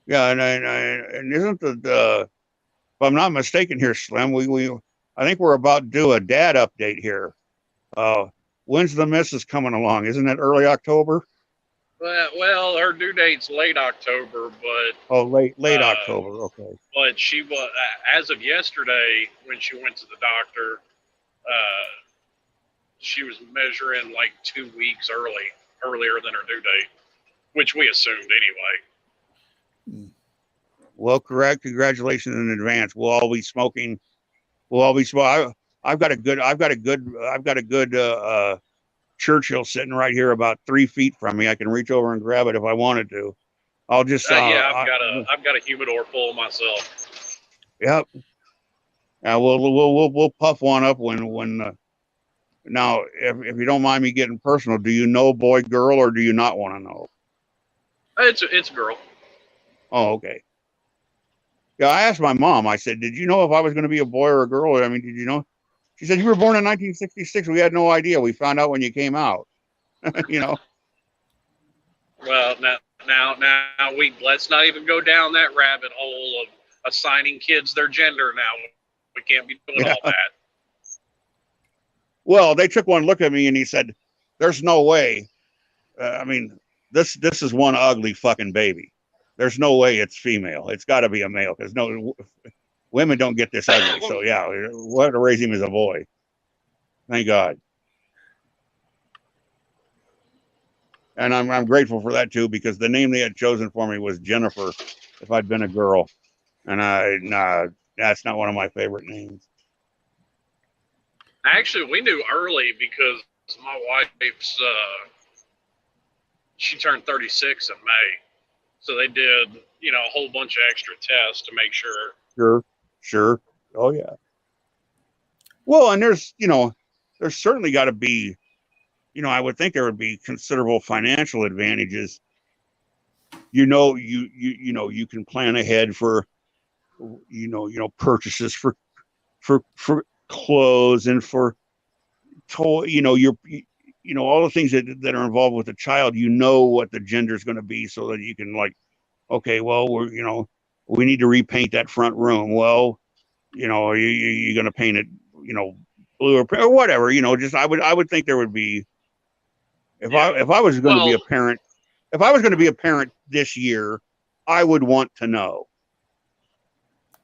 Yeah, and isn't if I'm not mistaken here, Slim, I think we're about to do a dad update here. When's the missus coming along? Isn't it early October? Well, her due date's late October, but late October. Okay. But she was, as of yesterday, when she went to the doctor, she was measuring like 2 weeks earlier than her due date, which we assumed anyway. Well, correct. Congratulations in advance. We'll all be smoking. I've got a good Churchill sitting right here about 3 feet from me. I can reach over and grab it if I wanted to. I'll just I've got a humidor full myself. Yep. We'll puff one up when now if you don't mind me getting personal, do you know boy, girl, or do you not want to know? It's a girl. Oh, okay. Yeah, I asked my mom, I said, did you know if I was going to be a boy or a girl? I mean, did you know? She said, you were born in 1966. We had no idea. We found out when you came out. Well, now let's not even go down that rabbit hole of assigning kids their gender now. We can't be doing all that. Well, they took one look at me and he said, there's no way. This is one ugly fucking baby. There's no way it's female. It's got to be a male, because no women don't get this ugly. So yeah, we'll have to raise him as a boy. Thank God. And I'm grateful for that too, because the name they had chosen for me was Jennifer if I'd been a girl. And that's not one of my favorite names. Actually, we knew early because my wife's she turned 36 in May. So they did, a whole bunch of extra tests to make sure. Sure. Oh yeah. Well, and there's certainly got to be, I would think there would be considerable financial advantages. You can plan ahead for, purchases for clothes and for toy, all the things that are involved with the child, what the gender is going to be, so that you can okay, well, we need to repaint that front room. Well, you're going to paint it, blue or whatever, I would think there would be, if I was going to be a parent, if I was going to be a parent this year, I would want to know.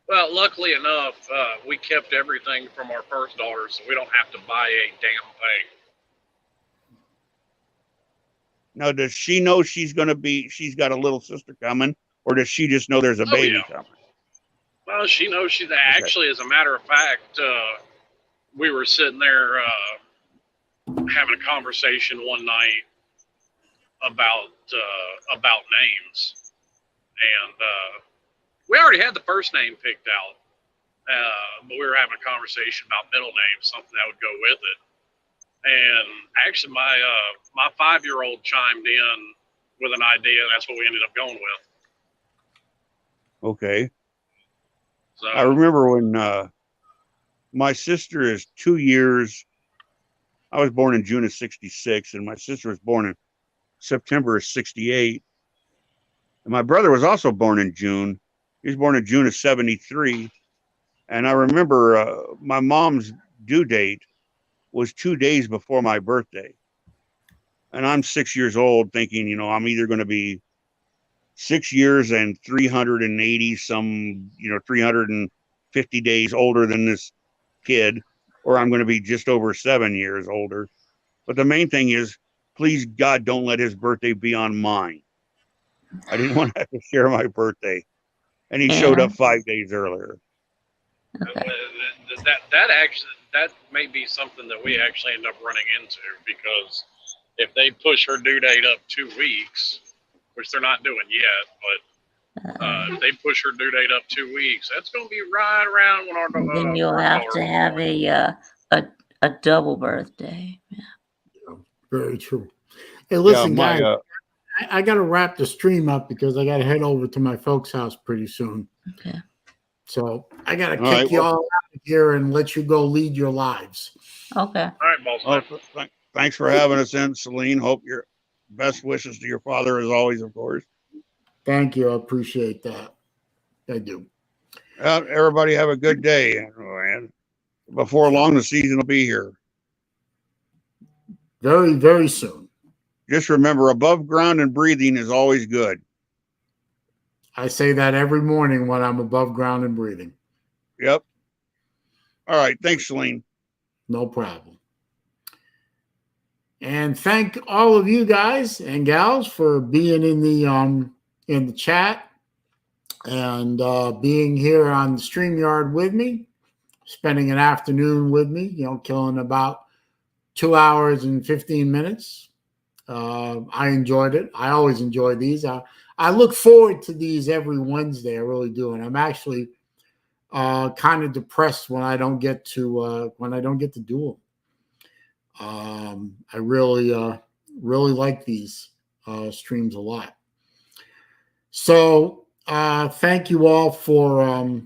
Well, luckily enough, we kept everything from our first daughter, so we don't have to buy a damn thing. Now, does she know she's got a little sister coming, or does she just know there's a baby coming? Well, she knows she's actually, as a matter of fact, we were sitting there having a conversation one night about names, and we already had the first name picked out, but we were having a conversation about middle names, something that would go with it. And actually, my 5-year-old chimed in with an idea, and that's what we ended up going with. Okay. So I remember when my sister is 2 years. I was born in June of '66, and my sister was born in September of '68. And my brother was also born in June. He was born in June of '73. And I remember my mom's due date was 2 days before my birthday. And I'm 6 years old thinking, I'm either going to be 6 years and 380 some, 350 days older than this kid, or I'm going to be just over 7 years older. But the main thing is, please, God, don't let his birthday be on mine. I didn't want to have to share my birthday. And he showed up 5 days earlier. Okay. That may be something that we actually end up running into, because if they push her due date up 2 weeks, which they're not doing yet, but if they push her due date up 2 weeks, that's going to be right around when our then you'll have to have a double birthday. Yeah, very true. Hey, listen, guys, I got to wrap the stream up because I got to head over to my folks' house pretty soon. Okay. So I got to kick you all out of here and let you go lead your lives. Okay. All right, boss. Thanks for having us in, Saleen. Hope your best wishes to your father, as always, of course. Thank you. I appreciate that. I do. Everybody have a good day. And before long, the season will be here. Very, very soon. Just remember, above ground and breathing is always good. I say that every morning when I'm above ground and breathing. Yep. All right. Thanks, Saleen. No problem. And thank all of you guys and gals for being in the chat and being here on the StreamYard with me, spending an afternoon with me, killing about 2 hours and 15 minutes. I enjoyed it. I always enjoy these. I look forward to these every Wednesday. I really do. And I'm actually kind of depressed when I don't get to do them. I really like these streams a lot. So thank you all for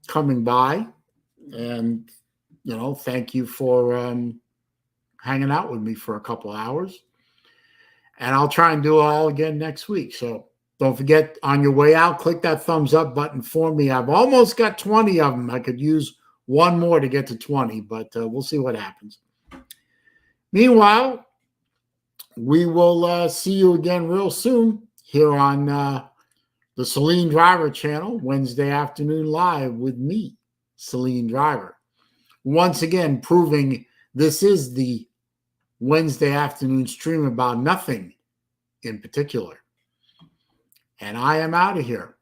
coming by, and thank you for hanging out with me for a couple hours. And I'll try and do it all again next week. So don't forget, on your way out, click that thumbs up button for me. I've almost got 20 of them. I could use one more to get to 20, but we'll see what happens. Meanwhile, we will see you again real soon here on the SaleenDriver channel, Wednesday afternoon live with me, SaleenDriver. Once again, proving this is the Wednesday afternoon stream about nothing in particular. And I am out of here.